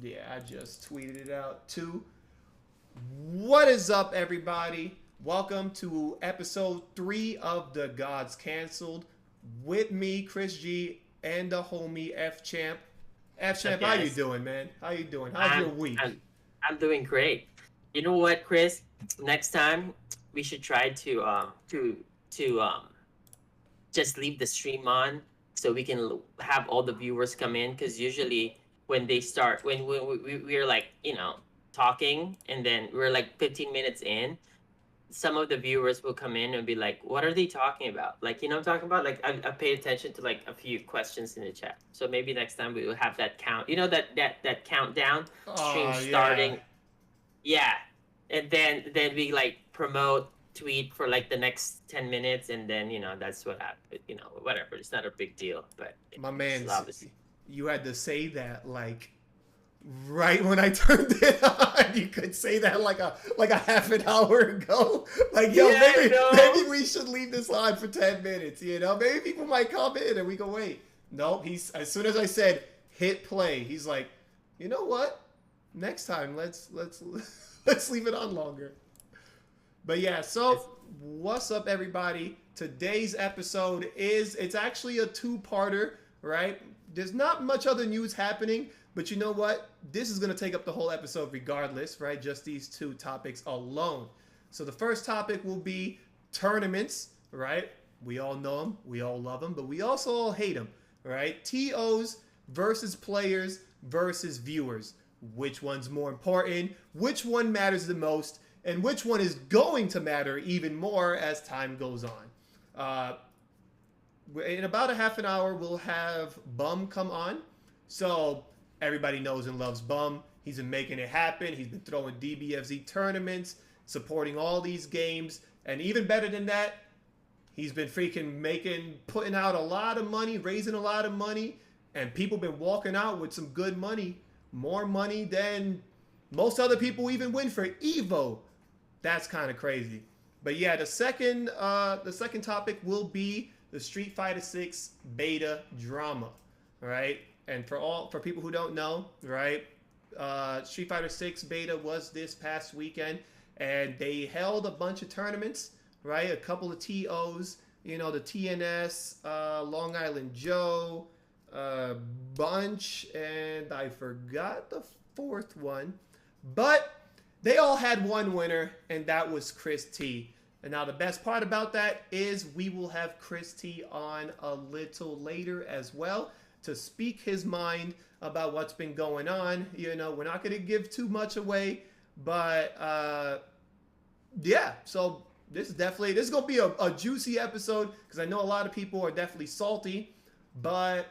Yeah, I just tweeted it out too. What is up, everybody? Welcome to episode 3 of The Gods Cancelled. With me, Chris G, and the homie F Champ. F What's up, Champ, how you guys? doing, man? How you doing? How's your I'm week? I'm I'm doing great. You know what, Chris? Next time we should try to just leave the stream on so we can have all the viewers come in because usually when they start we're like talking and then we're like 15 minutes in, some of the viewers will come in and be like, what are they talking about? Like, I'm talking about? Like, I pay attention to like a few questions in the chat. So maybe next time we will have that count. That countdown stream Oh, yeah. starting. Yeah. And then we like promote tweet for like the next 10 minutes and then, that's what happened. Whatever. It's not a big deal, but My it's man's, obviously you had to say that like right when I turned it on. You could say that like a half an hour ago. Like, yo, yeah, I maybe know. we should leave this on for 10 minutes. Maybe people might come in and we can wait. Nope. He's as soon as I said hit play, he's like, you know what? Next time, let's let's leave it on longer. But yeah, It's, so what's up, everybody? Today's episode it's actually a two-parter, right? There's not much other news happening, but you know what? This is going to take up the whole episode regardless, right? Just these two topics alone. So the first topic will be tournaments, right? We all know them, we all love them, but we also all hate them, right? TOs versus players versus viewers. Which one's more important? Which one matters the most? And which one is going to matter even more as time goes on? Uh, in about a half an hour, we'll have Bum come on. So everybody knows and loves Bum. He's been making it happen. He's been throwing DBFZ tournaments, supporting all these games. And even better than that, he's been putting out a lot of money, raising a lot of money. And people been walking out with some good money, more money than most other people even win for Evo. That's kind of crazy. But yeah, the second topic will be the Street Fighter 6 beta drama, right? And for people who don't know, right, Street Fighter 6 beta was this past weekend, and they held a bunch of tournaments, right? A couple of TOs, the TNS, Long Island Joe, bunch, and I forgot the fourth one, but they all had one winner, and that was Chris T. And now the best part about that is we will have Chris T on a little later as well to speak his mind about what's been going on. We're not going to give too much away, but yeah. So this is going to be a juicy episode because I know a lot of people are definitely salty, but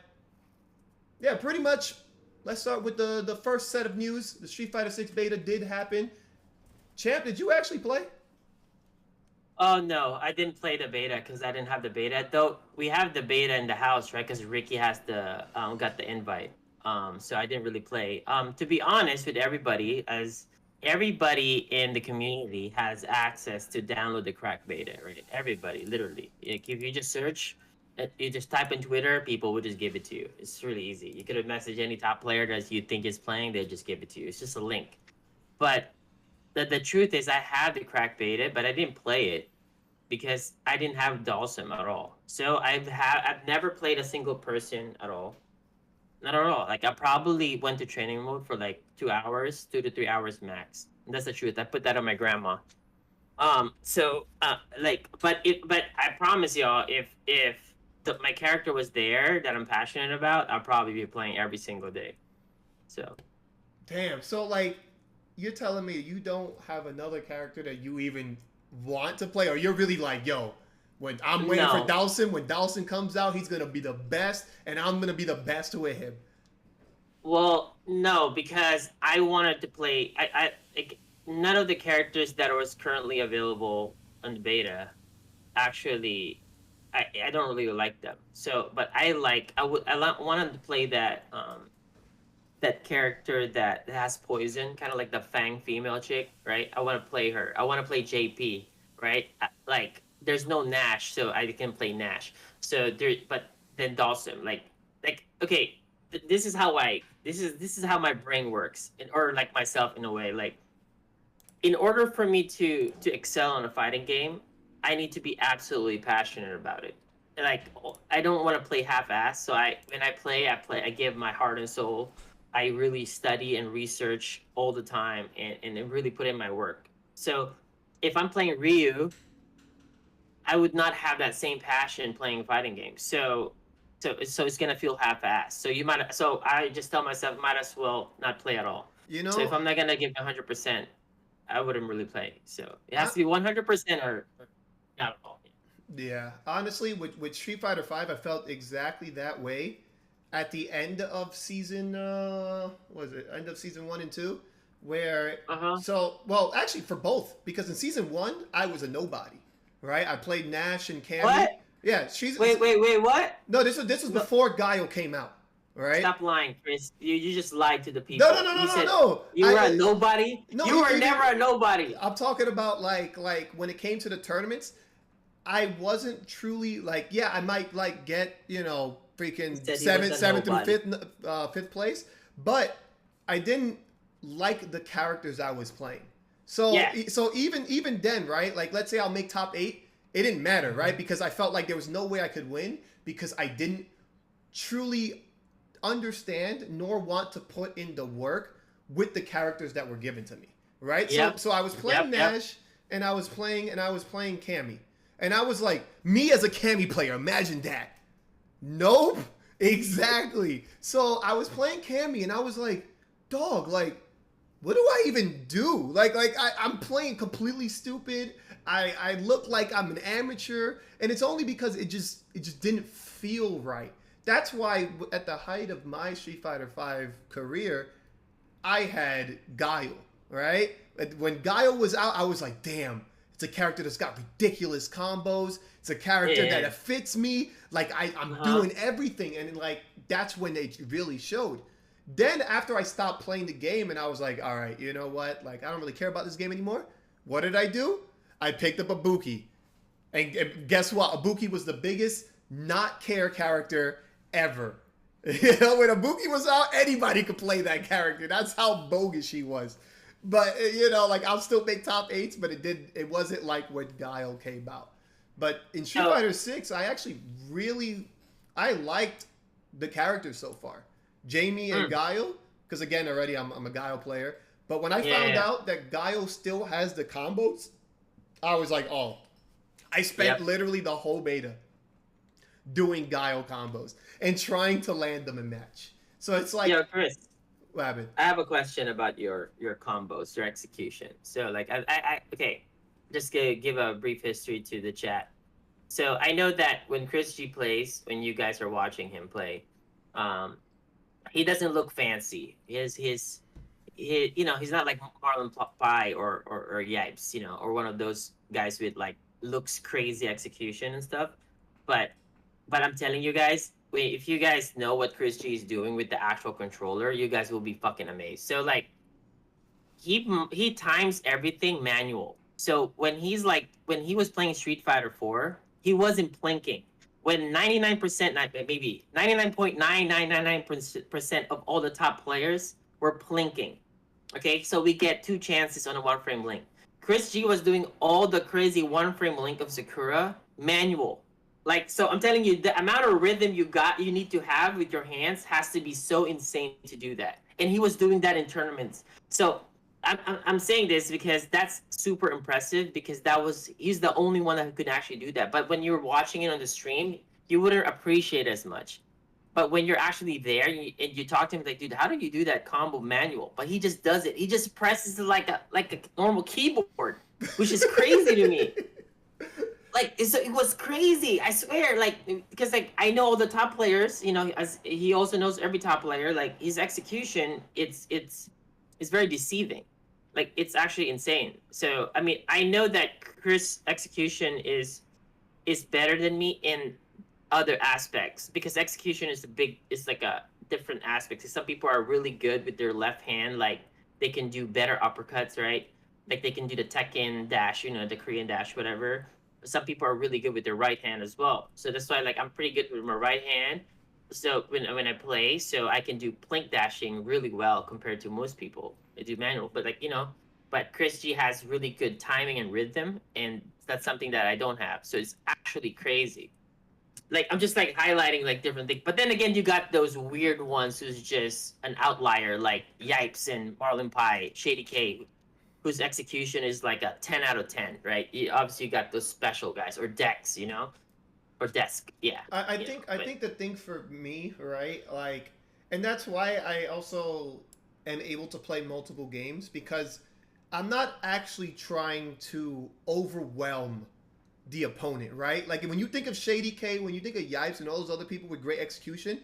yeah, pretty much. Let's start with the first set of news. The Street Fighter 6 beta did happen. Champ, did you actually play? oh no, I didn't play the beta because I didn't have the beta. Though we have the beta in the house, right? Because Ricky has the got the invite. So I didn't really play. To be honest with everybody, as everybody in the community has access to download the crack beta, right? Everybody, literally. Like, if you just search, you just type in Twitter, people will just give it to you. It's really easy. You could have messaged any top player that you think is playing, they'll just give it to you. It's just a link. But the truth is, I had the crack beta, but I didn't play it because I didn't have Dawson at all. So I've never played a single person at all. Not at all. Like, I probably went to training mode for like 2 hours, 2 to 3 hours max. And that's the truth. I put that on my grandma. But I promise y'all, if my character was there that I'm passionate about, I'll probably be playing every single day. So Damn. So like, you're telling me you don't have another character that you even want to play, or you're really like, yo, when I'm waiting for no. Dawson, when Dawson comes out, he's gonna be the best, and I'm gonna be the best with him. Well, no, because I wanted to play. Like, none of the characters that was currently available on the beta actually. I don't really like them. So, but wanted to play that character that has poison, kind of like the Fang female chick, right? I want to play her. I want to play JP, right? Like, there's no Nash, so I can play Nash. So there, but then Dawson, like, okay. this is how this is how my brain works, or like myself in a way. Like, in order for me to excel in a fighting game, I need to be absolutely passionate about it. Like, I don't want to play half-ass. So when I give my heart and soul. I really study and research all the time, and really put in my work. So if I'm playing Ryu, I would not have that same passion playing fighting games. So it's gonna feel half-assed. So I just tell myself, might as well not play at all. You So if know, I'm not gonna give 100%, I wouldn't really play. So it has I, to be 100% or not at all. yeah, honestly, with Street Fighter Five, I felt exactly that way at the end of season. Was it end of season 1 and 2? Where Uh huh. so well, actually for both, because in season 1 I was a nobody, right? I played Nash and Cammy. What? Yeah, she's Wait. What? no. This was No, before Guile came out, right? stop lying, Chris. You just lied to the No, no, people. no, no, You no, said no. you were a nobody. No. You were never a nobody. I'm talking about like when it came to the tournaments, I wasn't truly like, yeah, I might like get, He freaking said he was a seventh through nobody. fifth place, but I didn't like the characters I was playing. So Yeah. so even then, right? Like, let's say I'll make top 8, it didn't matter, right? Because I felt like there was no way I could win because I didn't truly understand nor want to put in the work with the characters that were given to me, right? Yep. So I was playing Yep. Nash and I was playing Cammy. And I was like, me as a Cammy player, imagine that. Nope. Exactly. So I was playing Cammy and I was like, dog, like, what do I even do? I'm playing completely stupid. I look like I'm an amateur, and it's only because it just didn't feel right. That's why at the height of my Street Fighter V career, I had Guile, right? When Guile was out, I was like, damn, it's a character that's got ridiculous combos. It's a character Yeah. that fits me. Like, I'm Uh huh. doing everything. And like, that's when they really showed. Then after I stopped playing the game and I was like, all right, you know what? Like, I don't really care about this game anymore. What did I do? I picked up Ibuki. And guess what? Ibuki was the biggest not care character ever. When Ibuki was out, anybody could play that character. That's how bogus she was. But like, I'll still make top 8s, but it wasn't like when Guile came out. But in Street So Fighter 6, I actually I liked the characters so far. Jamie and mm, Guile, because again, already I'm a Guile player. But when I found yeah. out that Guile still has the combos, I was like, oh, I spent Yep. literally the whole beta doing Guile combos and trying to land them in match. So it's like, Yo, Chris. what happened? I have a question about your combos, your execution. So like okay, just give a brief history to the chat. So I know that when ChrisG plays, when you guys are watching him play, um, he doesn't look fancy. He's not like Marlon Pie or Yipes, or one of those guys with like looks crazy execution and stuff. But I'm telling you guys, wait, if you guys know what ChrisG is doing with the actual controller, you guys will be fucking amazed. So like he times everything manual. So when he was playing Street Fighter 4, he wasn't plinking. When 99%, maybe 99.9999% of all the top players were plinking. Okay, so we get 2 chances on a 1-frame link. Chris G was doing all the crazy 1-frame link of Sakura manual. Like, so I'm telling you, the amount of rhythm you need to have with your hands has to be so insane to do that. And he was doing that in tournaments. So I'm saying this because that's super impressive, because he's the only one that could actually do that. But when you're watching it on the stream, you wouldn't appreciate it as much. But when you're actually there and you talk to him, like, dude, how do you do that combo manual? But he just does it. He just presses it like a normal keyboard, which is crazy to me. Like, it was crazy. I swear, like, because like I know all the top players, as he also knows every top player. Like, his execution, it's very deceiving. Like, it's actually insane. So I mean, I know that Chris' execution is better than me in other aspects, because execution is like a different aspect. So some people are really good with their left hand, like they can do better uppercuts, right? Like they can do the Tekken dash, the Korean dash, whatever. Some people are really good with their right hand as well. So that's why, like, I'm pretty good with my right hand. So when I play, so I can do plink dashing really well compared to most people. I do manual, but like but ChrisG has really good timing and rhythm, and that's something that I don't have. So it's actually crazy. Like I'm just like highlighting like different things. But then again, you got those weird ones who's just an outlier, like Yipes and Marlin Pie, Shady K, whose execution is like a 10 out of 10, right? Obviously, you got those special guys or Dex, or Desk, yeah, I think I But think the thing for me, right, like, and that's why I also am able to play multiple games because I'm not actually trying to overwhelm the opponent, right? Like when you think of Shady K, when you think of Yipes and all those other people with great execution,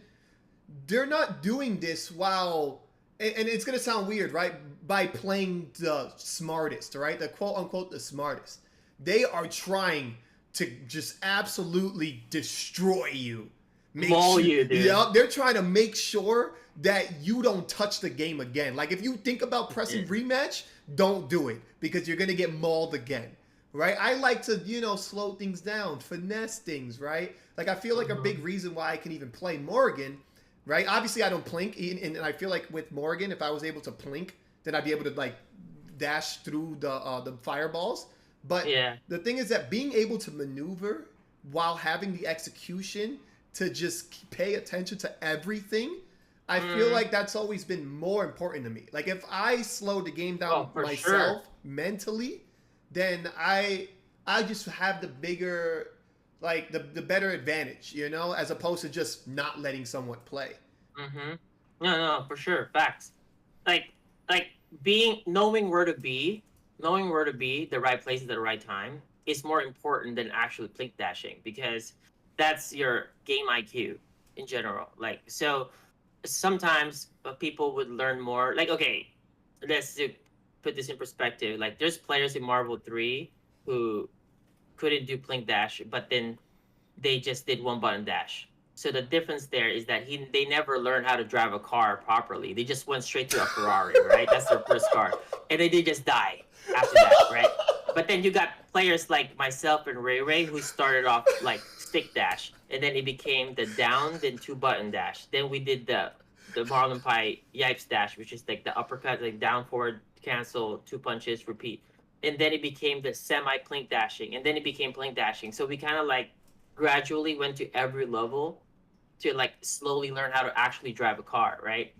they're not doing this while, and it's gonna sound weird, right? By playing the smartest, right? The quote unquote the smartest. They are trying to just absolutely destroy you. Make maul sure, you, dude. yeah, they're trying to make sure that you don't touch the game again. Like if you think about pressing Yeah. rematch, don't do it because you're gonna get mauled again, right? I like to, slow things down, finesse things, right? Like I feel like a big reason why I can even play Morgan, right? Obviously I don't plink, and I feel like with Morgan, if I was able to plink, then I'd be able to like dash through the fireballs. But Yeah. the thing is that being able to maneuver while having the execution to just pay attention to everything, I feel Mm. like that's always been more important to me. Like if I slow the game down Oh, for sure. myself mentally, then I just have the bigger, like the better advantage, as opposed to just not letting someone play. Mm-hmm. No, no, for sure. Facts. Like, like being knowing where to be, the right place at the right time is more important than actually plink dashing because that's your game IQ in general. Like, so sometimes people would learn more. Like, okay, let's put this in perspective. Like, there's players in Marvel 3 who couldn't do plink dash, but then they just did one button dash. So the difference there is that they never learned how to drive a car properly. They just went straight to a Ferrari, right? That's their first car, and they did just die after that, right? But then you got players like myself and Ray Ray who started off like stick dash, and then it became the down, then two button dash. Then we did the Marlon Pie Yipes dash, which is like the uppercut, like down forward cancel, two punches, repeat. And then it became the semi plink dashing, and then it became plink dashing. So we kind of like gradually went to every level to like slowly learn how to actually drive a car, right?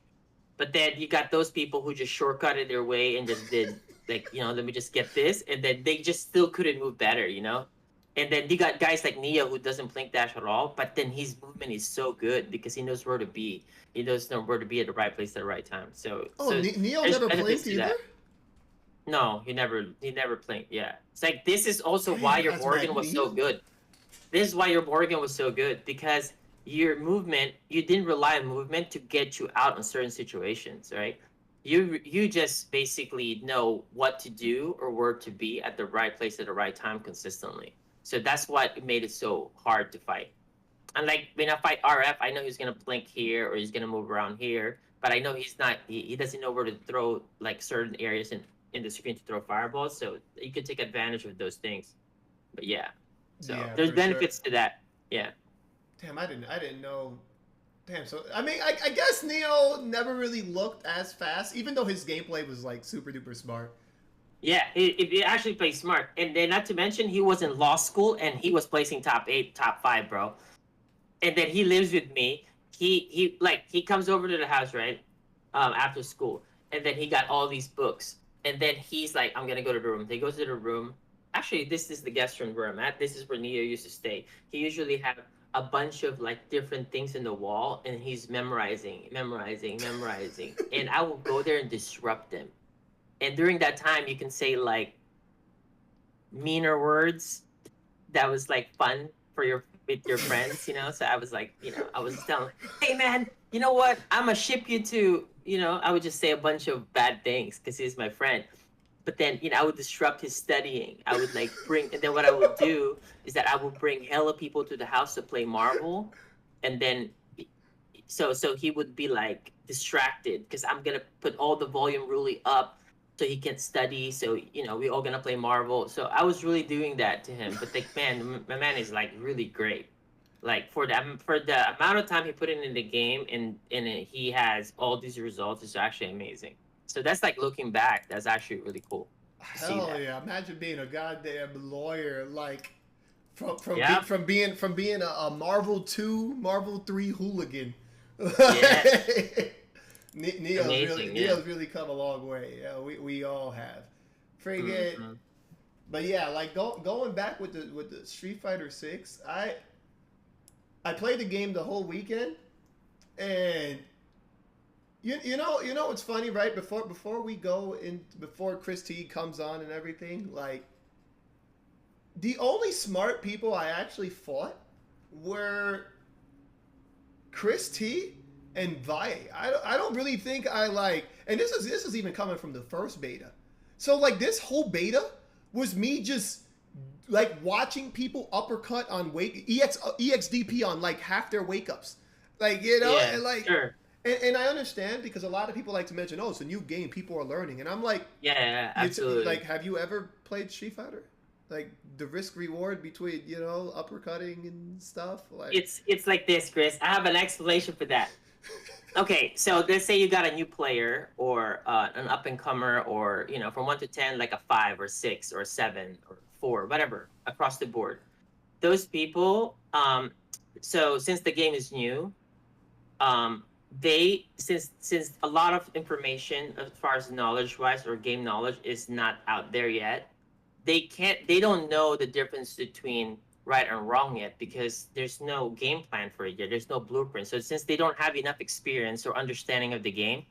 But then you got those people who just shortcutted their way and just did like, let me just get this, and then they just still couldn't move better. And then you got guys like Neo who doesn't blink dash at all, but then his movement is so good because he knows where to be. He knows where to be at the right place at the right time. So Oh, Neo there's never benefits blinked to either. that. No, he never blinked. Yeah, it's like this is also why Damn, your that's Morgan was so Magneto. good. This is why your Morgan was so good because your movement, you didn't rely on movement to get you out in certain situations, right? You just basically know what to do or where to be at the right place at the right time consistently. So that's what made it so hard to fight. And like when I fight RF, I know he's gonna blink here or he's gonna move around here, but I know he's not. He doesn't know where to throw like certain areas in the screen to throw fireballs. So you can take advantage of those things. But yeah, so Yeah, there's for sure. benefits to that. Yeah. Damn, I didn't know. Damn, so I mean, I guess Neo never really looked as fast, even though his gameplay was like super duper smart. Yeah, he actually plays smart, and then not to mention he was in law school and he was placing top 8, top 5, bro. And then he lives with me. He comes over to the house, right, after school, and then he got all these books, and then he's like, I'm gonna go to the room. He goes to the room. Actually, this is the guest room where I'm at. This is where Neo used to stay. He usually have a bunch of like different things in the wall, and he's memorizing, memorizing, memorizing, and I will go there and disrupt him. And during that time, you can say like meaner words that was like fun for your with your friends. So I was like, I was telling, hey man, you know what? I'ma ship you to, I would just say a bunch of bad things because he's my friend. But then, I would disrupt his studying. I would like and then what I would do is that I would bring hella people to the house to play Marvel, and then so he would be like distracted because I'm gonna put all the volume really up so he can study. So we all gonna play Marvel. So I was really doing that to him. But like, man, my man is like really great. Like for the amount of time he put in the game, and he has all these results. It's actually amazing. So that's like looking back. That's actually really cool to see Hell that. yeah! Imagine being a goddamn lawyer, like Yeah. from being a Marvel 3 hooligan. Yes. Amazing. Yeah. Neo's really come a long way. Yeah, we all have. Friggin', Hmm. but yeah, like going back with the Street Fighter 6, I played the game the whole weekend, and you know what's funny, right? Before we go in, before ChrisG comes on and everything, like the only smart people I actually fought were Chris T and Vi. I don't really think I like, and this is even coming from the first beta. So like this whole beta was me just like watching people uppercut on EXDP on like half their wake ups, like Yeah. and like Sure. and I understand because a lot of people like to mention, oh, it's a new game, people are learning, and I'm like, Yeah. Yeah, like, absolutely. have you ever played Street Fighter? Like the risk reward between uppercutting and stuff, like. It's like this, Chris. I have an explanation for that. Okay, so let's say you got a new player or an up and comer, or from 1 to 10, like a 5 or 6 or 7 or 4, whatever, across the board. Those people, so since the game is new, they since a lot of information as far as knowledge wise or game knowledge is not out there yet, they don't know the difference between right and wrong yet, because there's no game plan for it yet. There's no blueprint. So since they don't have enough experience or understanding of the game,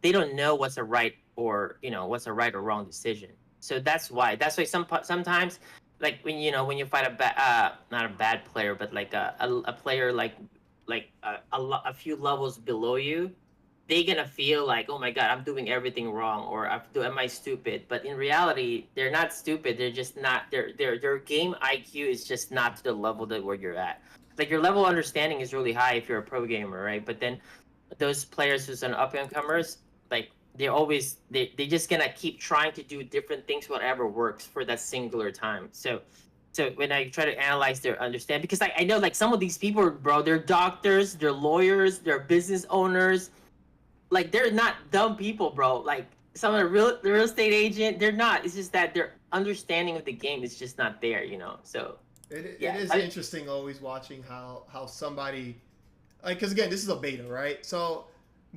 they don't know what's a right or what's a wrong decision. So that's why sometimes, like when you fight not a bad player, but like a player like a few levels below you, they gonna feel like, oh my god, I'm doing everything wrong, or am I stupid? But in reality, they're not stupid. They're just not. Their game IQ is just not to the level that where you're at. Like your level of understanding is really high if you're a pro gamer, right? But then those players who's an up and comers, like they just gonna keep trying to do different things, whatever works for that singular time. So when I try to analyze their understand, because I know like some of these people, bro, they're doctors, they're lawyers, they're business owners, like they're not dumb people, bro. Like some of the real estate agent, they're not. It's just that their understanding of the game is just not there. So It yeah, is interesting always watching how somebody, like, because again, this is a beta, right? So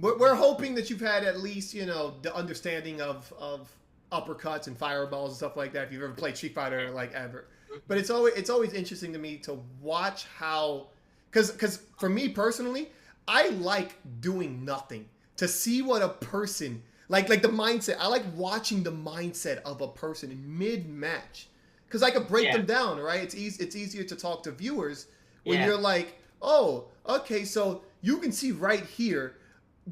we're hoping that you've had at least the understanding of uppercuts and fireballs and stuff like that if you've ever played Street Fighter, like, ever. But it's always interesting to me to watch how, because for me personally, I like doing nothing to see what a person, like the mindset. I like watching the mindset of a person in mid match, because I could break yeah, them down, right? It's easier to talk to viewers when yeah, you're like, oh, okay, so you can see right here,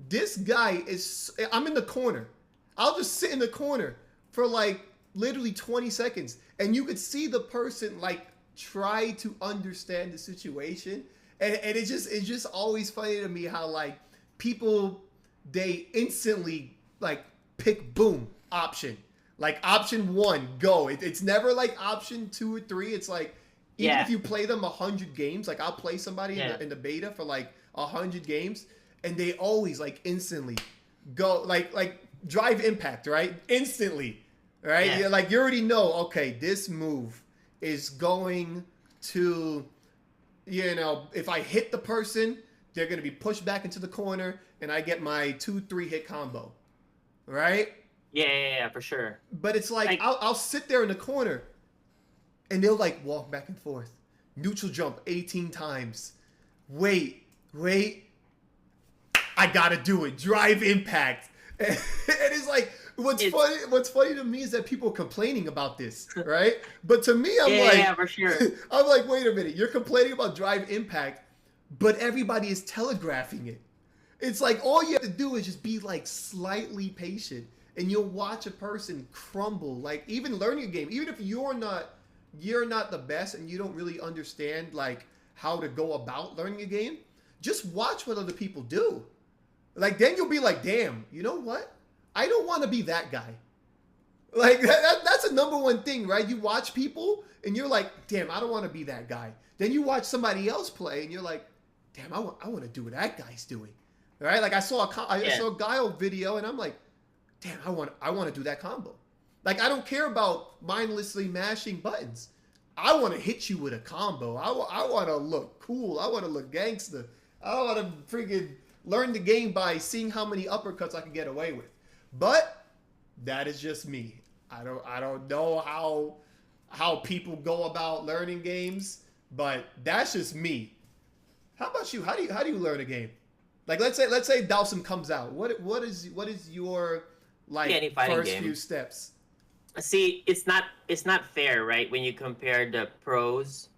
this guy is. I'm in the corner. I'll just sit in the corner for like literally 20 seconds, and you could see the person like try to understand the situation, and it's just always funny to me how like people, they instantly like pick boom option, like option one go. It's never like option two or three. It's like even yeah, if you play them 100 games, like I'll play somebody in yeah, the beta for like 100 games, and they always like instantly go like drive impact, right? Instantly, right? yeah, Yeah, like you already know. Okay, this move is going to, if I hit the person, they're going to be pushed back into the corner, and I get my 2-3 hit combo, right? yeah, for sure. But it's like Like I'll sit there in the corner, and they'll like walk back and forth, neutral jump 18 times. Wait, I gotta do it. Drive impact, and it's like it's What's funny to me is that people are complaining about this, right? But to me, yeah, for sure. I'm like, wait a minute, you're complaining about drive impact, but everybody is telegraphing it. It's like all you have to do is just be like slightly patient, and you'll watch a person crumble. Like even learning a game, even if you're not the best and you don't really understand like how to go about learning a game, just watch what other people do. Like then you'll be like, damn, you know what? I don't want to be that guy. Like that's a number one thing, right? You watch people and you're like, damn, I don't want to be that guy. Then you watch somebody else play and you're like, damn, I want to do what that guy's doing, right? Like I Yeah. saw a Guile video and I'm like, damn, I want to do that combo. Like I don't care about mindlessly mashing buttons. I want to hit you with a combo. I want to look cool. I want to look gangster. I want to freaking learn the game by seeing how many uppercuts I can get away with. But that is just me. I don't know how people go about learning games, but that's just me. How about you? How do you learn a game? Like let's say Dowsum comes out. What is your Yeah, like any fighting first game. few steps? See, it's not fair, right? When you compare the pros,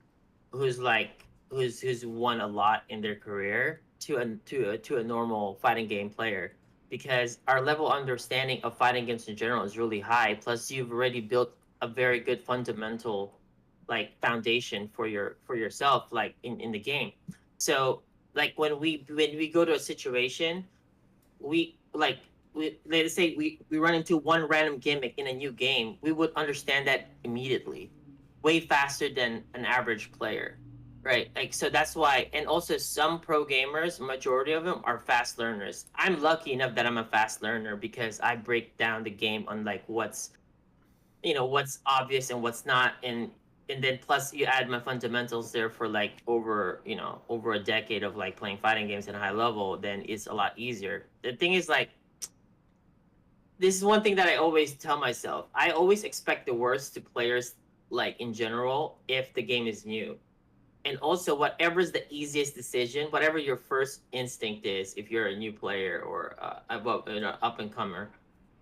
who's won a lot in their career to a normal fighting game player, because our level of understanding of fighting games in general is really high. Plus, you've already built a very good fundamental like foundation for yourself, like in the game. So like when we go to a situation, we like let's say we run into one random gimmick in a new game, we would understand that immediately, way faster than an average player, right? Like, so that's why. And also some pro gamers, majority of them are fast learners. I'm lucky enough that I'm a fast learner because I break down the game on like what's obvious and what's not. And then plus you add my fundamentals there for like over a decade of like playing fighting games at a high level, then it's a lot easier. The thing is, like, this is one thing that I always tell myself. I always expect the worst to players, like in general, if the game is new. And also, whatever's the easiest decision, whatever your first instinct is, if you're a new player or up and comer,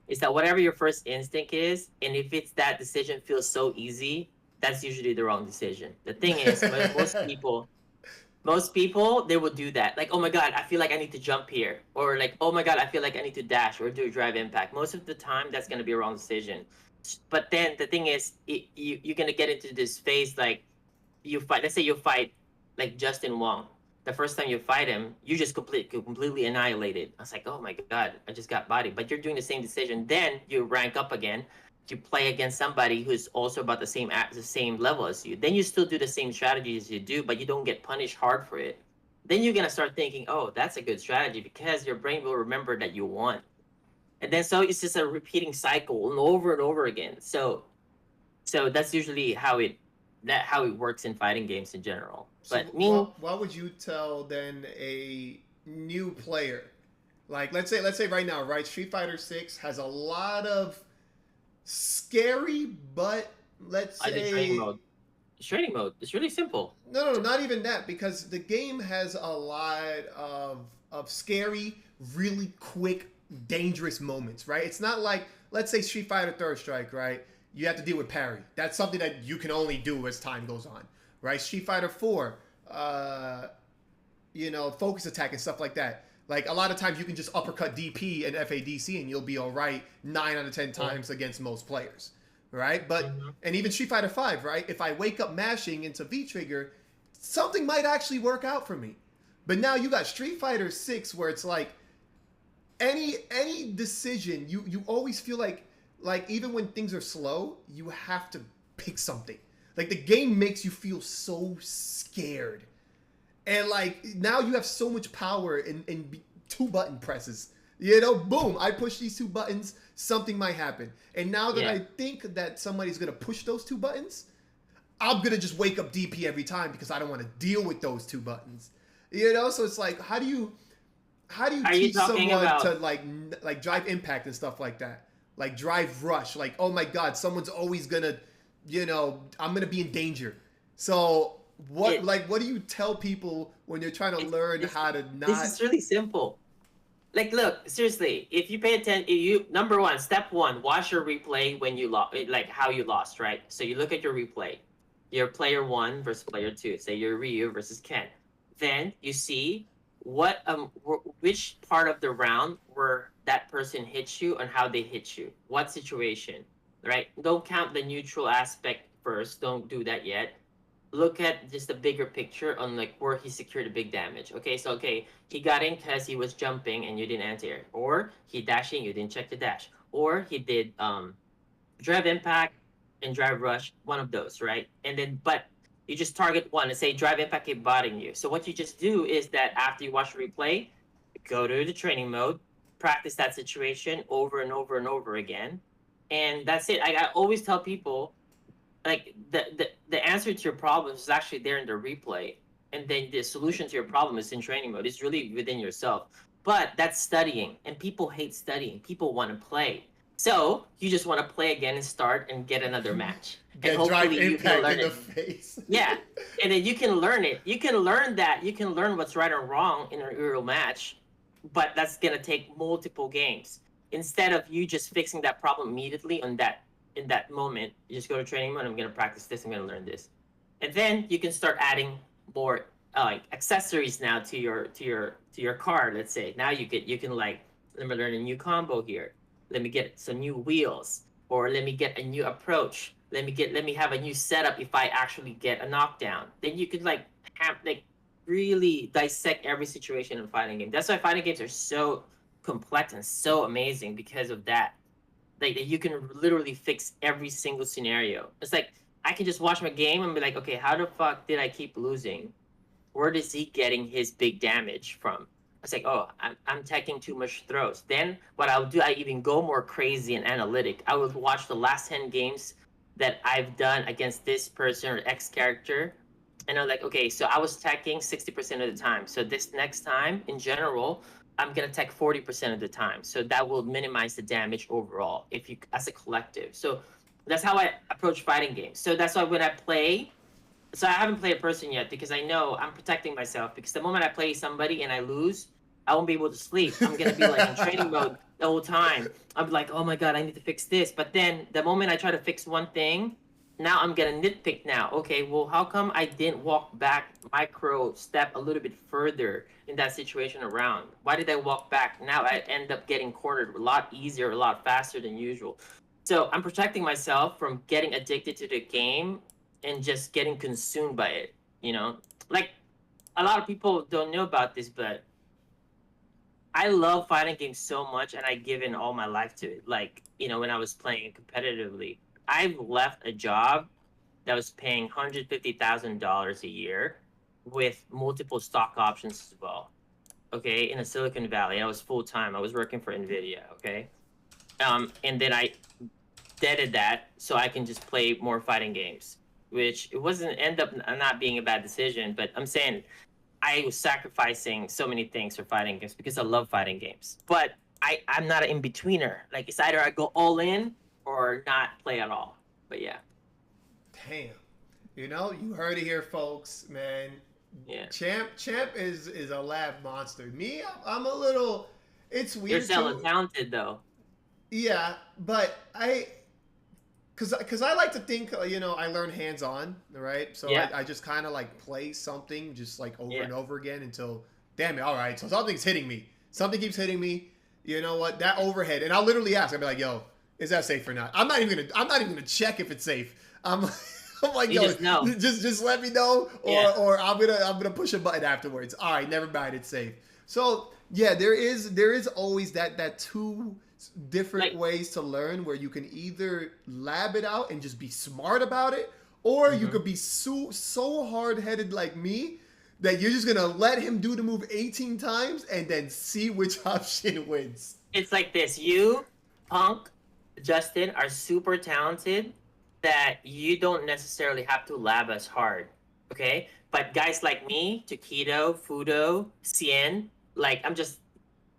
is that whatever your first instinct is, and if it's that decision feels so easy, that's usually the wrong decision. The thing is, most people they will do that. Like, oh my god, I feel like I need to jump here, or like, oh my god, I feel like I need to dash or do a drive impact. Most of the time, that's gonna be a wrong decision. But then the thing is, you're gonna get into this phase like you fight. Let's say you fight like Justin Wong. The first time you fight him, you just completely annihilated. I was like, oh my god, I just got bodied. But you're doing the same decision. Then you rank up again. You play against somebody who's also about the same level as you. Then you still do the same strategies you do, but you don't get punished hard for it. Then you're gonna start thinking, oh, that's a good strategy because your brain will remember that you won. And then so it's just a repeating cycle and over again. So that's usually how it works in fighting games in general. So But me, what would you tell then a new player? Like let's say right now, right? Street Fighter 6 has a lot of scary, but let's I did training say mode. Training mode. It's really simple. no, not even that, because the game has a lot of scary, really quick, dangerous moments, right? It's not like, let's say Street Fighter Third Strike, right? You have to deal with parry. That's something that you can only do as time goes on, right? Street Fighter 4, focus attack and stuff like that. Like a lot of times you can just uppercut DP and FADC and you'll be all right 9 out of 10 times against most players, right? But Mhm. and even Street Fighter 5, right? If I wake up mashing into V trigger, something might actually work out for me. But now you got Street Fighter 6 where it's like any decision, you always feel like even when things are slow, you have to pick something. Like the game makes you feel so scared. And like now you have so much power in two button presses. Boom, I push these two buttons, something might happen. And now that Yeah. I think that somebody's gonna push those two buttons, I'm gonna just wake up DP every time because I don't want to deal with those two buttons. So it's like how do you Are you teach talking someone about? to like drive impact and stuff like that? Like drive rush, like, oh my god, someone's always gonna, I'm gonna be in danger. So It, what do you tell people when they're trying to it's, learn this, how to this not is really simple. Like, look, seriously, if you pay attention, you number one, step one, watch your replay when you lost, like how you lost, right? So you look at your replay, your player one versus player two. Say you're Ryu versus Ken. Then you see which part of the round where that person hits you and how they hit you. What situation, right? Don't count the neutral aspect first. Don't do that yet. Look at just the bigger picture on like where he secured a big damage. Okay, so okay, he got in because he was jumping and you didn't anti-air, or he dashing, you didn't check the dash, or he did drive impact and drive rush, one of those, right? And then, but you just target one and say drive impact keep botting you. So what you just do is that after you watch the replay, go to the training mode, practice that situation over and over and over again, and that's it. I always tell people like the answer to your problem is actually there in the replay, and then the solution to your problem is in training mode. It's really within yourself. But that's studying, and people hate studying. People want to play. So you just want to play again and start and get another match, and Get drive hopefully you can impact learn in the it. face. Yeah, and then you can learn it. You can learn that. You can learn what's right or wrong in a real match, but that's gonna take multiple games. Instead of you just fixing that problem immediately on that in that moment, you just go to training mode. I'm gonna practice this. I'm gonna learn this, and then you can start adding more like accessories now to your card. Let's say now you can like, let me learn a new combo here. Let me get some new wheels, or let me get a new approach. Let me have a new setup if I actually get a knockdown. Then you could like have like really dissect every situation in a fighting game. That's why fighting games are so complex and so amazing because of that. Like that you can literally fix every single scenario. It's like I can just watch my game and be like, okay, how the fuck did I keep losing? Where is he getting his big damage from? It's like, oh, I'm taking too much throws. Then what I'll do, I even go more crazy and analytic. I would watch the last 10 games that I've done against this person or X character. And I'm like, okay, so I was attacking 60% of the time. So this next time, in general, I'm gonna attack 40% of the time. So that will minimize the damage overall if you as a collective. So that's how I approach fighting games. So that's why when I play, so I haven't played a person yet because I know I'm protecting myself, because the moment I play somebody and I lose, I won't be able to sleep. I'm gonna be like in training mode the whole time. I'm like, oh my god, I need to fix this. But then the moment I try to fix one thing, now I'm gonna nitpick now. Okay, well, how come I didn't walk back micro step a little bit further in that situation around? Why did I walk back? Now I end up getting cornered a lot easier, a lot faster than usual. So I'm protecting myself from getting addicted to the game and just getting consumed by it, you know? Like a lot of people don't know about this, but I love fighting games so much and I give in all my life to it. Like, you know, when I was playing competitively, I've left a job that was paying $150,000 a year with multiple stock options as well. Okay, in a Silicon Valley, I was full time. I was working for Nvidia. Okay, and then I deaded that so I can just play more fighting games, which it wasn't end up not being a bad decision. But I'm saying I was sacrificing so many things for fighting games because I love fighting games. But I'm not an in-betweener. Like it's either I go all in or not play at all. But yeah. Damn. You know, you heard it here, folks, man. Yeah. Champ is a lab monster. Me, I'm a little. It's weird. You're selling talented though. Yeah, but because I like to think, you know, I learn hands on, right? So Yeah. I just kind of like play something just like over Yeah. and over again until, damn it, all right. So something's hitting me. Something keeps hitting me. You know what? That overhead, and I'll literally ask. I'll be like, yo, is that safe or not? I'm not even gonna check if it's safe. I'm like, You yo, just know. just let me know, or Yeah. or I'm gonna push a button afterwards. All right, never mind, it's safe. So yeah, there is always that two different Like- ways to learn, where you can either lab it out and just be smart about it, or you could be so hard headed like me that you're just gonna let him do the move 18 times and then see which option wins. It's like this. You, Punk, Justin are super talented that you don't necessarily have to lab as hard. Okay? But guys like me, Taquito, Fudo, Cien, like I'm just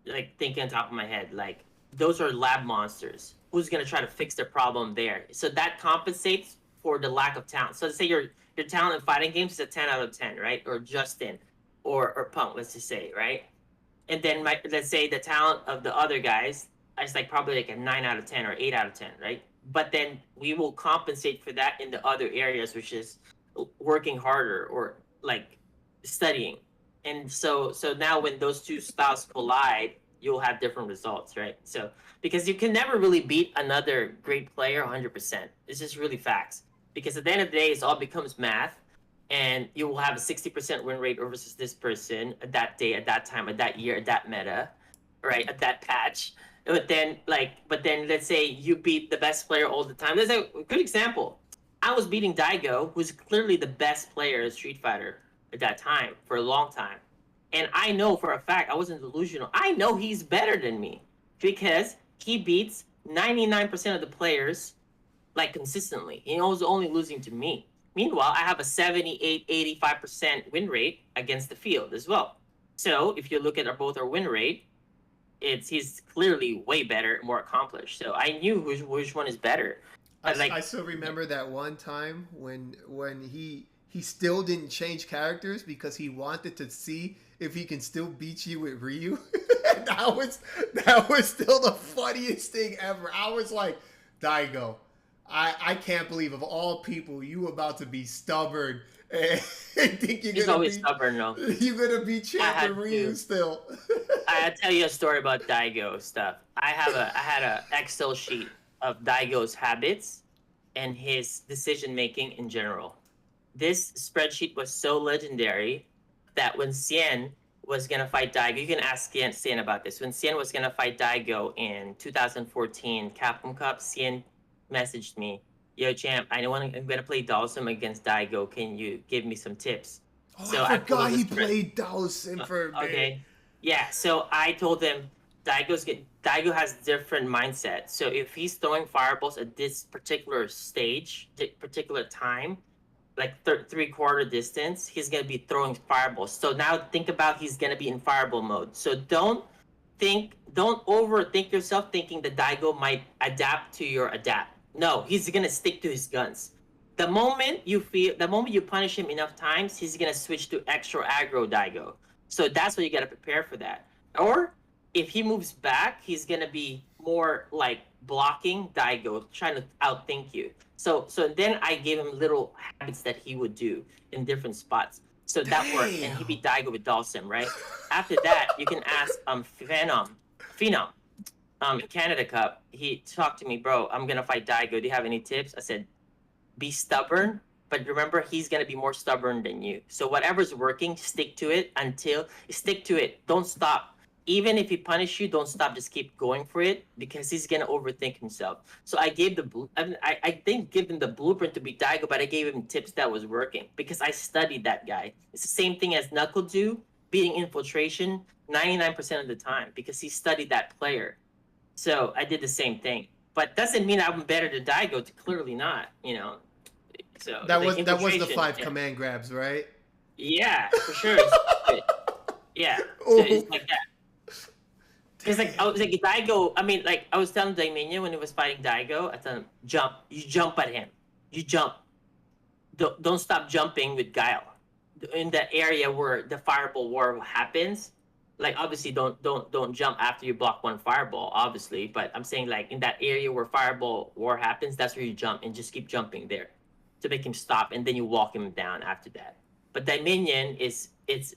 like thinking on top of my head, like those are lab monsters. Who's gonna try to fix the problem there? So that compensates for the lack of talent. So let's say your talent in fighting games is a 10 out of 10, right? Or Justin or Punk, let's just say, right? And then let's say the talent of the other guys is like probably like a 9 out of 10 or 8 out of 10, right? But then we will compensate for that in the other areas, which is working harder or like studying. And so now when those two styles collide, you'll have different results, right? So because you can never really beat another great player 100%. It's just really facts. Because at the end of the day, it all becomes math, and you will have a 60% win rate versus this person at that day, at that time, at that year, at that meta, right? At that patch. But then but then let's say you beat the best player all the time. There's a good example. I was beating Daigo, who's clearly the best player in Street Fighter at that time for a long time. And I know for a fact, I wasn't delusional. I know he's better than me because he beats 99% of the players like consistently. He was only losing to me. Meanwhile, I have a 78, 85% win rate against the field as well. So if you look at both our win rate, he's clearly way better, more accomplished. So I knew which one is better. I still remember that one time when he still didn't change characters because he wanted to see if he can still beat you with Ryu. that was still the funniest thing ever. I was like, Daigo, I can't believe of all people you about to be stubborn and think He's always stubborn though. You're gonna be champion Ryu still. I'll tell you a story about Daigo stuff. I had a Excel sheet of Daigo's habits and his decision making in general. This spreadsheet was so legendary that when Cien was gonna fight Daigo, you can ask Cien about this. When Cien was gonna fight Daigo in 2014 Capcom Cup, Cien messaged me, "Yo, champ, I'm gonna play Dalsum against Daigo. Can you give me some tips?" Oh, so I forgot he played Dalsum for a bit. Okay, yeah. So I told him Daigo has different mindset. So if he's throwing fireballs at this particular stage, particular time, like three-quarter distance, he's gonna be throwing fireballs. So now think about he's gonna be in fireball mode. So don't overthink yourself thinking that Daigo might adapt to your adapt. No, he's gonna stick to his guns. The moment you punish him enough times, he's gonna switch to extra aggro Daigo. So that's what you gotta prepare for that. Or if he moves back, he's gonna be more like blocking Daigo, trying to outthink you. So then I gave him little habits that he would do in different spots. So that worked, and he beat Daigo with Dalsum, right? After that, you can ask Phenom, in Canada Cup. He talked to me, "Bro, I'm gonna fight Daigo. Do you have any tips?" I said, "Be stubborn, but remember he's gonna be more stubborn than you. So whatever's working, stick to it. Don't stop. Even if he punishes you, don't stop. Just keep going for it because he's gonna overthink himself." So I gave I didn't give him the blueprint to beat Daigo, but I gave him tips that was working because I studied that guy. It's the same thing as Knuckle do, beating infiltration 99% of the time because he studied that player. So I did the same thing, but doesn't mean I'm better than Daigo. Clearly not, you know. So that was the 5 command grabs, right? Yeah, for sure. Yeah, so it's like that. Because I was like Daigo. I mean, like I was telling Daimenia when he was fighting Daigo, I told him, "Jump. You jump at him. You jump. Don't stop jumping with guile in the area where the fireball war happens. Like obviously, don't jump after you block one fireball, obviously. But I'm saying like in that area where fireball war happens, that's where you jump and just keep jumping there to make him stop, and then you walk him down after that. But Daiminion it's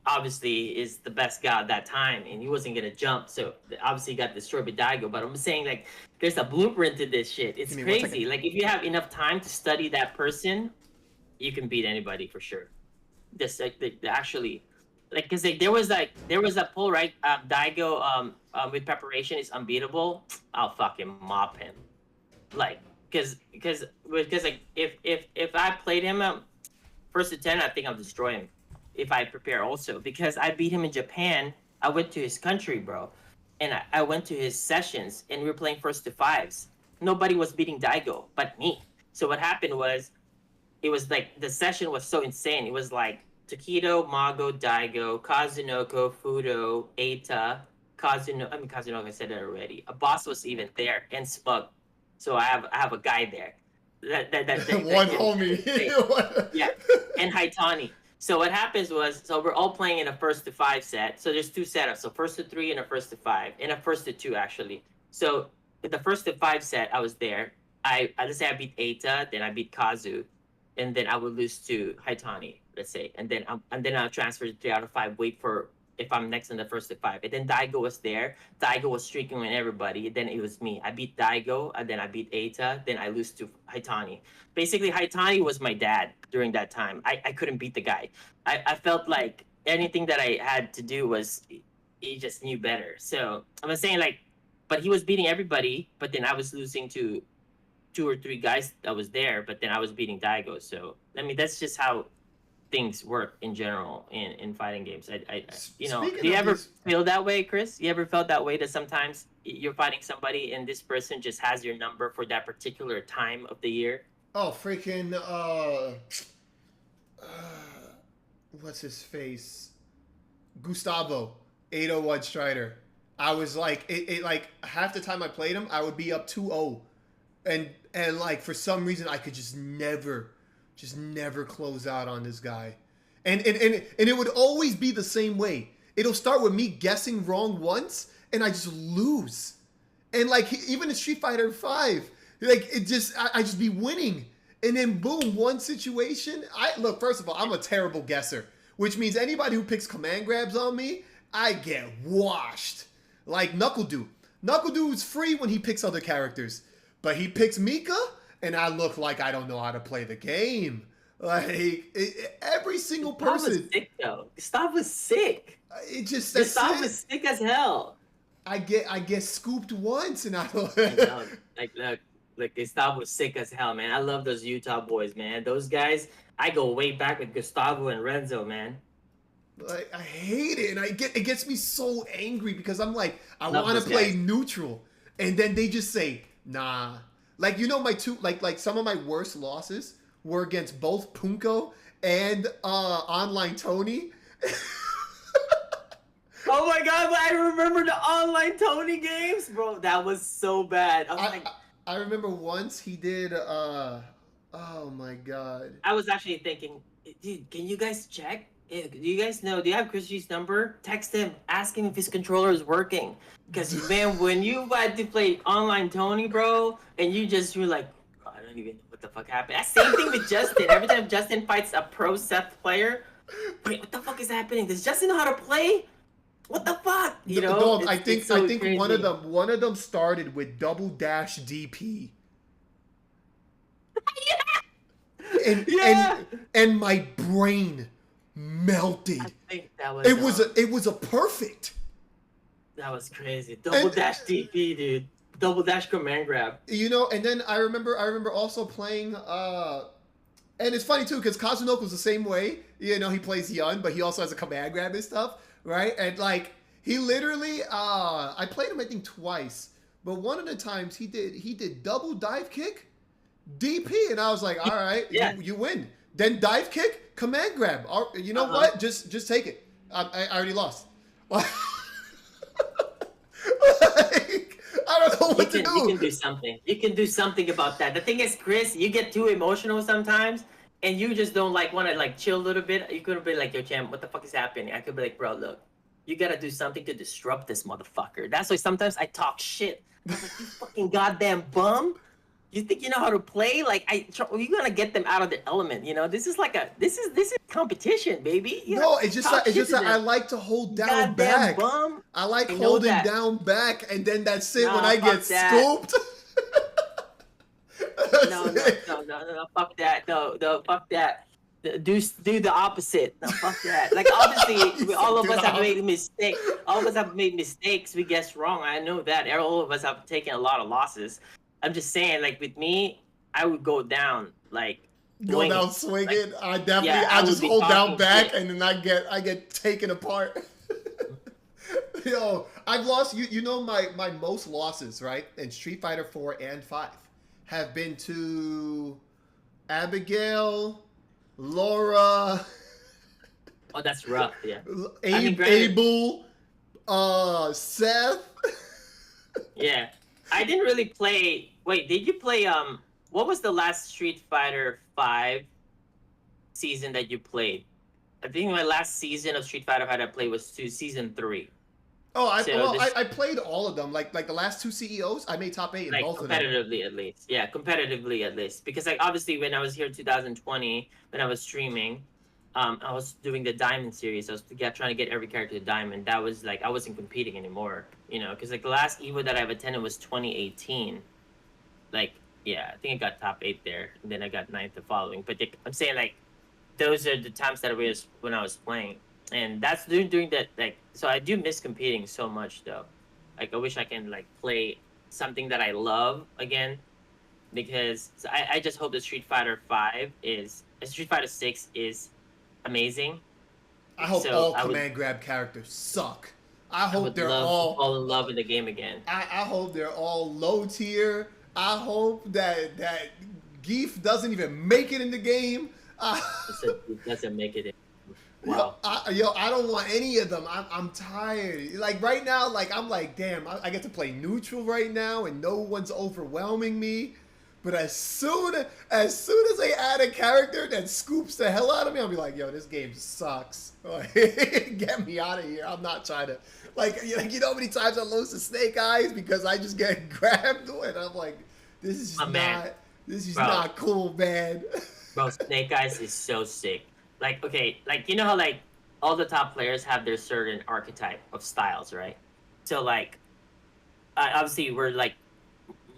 obviously is the best guy at that time, and he wasn't gonna jump, so obviously he got destroyed by Daigo. But I'm saying like there's a blueprint to this shit. It's crazy. Like if you have enough time to study that person, you can beat anybody for sure. Just like actually, like because like, there was a pull right. Daigo with preparation is unbeatable. I'll fucking mop him, like because like if I played him first to 10, I think I'll destroy him. If I prepare also because I beat him in Japan. I went to his country, bro, and I went to his sessions and we were playing first to 5s. Nobody was beating Daigo but me. So what happened was, it was like the session was so insane. It was like Takedo, Mago, Daigo, Kazunoko, Fudo, Eita, Kazunoko. I said that already. A boss was even there and Smug. So I have a guy there. That one homie. Yeah, and Haitani. So what happens was, so we're all playing in a first to 5 set. So there's 2 setups. So first to 3 and a first to 5, and a first to 2 actually. So in the first to 5 set, I was there. Let's say I beat Eita, then I beat Kazu, and then I would lose to Haitani, let's say, and then I'll transfer to 3 out of 5. Wait for if I'm next in the first to 5, and then Daigo was there. Daigo was streaking with everybody. Then it was me. I beat Daigo, and then I beat Eita. Then I lose to Haitani. Basically, Haitani was my dad during that time. I couldn't beat the guy. I felt like anything that I had to do was he just knew better. So I'm saying like but he was beating everybody. But then I was losing to 2 or 3 guys that was there. But then I was beating Daigo. So I mean, that's just how things work in general in fighting games. You know, Speaking do you of ever this, feel that way, Chris? You ever felt that way that sometimes you're fighting somebody and this person just has your number for that particular time of the year? oh freaking uh, what's his face? Gustavo, 801 Strider. I was like, it like half the time I played him, I would be up 2-0, and like for some reason I could just never close out on this guy, and it would always be the same way. It'll start with me guessing wrong once, and I just lose, and like even in Street Fighter 5, like it just I just be winning, and then boom, one situation. Look, first of all, I'm a terrible guesser, which means anybody who picks command grabs on me, I get washed. Like Knuckle Dude. Knuckle Dude's free when he picks other characters, but he picks Mika, and I look like I don't know how to play the game. Like every single person. Gustav was sick though. Gustav was sick. It just Gustav was sick as hell. I get scooped once, and I know. Like Gustav was sick as hell, man. I love those Utah boys, man. Those guys. I go way back with Gustavo and Renzo, man. Like I hate it, and it gets me so angry because I'm like I want to play neutral, and then they just say nah. Like you know my two like some of my worst losses were against both Punko and Online Tony. Oh my god, I remember the Online Tony games, bro. That was so bad. I remember once he did oh my god. I was actually thinking, dude, can you guys check? Do you guys know? Do you have ChrisG's number? Text him, ask him if his controller is working. Because man, when you had to play Online Tony, bro, and you're like, oh, I don't even know what the fuck happened. That same thing with Justin. Every time Justin fights a pro Seth player, wait, what the fuck is happening? Does Justin know how to play? What the fuck? You know? No, I think crazy. one of them started with double dash DP. Yeah. And my brain melted. I think that was it was a perfect. That was crazy. Double dash DP, dude. Double dash command grab. You know, and then I remember also playing and it's funny too because Kazunoko's the same way. You know, he plays Yun, but he also has a command grab and stuff, right? And like he literally I played him I think twice, but one of the times he did double dive kick DP, and I was like, all right, yeah. you win. Then dive kick, command grab. You know what? Just take it. I already lost. Like, I don't know what to do. You can do something. You can do something about that. The thing is, Chris, you get too emotional sometimes, and you just don't like want to like chill a little bit. You could be like, yo, champ, what the fuck is happening? I could be like, bro, look, you gotta do something to disrupt this motherfucker. That's why sometimes I talk shit. I'm like, you fucking goddamn bum. You think you know how to play? Like you're gonna get them out of the element. You know, this is competition, baby. It's just that I like to hold down back. Bum. I like holding down back, and then that's it. When I get scooped. No, fuck that. No, fuck that. Do the opposite. No, fuck that. Like obviously, all of us have made mistakes. All of us have made mistakes. We guessed wrong. I know that. All of us have taken a lot of losses. I'm just saying, like with me, I would go down, like swinging. Like, I definitely, I just hold down back, shit. And then I get taken apart. Yo, I've lost. You know my most losses, right? In Street Fighter 4 and 5 have been to Abigail, Laura. Oh, that's rough. Yeah. Abel, Seth. Yeah. I didn't really play. Wait, did you play? What was the last Street Fighter 5 season that you played? I think my last season of Street Fighter 5 I played was season 3. Oh, I played all of them. Like the last two CEOs, I made top 8 in both of them. Competitively at least. Yeah, competitively at least. Because like obviously when I was here in 2020, when I was streaming, I was doing the Diamond series. I was trying to get every character to Diamond. That was like I wasn't competing anymore, you know, because like the last EVO that I've attended was 2018. Like, yeah, I think I got top 8 there, and then I got 9th the following. But I'm saying like those are the times that when I was playing, and that's during that like. So I do miss competing so much though. Like I wish I can like play something that I love again, because I just hope that Street Fighter 6 is amazing. I hope So all command grab characters suck. I I hope would they're love to all. fall in love with the game again. I hope they're all low tier. I hope that Geef doesn't even make it in the game. It doesn't make it. Yo, Wow. I don't want any of them. I'm tired. Like right now, like I'm like, damn, I get to play neutral right now, and no one's overwhelming me. But as soon as they add a character that scoops the hell out of me, I'll be like, yo, this game sucks. Like, get me out of here. I'm not trying to. Like you know how many times I lose to Snake Eyes because I just get grabbed, and I'm like, this is just Man. this is Bro. not cool, man. Bro, Snake Eyes is so sick. Like, okay, like you know how like all the top players have their certain archetype of styles, right? So like, obviously we're like,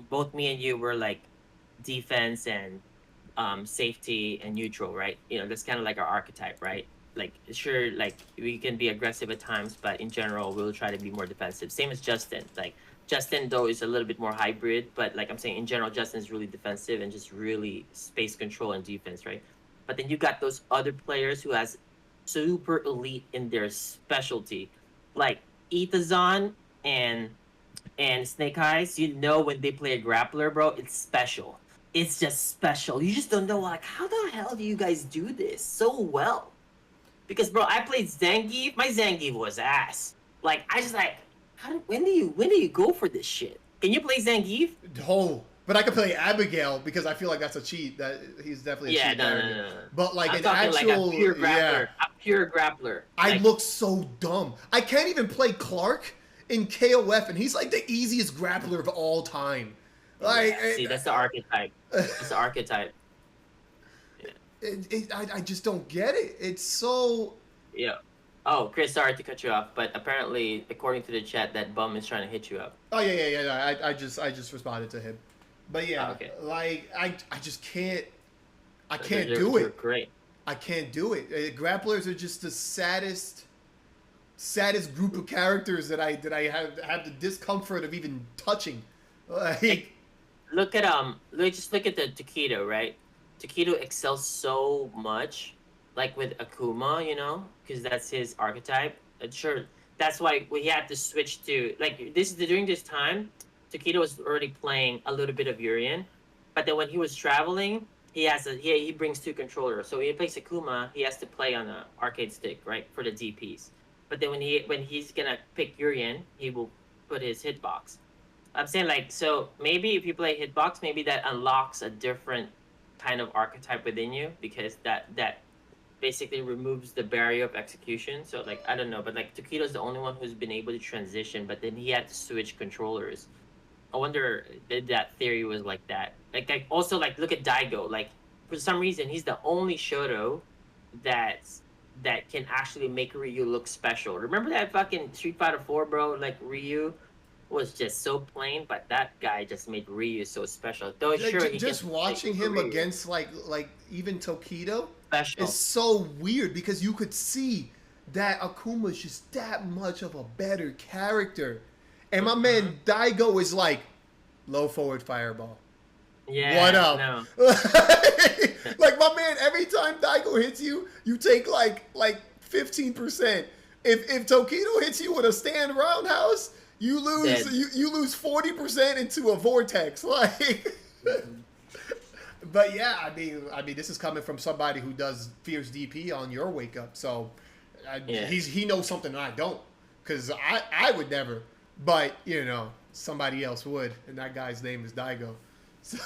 both me and you were like defense and safety and neutral, right? You know, that's kind of like our archetype, right? Like, sure, like we can be aggressive at times, but in general, we'll try to be more defensive. Same as Justin. Like Justin, though, is a little bit more hybrid, but like I'm saying, in general, Justin's really defensive and just really space control and defense, right? But then you got those other players who has super elite in their specialty, like Itazan and Snake Eyes. You know when they play a grappler, bro, it's special. It's just special. You just don't know like how the hell do you guys do this so well? Because bro, I played Zangief. My Zangief was ass. Like I just like, when do you go for this shit? Can you play Zangief? Oh, but I could play Abigail because I feel like that's a cheat. That he's definitely a cheat. No. But like I'm an talking actual, like a pure grappler. yeah, A pure grappler. I Like, look so dumb. I can't even play Clark in KOF, and he's like the easiest grappler of all time. Like, see, that's the archetype. That's the archetype. I just don't get it. It's so. Yeah. Oh, Chris, sorry to cut you off, but apparently, according to the chat, that bum is trying to hit you up. Oh yeah. I just responded to him, but yeah, Oh, okay. like I just can't. I So can't they're do it. Great. I can't do it. Grapplers are just the saddest group of characters that I have the discomfort of even touching. Like, Look at just look at the Takedo, right? Takedo excels so much, like with Akuma, you know, because that's his archetype. And sure, that's why we had to switch to like this. During this time, Takedo was already playing a little bit of Urian, but then when he was traveling, he brings two controllers. So when he plays Akuma, he has to play on an arcade stick, right, for the DPs. But then when he's gonna pick Urian, he will put his hitbox. I'm saying like, so maybe if you play hitbox, maybe that unlocks a different kind of archetype within you, because that basically removes the barrier of execution. So like, I don't know, but like Takedo's the only one who's been able to transition, but then he had to switch controllers. I wonder if that theory was like that. Like also like look at Daigo. Like for some reason he's the only Shoto that can actually make Ryu look special. Remember that fucking Street Fighter 4, bro? Like Ryu was just so plain, but that guy just made Ryu so special. Though sure, just watching him Ryu against like even Tokido special. is so weird because you could see that Akuma's just that much of a better character, and my man Daigo is like low forward fireball. Yeah. What up? No. Like my man, every time Daigo hits you, you take like 15%. If Tokido hits you with a stand roundhouse, you lose Dead. you lose 40% into a vortex. Like, but yeah, I mean, this is coming from somebody who does fierce DP on your wake up, so he knows something that I don't, because I would never, but you know somebody else would, and that guy's name is Daigo, so,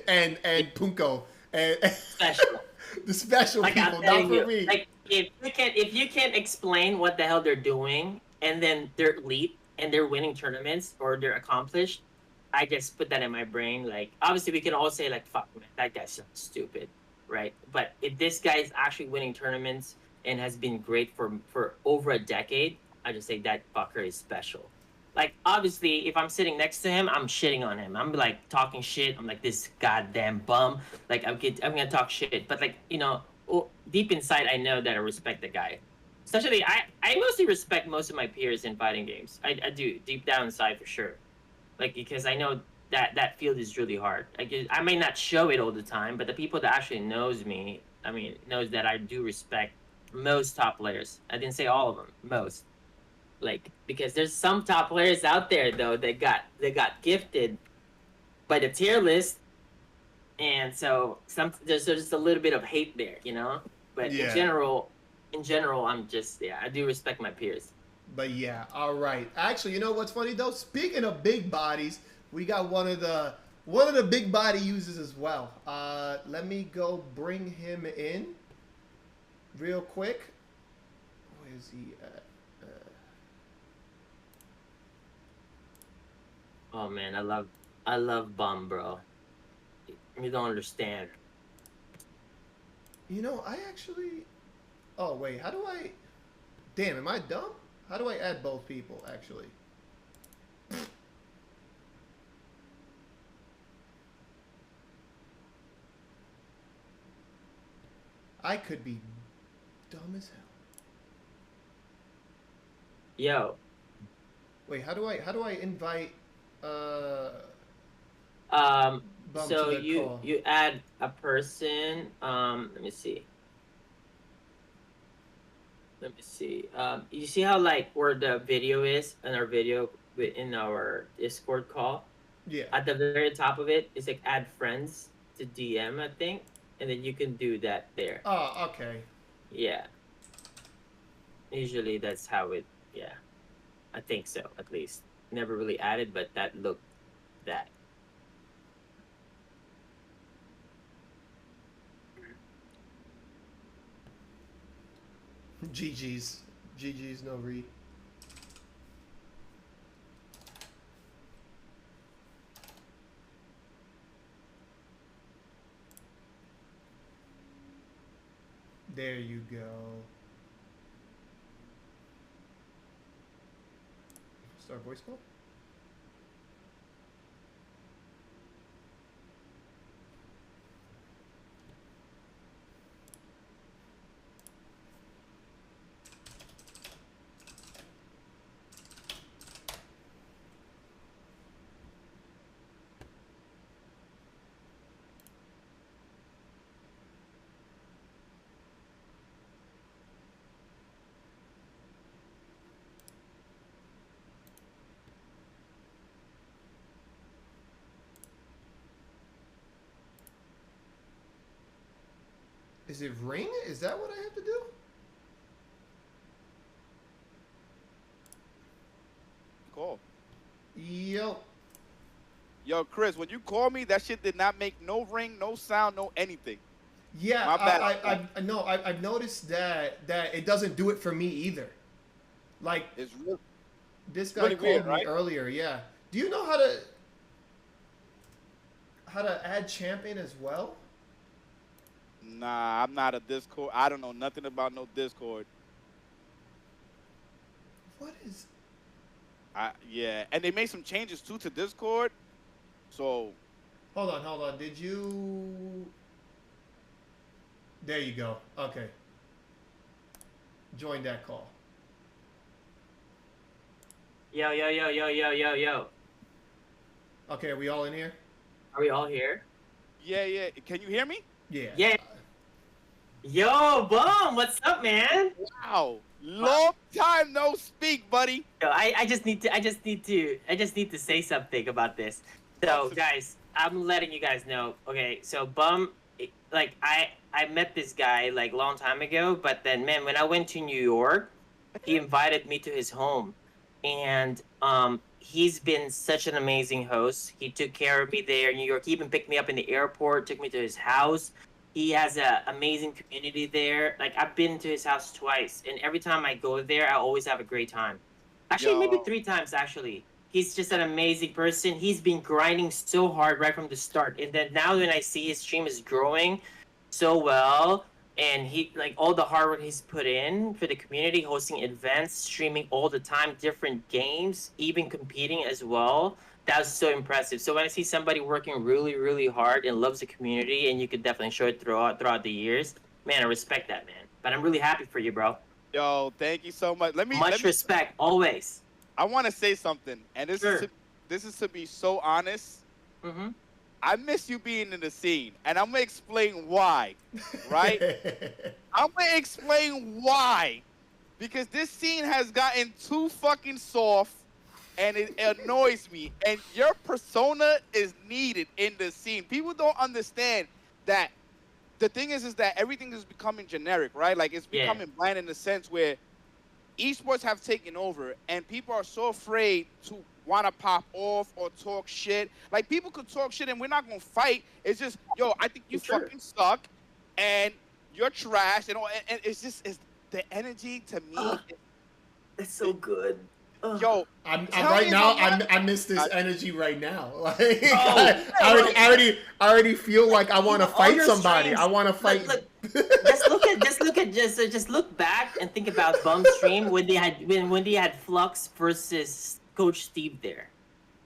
and Punko and Special. the special Like people, I'm not telling for you, me. like if you can't explain what the hell they're doing, and then they're elite and they're winning tournaments or they're accomplished, I just put that in my brain. Like obviously we can all say like, fuck man, that guy's so stupid, right? But if this guy is actually winning tournaments and has been great for over a decade, I just say that fucker is special. Like obviously if I'm sitting next to him, I'm shitting on him. I'm like talking shit. I'm like, this goddamn bum. Like I'm gonna talk shit. But like, you know, deep inside I know that I respect the guy. especially I mostly respect most of my peers in fighting games. I do deep down inside for sure. Like because I know that field is really hard. I may not show it all the time, but the people that actually knows me, I mean, knows that I do respect most top players. I didn't say all of them, most. Like because there's some top players out there though that got gifted by the tier list, and so there's just a little bit of hate there, you know. But Yeah. in general, I'm just I do respect my peers. But yeah, all right. Actually, you know what's funny though? Speaking of big bodies, we got one of the big body users as well. Let me go bring him in real quick. Where is he at? Oh man, I love Bum, bro. You don't understand. You know, I actually. Oh wait, how do I? Damn, am I dumb? How do I add both people actually? I could be dumb as hell. Yo, Wait, how do I invite uh Bum so to the you call? you add a person. Let me see. Let me see. You see how like where the video is in our video in our Discord call? Yeah. At the very top of it is like add friends to DM, I think, and then you can do that there. Oh, okay. Yeah. Usually that's how it. Yeah, I think so at least. Never really added, but that looked that. GG's. GG's no read. There you go. Start voice call? Is it ring? Is that what I have to do? Call. Yo. Yo, Chris, when you call me, that shit did not make no ring, no sound, no anything. Yeah, My bad. I know. I've noticed that it doesn't do it for me either. Like It's real. this guy really called weird, me right? earlier. Yeah. Do you know how to add champion as well? Nah, I'm not a Discord. I don't know nothing about no Discord. What is? Yeah, and they made some changes too to Discord. So Hold on. Did you? There you go. Okay. Join that call. Yo. Okay, are we all in here? Are we all here? yeah. Can you hear me? Yeah. Yeah. Yo, Bum, what's up, man? Wow, long time no speak, buddy. Yo, I just need to say something about this. So, guys, I'm letting you guys know. Okay, so Bum, like I met this guy like a long time ago, but then man, when I went to New York, he invited me to his home, and he's been such an amazing host. He took care of me there in New York. He even picked me up in the airport, took me to his house. He has an amazing community there. Like I've been to his house twice, and every time I go there, I always have a great time. Actually, maybe Yo. 3 times. Actually, he's just an amazing person. He's been grinding so hard right from the start, and then now when I see his stream is growing so well, and he like all the hard work he's put in for the community, hosting events, streaming all the time, different games, even competing as well. That was so impressive. So when I see somebody working really, really hard and loves the community, and you could definitely show it throughout the years, man, I respect that, man. But I'm really happy for you, bro. Yo, thank you so much. Much respect, always. I want to say something, and Sure. this is to be so honest. Mm-hmm. I miss you being in the scene, and I'm gonna explain why. Right? I'm gonna explain why. Because this scene has gotten too fucking soft, and it annoys me. And your persona is needed in the scene. People don't understand that. The thing is that everything is becoming generic, right? Like it's Yeah. becoming bland in the sense where esports have taken over, and people are so afraid to want to pop off or talk shit. Like people could talk shit, and we're not gonna fight. It's just, yo, I think you Sure. fucking suck, and you're trash, and all. And it's just, it's the energy to me. It's so good. Yo, I'm tell right me now. how much- I miss this energy right now. Like Oh, I already feel like I want to All fight your somebody. streams- I want to fight. Look, just look back and think about Bum Stream when they had Flux versus Coach Steve there.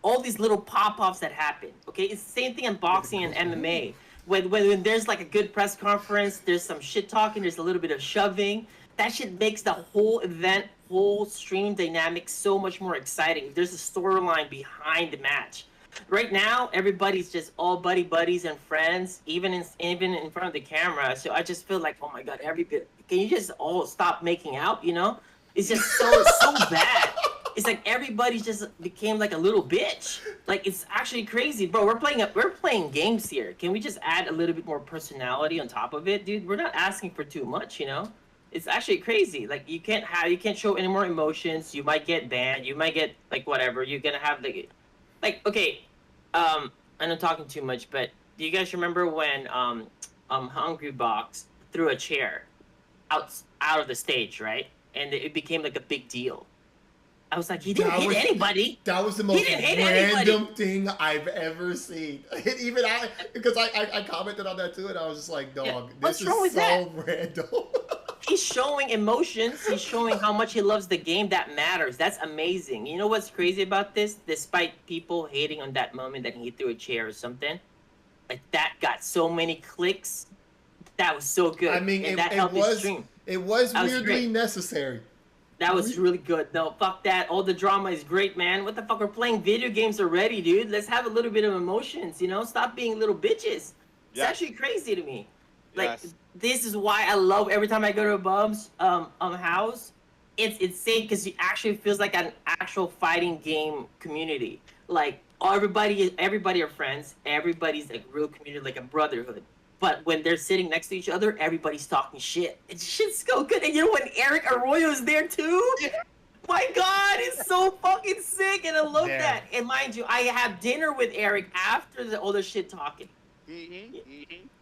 All these little pop-offs that happen. Okay, it's the same thing in boxing and MMA. When there's like a good press conference, there's some shit talking, there's a little bit of shoving. That shit makes the whole event, whole stream dynamic so much more exciting. There's a storyline behind the match. Right now, everybody's just all buddies and friends, even in front of the camera. So I just feel like, oh my god, can you just all stop making out? You know, it's just so bad. It's like everybody just became like a little bitch. Like it's actually crazy, bro. We're playing games here. Can we just add a little bit more personality on top of it, dude? We're not asking for too much, you know. It's actually crazy. Like you can't show any more emotions. You might get banned. You might get like whatever. You're gonna have like okay. I'm not talking too much, but do you guys remember when Hungry Box threw a chair out of the stage, right? And it became like a big deal. I was like, he didn't hit anybody. That was the He most didn't hit random anybody. thing I've ever seen. Even because I commented on that too, and I was just like, dog, Yeah, this what's is wrong with so that? random. He's showing emotions. He's showing how much he loves the game. That matters. That's amazing. You know what's crazy about this? Despite people hating on that moment that he threw a chair or something, like that got so many clicks. That was so good. I mean, and that it helped his was stream. it was That was weirdly great. necessary. That was really good. No, fuck that. All the drama is great, man. What the fuck? We're playing video games already, dude. Let's have a little bit of emotions, you know? Stop being little bitches. It's Yes. actually crazy to me. Like, Yes. this is why I love every time I go to a Bub's house. It's insane because it actually feels like an actual fighting game community. Like, everybody are friends. Everybody's like real community, like a brotherhood. But when they're sitting next to each other, everybody's talking shit. It's shit's so good. And you know when Eric Arroyo's there too? Yeah. My God, it's so fucking sick, and I love Yeah. that. And mind you, I have dinner with Eric after all the shit talking.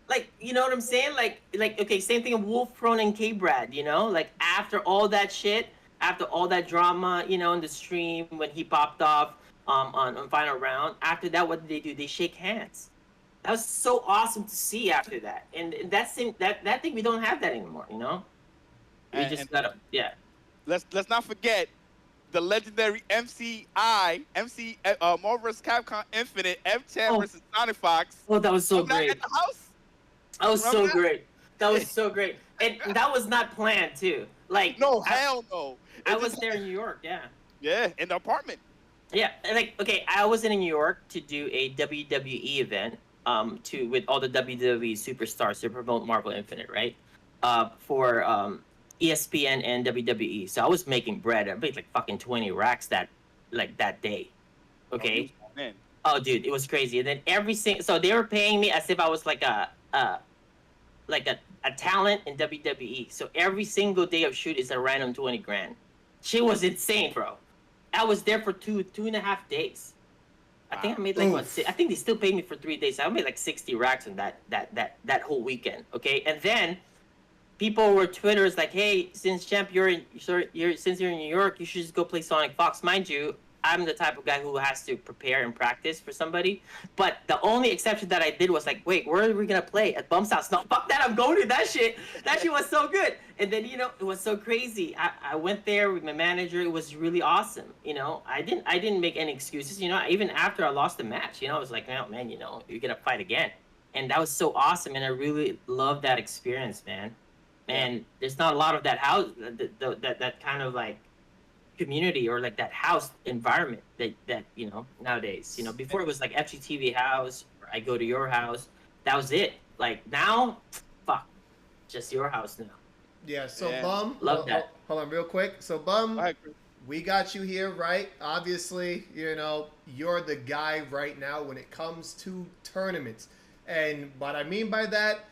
Like, you know what I'm saying? Like, okay, same thing with Wolf Throne and K-Brad, you know? Like, after all that shit, after all that drama, you know, in the stream when he popped off on final round, after that, what did they do? They shake hands. That was so awesome to see after that. And that thing, we don't have that anymore, you know? We just gotta, yeah. Let's not forget the legendary MC Marvel vs. Capcom Infinite M-Champ Oh. versus Sonic Fox. Oh, that was so Remember that great. at the house? That was so Remember that? great. That was so great. And that was not planned, too. Like, No, hell no. I It was just- there in New York, yeah. Yeah, in the apartment. Yeah, like, okay, I was in New York to do a WWE event with all the WWE superstars to promote Marvel Infinite, right? For ESPN and WWE. So I was making bread. I made like fucking 20 racks that day. Okay. Oh, man. Oh, dude, it was crazy. And then so they were paying me as if I was like a talent in WWE. So every single day of shoot is a random 20 grand. Shit was insane, bro. I was there for two and a half days. I think I made like Oof. I think they still paid me for 3 days. I made like 60 racks on that whole weekend. Okay, and then people were Twitters like, hey, since you're in New York, you should just go play Sonic Fox. Mind you, I'm the type of guy who has to prepare and practice for somebody. But the only exception that I did was like, wait, where are we gonna play? At Bum's house? No, fuck that, I'm going to that shit. That shit was so good. And then, you know, it was so crazy. I went there with my manager. It was really awesome. You know, I didn't make any excuses. You know, even after I lost the match, you know, I was like, oh man, you know, you're gonna fight again. And that was so awesome. And I really loved that experience, man. and there's not a lot of that house, that kind of like community or like that house environment that nowadays. Before it was like FGTV house, or I go to your house. That was it. Like now, fuck, just your house now. Yeah. So Yeah. Bum, Love that. hold on real quick. So Bum, All right. we got you here, right? Obviously, you're the guy right now when it comes to tournaments. And what I mean by that,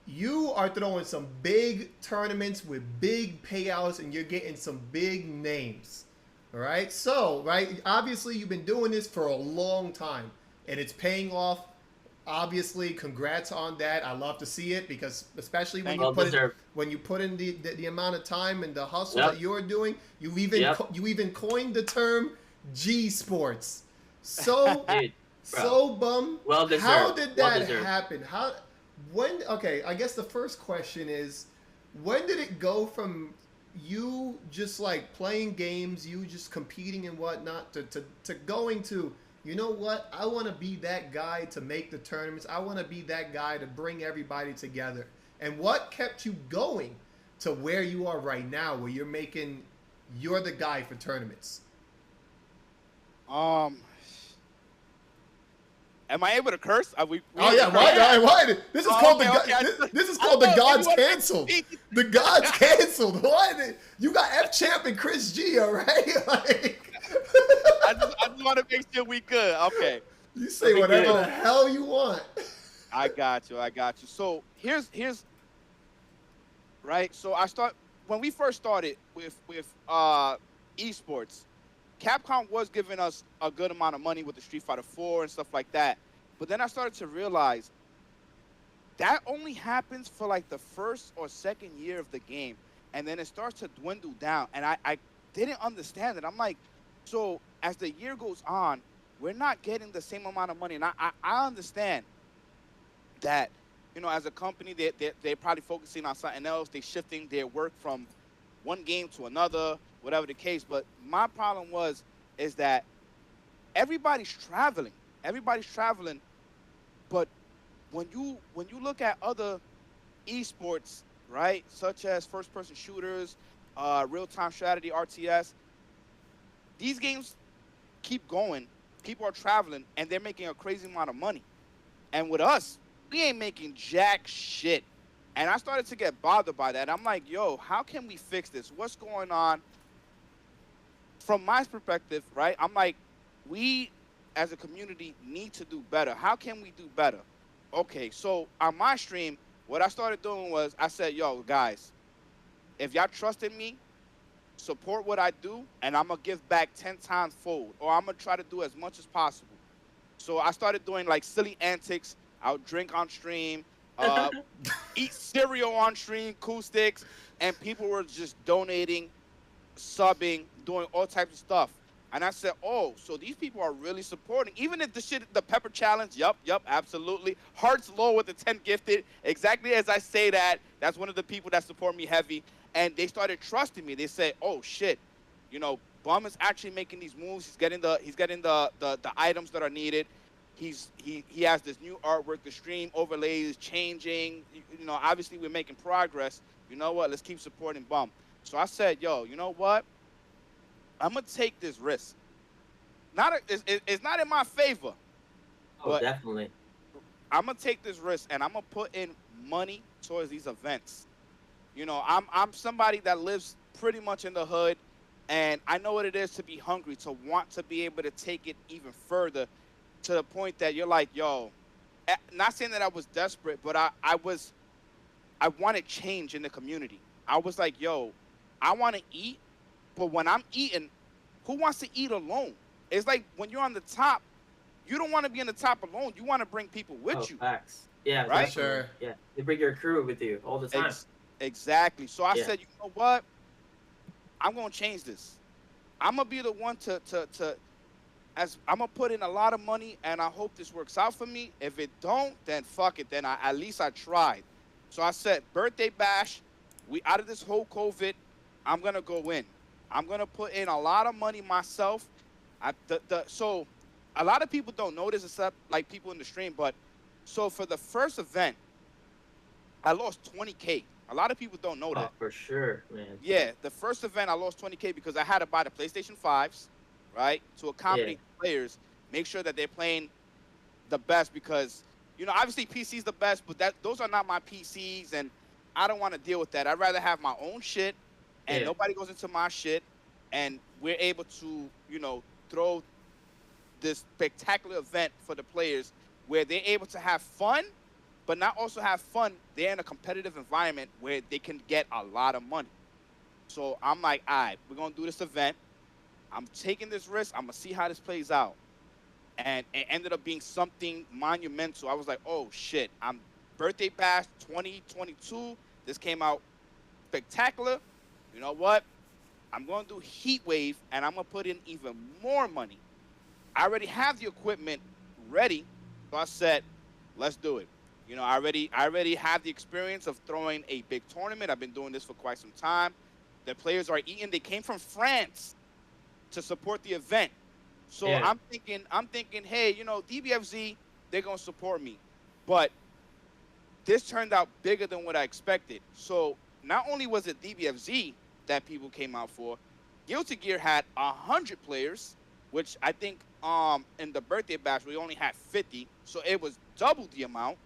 you are throwing some big tournaments with big payouts and you're getting some big names. All right? So, right, obviously you've been doing this for a long time and it's paying off. Obviously, congrats on that. I love to see it because especially when you put in the amount of time and the hustle that you're doing, you even coined the term G Sports. So Dude, so Bum, well deserved. how did that deserved. happen? Okay, I guess the first question is, when did it go from you just like playing games, you just competing and whatnot, to going to, you know what, I want to be that guy to make the tournaments. I want to be that guy to bring everybody together. And what kept you going to where you are right now, where you're the guy for tournaments? Am I able to curse? Oh yeah, why? This is called this is called the Gods Canceled. The Gods Canceled. What? You got F-Champ and ChrisG, all right? Like, I just want to make sure we good. Okay. You say whatever the hell you want. I got you. So here's right. So when we first started with esports, Capcom was giving us a good amount of money with the Street Fighter 4 and stuff like that. But then I started to realize that only happens for like the first or second year of the game. And then it starts to dwindle down. And I didn't understand it. I'm like, so as the year goes on, we're not getting the same amount of money. And I understand that, as a company, they're probably focusing on something else. They're shifting their work from one game to another, whatever the case. But my problem is that everybody's traveling. But when you look at other esports, right, such as first-person shooters, real-time strategy, RTS, these games keep going. People are traveling, and they're making a crazy amount of money. And with us, we ain't making jack shit. And I started to get bothered by that. I'm like, yo, how can we fix this? What's going on? From my perspective, right, I'm like, we as a community need to do better. How can we do better? Okay, so on my stream, what I started doing was I said, yo, guys, if y'all trust in me, support what I do, and I'm going to give back 10 times fold, or I'm going to try to do as much as possible. So I started doing like silly antics. I'll drink on stream, eat cereal on stream, cool sticks, and people were just donating, subbing, doing all types of stuff. And I said, oh, so these people are really supporting. Even if the pepper challenge, yup, absolutely. Hearts low with the 10 gifted. Exactly as I say that, that's one of the people that support me heavy. And they started trusting me. They said, oh, shit, Bum is actually making these moves. He's getting the items that are needed. He has this new artwork. The stream overlay is changing. Obviously we're making progress. You know what? Let's keep supporting Bum. So I said, yo, you know what? I'm going to take this risk. It's not in my favor. Oh, definitely. I'm going to take this risk, and I'm going to put in money towards these events. I'm somebody that lives pretty much in the hood, and I know what it is to be hungry, to want to be able to take it even further to the point that you're like, yo, not saying that I was desperate, but I wanted change in the community. I was like, yo, I want to eat. But when I'm eating, who wants to eat alone? It's like when you're on the top, you don't want to be on the top alone. You want to bring people with you. Facts. Yeah, right? Sure. Yeah, you bring your crew with you all the time. Exactly. So I said, you know what? I'm going to change this. I'm going to be the one as I'm going to put in a lot of money, and I hope this works out for me. If it don't, then fuck it. Then at least I tried. So I said, birthday bash, we out of this whole COVID, I'm going to go in. I'm going to put in a lot of money myself. So a lot of people don't know this except like people in the stream. But so for the first event, I lost $20K. A lot of people don't know Oh, that. for sure, man. Yeah, the first event I lost 20K because I had to buy the PlayStation 5s, right, to accommodate the players, make sure that they're playing the best because, you know, obviously PC's the best, but those are not my PCs, and I don't want to deal with that. I'd rather have my own shit, and nobody goes into my shit, and we're able to, you know, throw this spectacular event for the players where they're able to have fun, but not also have fun. They're in a competitive environment where they can get a lot of money. So I'm like, all right, we're going to do this event. I'm taking this risk. I'm going to see how this plays out. And it ended up being something monumental. I was like, oh, shit. I'm Birthday Bash 2022. This came out spectacular. You know what? I'm going to do Heat Wave, and I'm going to put in even more money. I already have the equipment ready. So I said, let's do it. You know, I already have the experience of throwing a big tournament. I've been doing this for quite some time. The players are eating. They came from France to support the event. So I'm thinking, hey, you know, DBFZ, they're gonna support me. But this turned out bigger than what I expected. So not only was it DBFZ that people came out for, Guilty Gear had 100 players, which I think in the Birthday Bash we only had 50, so it was double the amount.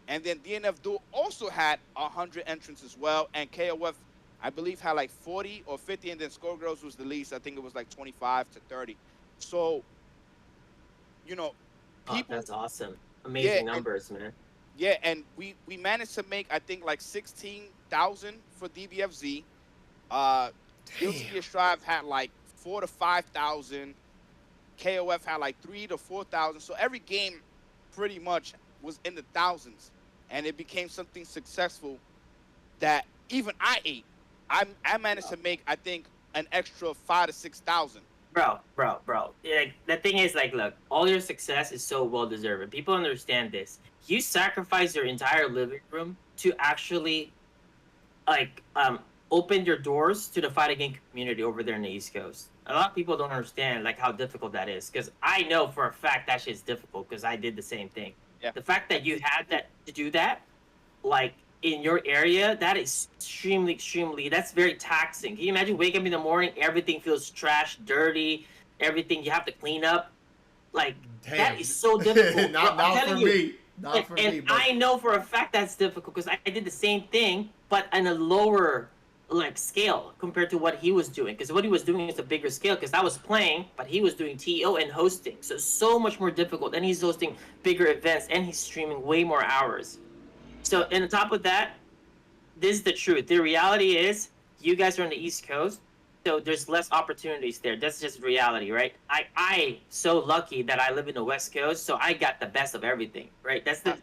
And then DNF Duel also had 100 entrants as well, and KOF I believe had like 40 or 50, and then Skullgirls was the least. I think it was like 25 to 30. So, you know, people. Oh, that's awesome. Amazing numbers, man. Yeah, and we managed to make I think like 16,000 for DBFZ. Guilty Gear Strive had like 4 to 5,000. KOF had like 3 to 4,000. So every game pretty much was in the thousands, and it became something successful that even I ate. I managed to make I think an extra 5 to 6,000. Bro. Like the thing is, like, look, all your success is so well deserved. People understand this. You sacrifice your entire living room to actually, like, open your doors to the fighting game community over there in the East Coast. A lot of people don't understand like how difficult that is, because I know for a fact that shit's difficult because I did the same thing. Yeah. The fact that you had that to do that, like in your area, that is extremely, that's very taxing. Can you imagine waking up in the morning, everything feels trash, dirty, everything you have to clean up? Like, that is so difficult. not for me. Not for me. I know for a fact that's difficult because I did the same thing, but on a lower like scale compared to what he was doing. Because what he was doing is a bigger scale. Because I was playing, but he was doing TO and hosting, so much more difficult. And he's hosting bigger events, and he's streaming way more hours. So, and on top of that, this is the truth. The reality is, you guys are on the East Coast, so there's less opportunities there. That's just reality, right? I so lucky that I live in the West Coast, so I got the best of everything, right? That's why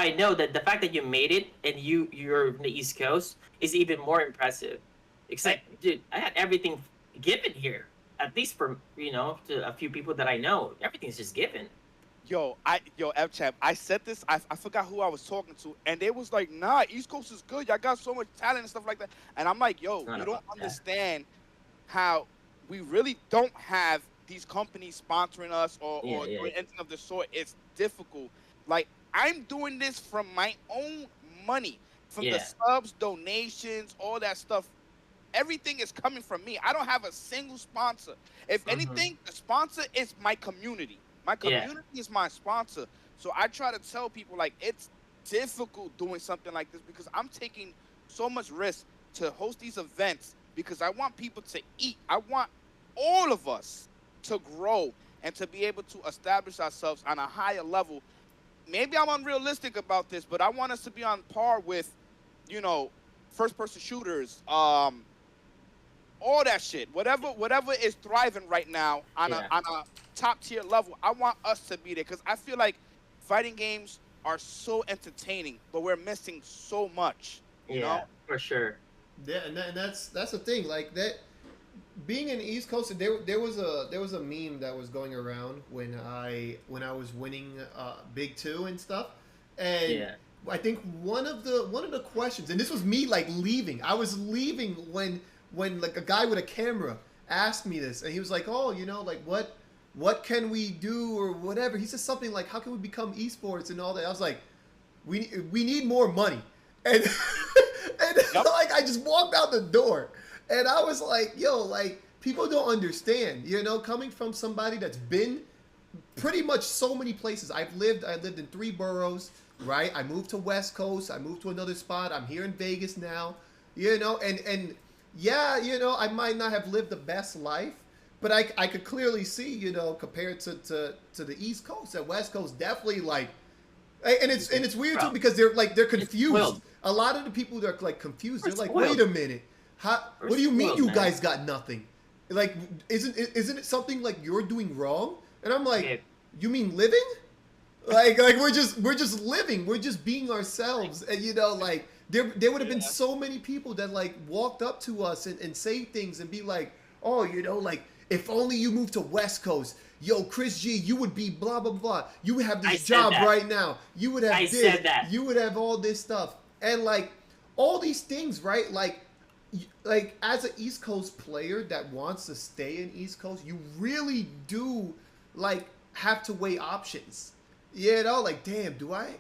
I know that the fact that you made it and you're in the East Coast is even more impressive. Except, dude, I had everything given here. At least for, you know, to a few people that I know, everything's just given. Yo, F-Champ, I said this, I forgot who I was talking to, and they was like, nah, East Coast is good, y'all got so much talent and stuff like that. And I'm like, yo, you don't understand how we really don't have these companies sponsoring us or doing anything of the sort. It's difficult. Like, I'm doing this from my own money, from the subs, donations, all that stuff. Everything is coming from me. I don't have a single sponsor. If anything, the sponsor is my community. My community is my sponsor. So I try to tell people, like, it's difficult doing something like this because I'm taking so much risk to host these events because I want people to eat. I want all of us to grow and to be able to establish ourselves on a higher level. Maybe I'm unrealistic about this, but I want us to be on par with, you know, first-person shooters, all that shit. Whatever is thriving right now on a top-tier level, I want us to be there because I feel like fighting games are so entertaining, but we're missing so much. You know? For sure. Yeah, and that's the thing. Like that, being in the East Coast, there was a meme that was going around when I was winning Big Two and stuff, and I think one of the questions, and this was me like leaving. I was leaving when like a guy with a camera asked me this, and he was like, "Oh, you know, like what can we do or whatever?" He said something like, "How can we become esports and all that?" I was like, "We need more money." and like I just walked out the door, and I was like, yo, like people don't understand, coming from somebody that's been pretty much so many places. I lived in 3 boroughs, right? I moved to West Coast. I moved to another spot. I'm here in Vegas now, and yeah, I might not have lived the best life, but I could clearly see, compared to the East Coast and West Coast, definitely like, and it's weird too because they're confused. A lot of the people that are like confused. They're like, wait a minute, what do you mean you guys got nothing? Like, isn't it something like you're doing wrong? And I'm like, you mean living? Like we're just living. We're just being ourselves. And like there would have been so many people that like walked up to us and say things and be like, oh, like if only you moved to West Coast. Yo, Chris G, you would be blah blah blah. You would have this job right now. You would have this. You would have all this stuff. And like all these things, right? Like as an East Coast player that wants to stay in East Coast, you really do like have to weigh options. Like damn, do I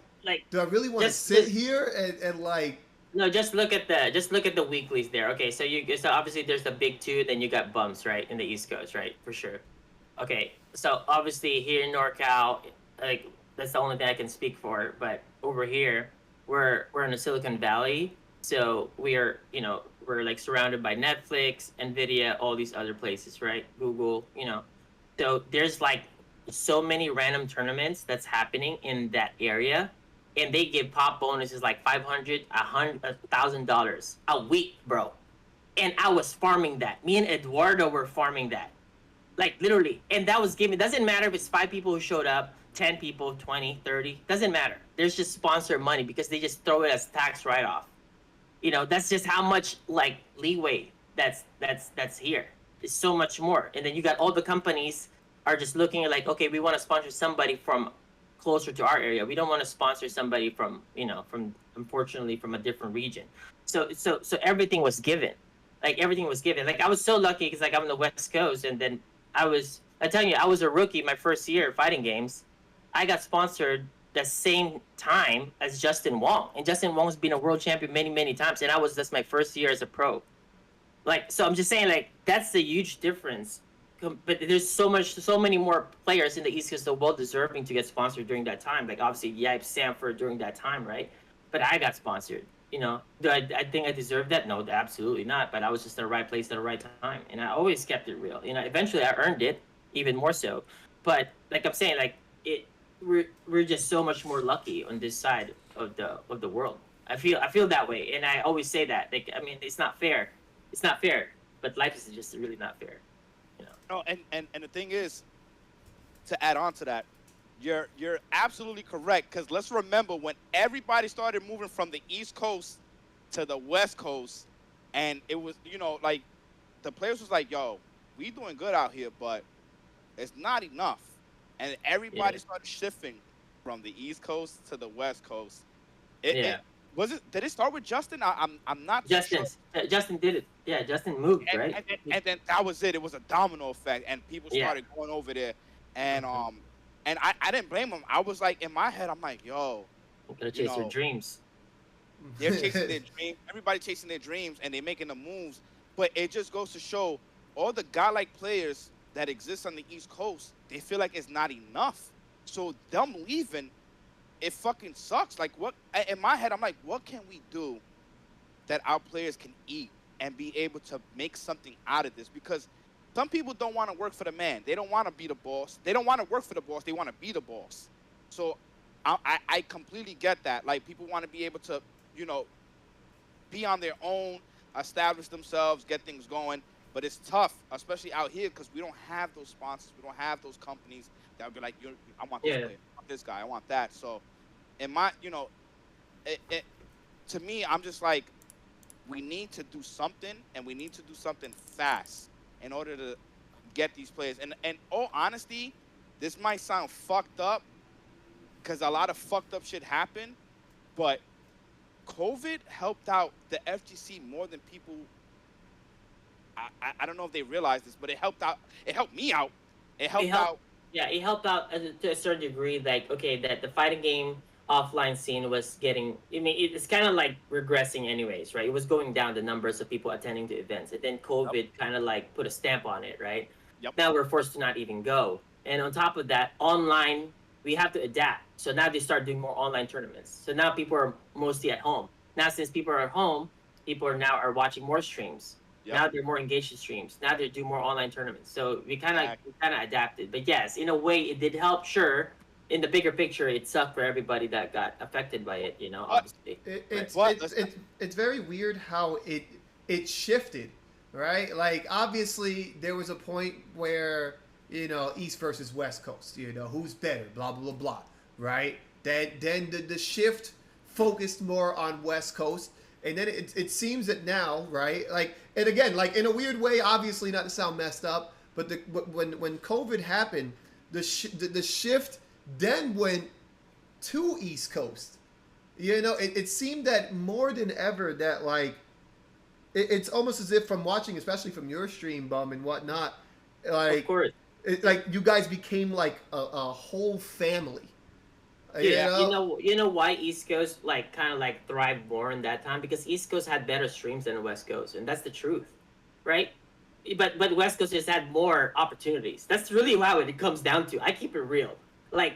really want to sit here and like? No, just look at the weeklies there. Okay, so obviously there's the big 2, then you got bumps right in the East Coast, right, for sure. Okay, so obviously here in NorCal, like that's the only thing I can speak for. But over here, we're in the Silicon Valley, so we're like surrounded by Netflix, Nvidia, all these other places, right? Google, So there's like so many random tournaments that's happening in that area, and they give pop bonuses like $500, $1,000 a week, bro. And I was farming that. Me and Eduardo were farming that, like literally. And that was given. Doesn't matter if it's 5 people who showed up, 10 people, 20, 30. Doesn't matter. There's just sponsor money because they just throw it as tax write-off. That's just how much like leeway that's here. It's so much more. And then you got all the companies are just looking at like, okay, we want to sponsor somebody from closer to our area. We don't want to sponsor somebody from unfortunately from a different region. So everything was given. Like everything was given. Like I was so lucky because like I'm on the West Coast, and then I tell you, I was a rookie my first year fighting games. I got sponsored the same time as Justin Wong, and Justin Wong's been a world champion many times, and that's my first year as a pro. Like, so I'm just saying, like, that's the huge difference. But there's so many more players in the East Coast that are well deserving to get sponsored during that time. Like obviously, Sanford during that time, right? But I got sponsored. Do I think I deserved that? No, absolutely not. But I was just in the right place at the right time, and I always kept it real. Eventually I earned it, even more so. But like I'm saying, like we're just so much more lucky on this side of the world. I feel that way, and I always say that. Like I mean, it's not fair. It's not fair. But life is just really not fair. No, and the thing is, to add on to that, you're absolutely correct. Because let's remember when everybody started moving from the East Coast to the West Coast, and it was like the players was like, "Yo, we doing good out here, but it's not enough," and everybody started shifting from the East Coast to the West Coast. Did it start with Justin? I'm not Justin. sure. Justin did it. Yeah, Justin moved, right? And then that was it. It was a domino effect, and people started going over there. And and I didn't blame them. I was like, in my head, I'm like, yo, you gotta chase your dreams. They're chasing their dreams. Everybody chasing their dreams, and they're making the moves. But it just goes to show all the godlike players that exist on the East Coast, they feel like it's not enough. So them leaving, it fucking sucks. Like, what? In my head, I'm like, what can we do that our players can eat and be able to make something out of this? Because some people don't want to work for the man. They don't want to be the boss. They don't want to work for the boss. They want to be the boss. So I completely get that. Like, people want to be able to, be on their own, establish themselves, get things going. But it's tough, especially out here, because we don't have those sponsors. We don't have those companies that would be like, I want this player, I want this guy, I want that. So, in my, to me, I'm just like, we need to do something, and we need to do something fast in order to get these players. And all honesty, this might sound fucked up, because a lot of fucked up shit happened, but COVID helped out the FGC more than people. I don't know if they realize this, but it helped out. It helped me out. It helped out. Yeah, it helped out to a certain degree. Like, okay, that the fighting game offline scene was getting. I mean, it's kind of like regressing, anyways, right? It was going down, the numbers of people attending to events, and then COVID kind of like put a stamp on it, right? Yep. Now we're forced to not even go, and on top of that, online we have to adapt. So now they start doing more online tournaments. So now people are mostly at home. Now since people are at home, people are watching more streams. Yep. Now they're more engaged in streams. Now they do more online tournaments. So we kind of adapted. But yes, in a way, it did help. Sure, in the bigger picture, it sucked for everybody that got affected by it. You know, obviously. It's very weird how it shifted, right? Like obviously there was a point where East versus West Coast, who's better, blah blah blah blah, right? Then the shift focused more on West Coast. And then it seems that now, right? Like, and again, like in a weird way, obviously not to sound messed up, but when COVID happened, the shift then went to East Coast. It seemed that more than ever that like, it's almost as if from watching, especially from your stream, Bum, and whatnot, like, of course, like you guys became like a whole family. Yeah, you know why East Coast like kind of like thrived more in that time, because East Coast had better streams than the West Coast, and that's the truth, right? But West Coast just had more opportunities. That's really how it comes down to. I keep it real. Like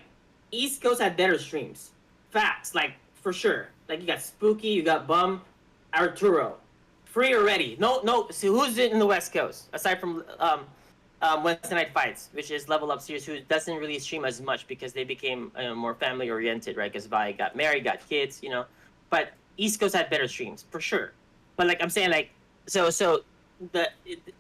East Coast had better streams, facts, like for sure. Like you got Spooky, you got Bum, Arturo, free already. No. So who's in the West Coast aside from Wednesday Night Fights, which is Level Up Series, who doesn't really stream as much because they became more family oriented, right? Because Vi got married, got kids, But East Coast had better streams for sure. But like I'm saying, like so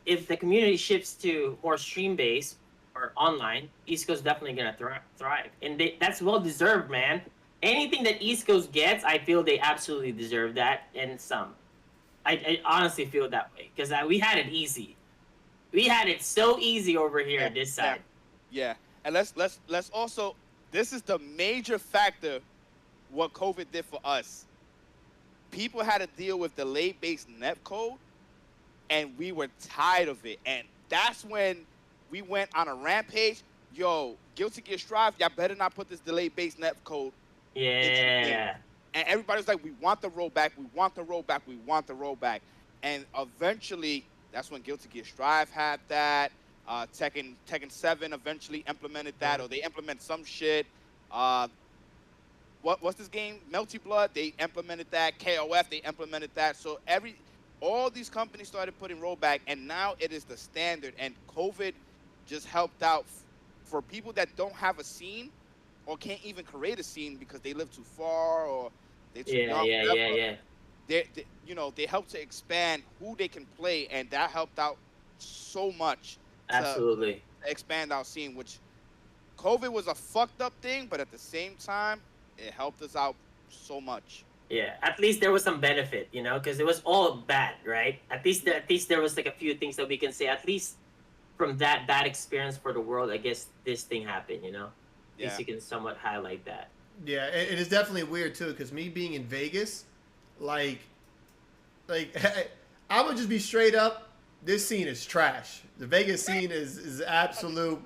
if the community shifts to more stream based or online, East Coast definitely gonna thrive, and that's well deserved, man. Anything that East Coast gets, I feel they absolutely deserve that, and some. I honestly feel that way because we had it easy. We had it so easy over here this side. Yeah. And let's also, this is the major factor what COVID did for us. People had to deal with delay-based net code, and we were tired of it. And that's when we went on a rampage. Yo, Guilty Gear Strive, y'all better not put this delay-based net code. Yeah. And everybody was like, we want the rollback, we want the rollback, we want the rollback. And eventually, that's when Guilty Gear Strive had that. Tekken 7 eventually implemented that, or they implemented some shit. What's this game? Melty Blood, they implemented that. KOF, they implemented that. So all these companies started putting rollback, and now it is the standard. And COVID just helped out for people that don't have a scene or can't even create a scene because they live too far or they're too young. Yeah. They helped to expand who they can play, and that helped out so much. Absolutely. To expand our scene, which COVID was a fucked up thing, but at the same time, it helped us out so much. Yeah, at least there was some benefit, because it was all bad, right? At least there was like a few things that we can say. At least from that bad experience for the world, I guess this thing happened, At least you can somewhat highlight that. Yeah, it is definitely weird too, because me being in Vegas, like I'm gonna just be straight up. This scene is trash. The Vegas scene is absolute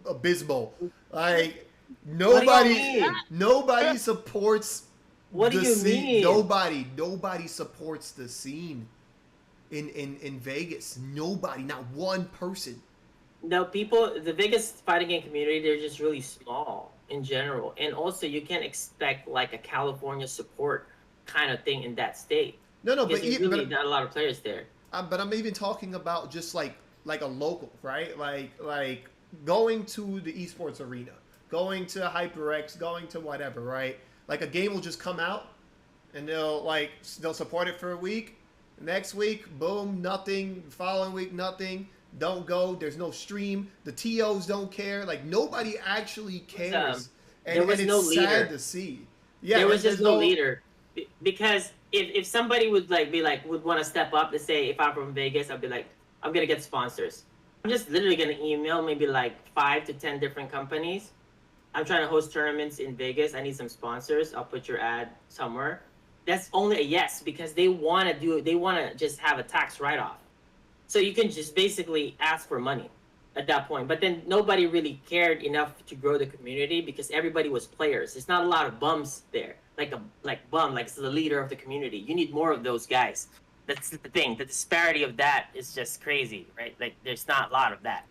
abysmal. Like nobody supports. What do you scene. mean? Nobody supports the scene in Vegas. Nobody, not one person. No, the Vegas fighting game community, they're just really small in general, and also you can't expect like a California support kind of thing in that state. No, but there's really not a lot of players there. But I'm even talking about just like a local, right? Like going to the esports arena, going to HyperX, going to whatever, right? Like a game will just come out, and they'll support it for a week. Next week, boom, nothing. Following week, nothing. Don't go. There's no stream. The TOs don't care. Like nobody actually cares. There was no leader. It's sad to see. Yeah, there was just no leader. Because if somebody would would want to step up to say, if I'm from Vegas, I'd be like, I'm gonna get sponsors. I'm just literally gonna email maybe like 5 to 10 different companies. I'm trying to host tournaments in Vegas. I need some sponsors. I'll put your ad somewhere. That's only a yes, because they want to just have a tax write-off. So you can just basically ask for money. at that point. But then nobody really cared enough to grow the community because everybody was players. There's not a lot of bums there. Like bum, like the leader of the community. You need more of those guys. That's the thing. The disparity of that is just crazy, right? Like there's not a lot of that.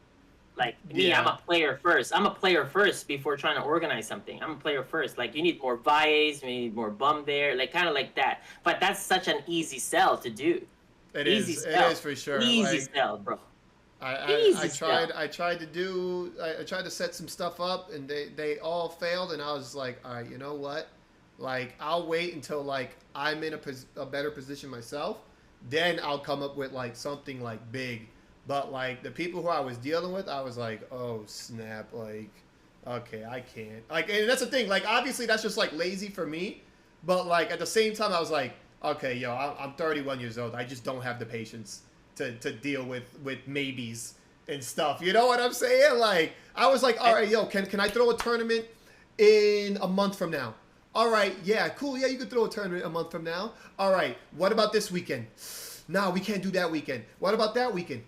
Like me, I'm a player first. I'm a player first before trying to organize something. I'm a player first. Like you need more VIAs, you need more bum there, like kind of like that. But that's such an easy sell to do. It is for sure. Easy sell, bro. I tried to set some stuff up and they all failed, and I was like, all right, you know what? Like I'll wait until like I'm in a better position myself, then I'll come up with like something like big. But like the people who I was dealing with, I was like, oh snap, like okay, I can't. Like, and that's the thing. Like obviously that's just like lazy for me, but like at the same time I was like, okay, yo, I'm 31 years old. I just don't have the patience to deal with maybes and stuff. You know what I'm saying? Like I was like, all right, yo, can I throw a tournament in a month from now? All right, yeah, cool. Yeah, you could throw a tournament a month from now. All right, what about this weekend? No, we can't do that weekend. What about that weekend?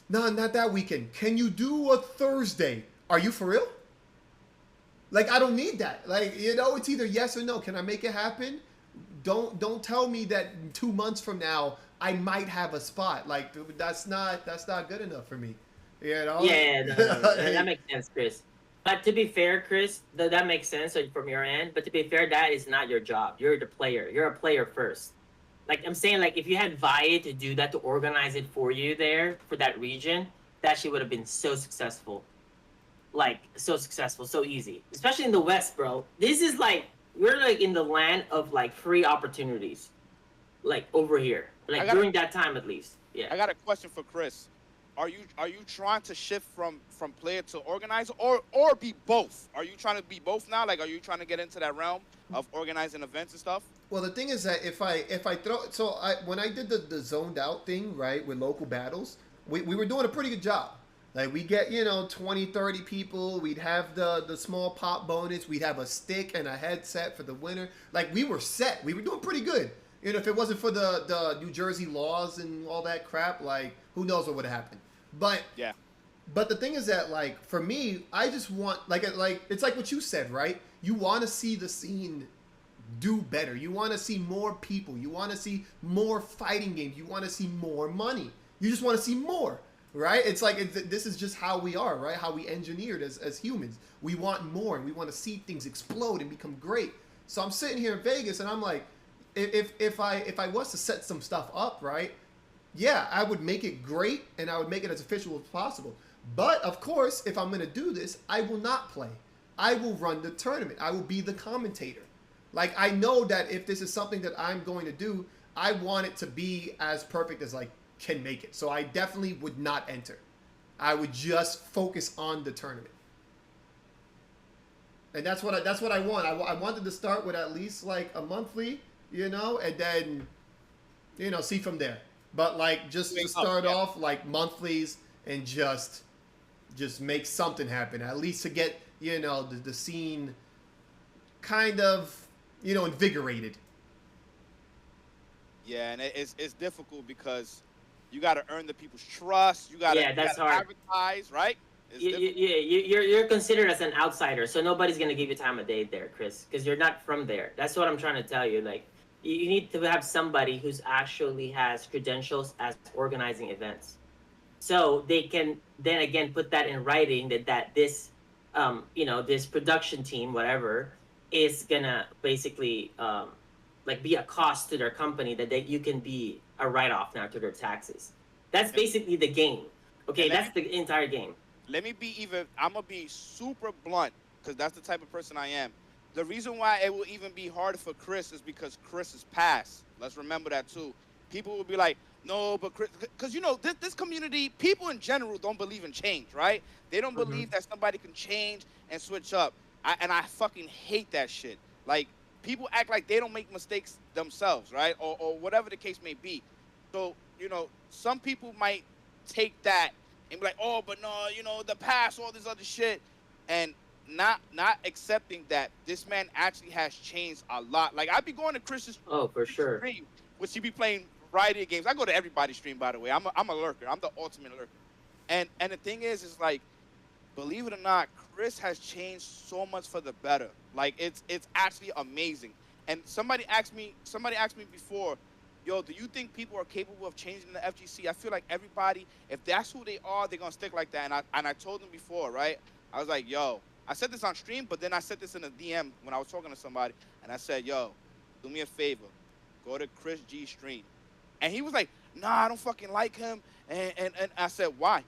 No, not that weekend. Can you do a Thursday? Are you for real? Like, I don't need that. Like, you know, it's either yes or no. Can I make it happen? Don't tell me that 2 months from now I might have a spot. Like, that's not good enough for me. You know? Yeah, no, that makes sense, Chris. But to be fair, Chris, that makes sense from your end. But to be fair, that is not your job. You're the player. You're a player first. Like I'm saying, like if you had VIA to do that, to organize it for you there for that region, that shit would have been so successful. Like so successful, so easy. Especially in the West, bro. This is like we're like in the land of like free opportunities. Like over here. Like during that time at least. Yeah. I got a question for Chris. Are you trying to shift from player to organizer or be both? Are you trying to be both now? Like, are you trying to get into that realm of organizing events and stuff? Well, the thing is that if I throw when I did the zoned out thing, right, with local battles, we were doing a pretty good job. Like we get 20, 30 people. We'd have the small pop bonus. We'd have a stick and a headset for the winner. Like we were set. We were doing pretty good. If it wasn't for the New Jersey laws and all that crap, like who knows what would have happened. But yeah. But the thing is that like for me, I just want like it's like what you said, right? You want to see the scene do better. You want to see more people. You want to see more fighting games. You want to see more money. You just want to see more, right? It's like this is just how we are, right? How we engineered as humans. We want more, and we want to see things explode and become great. So I'm sitting here in Vegas, and I'm like, if I was to set some stuff up, right? Yeah, I would make it great, and I would make it as official as possible. But, of course, if I'm going to do this, I will not play. I will run the tournament. I will be the commentator. Like, I know that if this is something that I'm going to do, I want it to be as perfect as I can make it. So I definitely would not enter. I would just focus on the tournament. And that's what I want. I wanted to start with at least, like, a monthly, and then, see from there. But like just to start off like monthlies and just make something happen, at least to get the scene kind of invigorated. Yeah, and it's difficult because you got to earn the people's trust. You got to advertise, right? You're considered as an outsider, so nobody's gonna give you time of day there, Chris, because you're not from there. That's what I'm trying to tell you. Like. You need to have somebody who's actually has credentials as organizing events. So they can then again put that in writing that this, this production team, whatever, is gonna basically like be a cost to their company that you can be a write-off now to their taxes. That's basically the game. Okay, that's the entire game. I'm gonna be super blunt because that's the type of person I am. The reason why it will even be harder for Chris is because Chris is past. Let's remember that too. People will be like, no, but Chris, because this community, people in general don't believe in change, right? They don't believe that somebody can change and switch up. I fucking hate that shit. Like, people act like they don't make mistakes themselves, right? Or whatever the case may be. So, some people might take that and be like, oh, but no, the past, all this other shit. And not accepting that this man actually has changed a lot. Like, I'd be going to Chris's for sure stream, which he be playing variety of games. I go to everybody's stream, by the way. I'm a lurker. I'm the ultimate lurker. And the thing is like, believe it or not, Chris has changed so much for the better. Like it's actually amazing. And somebody asked me before, yo, do you think people are capable of changing the FGC? I feel like everybody, if that's who they are, they're gonna stick like that. And I told them before, right? I was like, yo, I said this on stream, but then I said this in a DM when I was talking to somebody, and I said, yo, do me a favor, go to ChrisG stream. And he was like, nah, I don't fucking like him. And I said, why?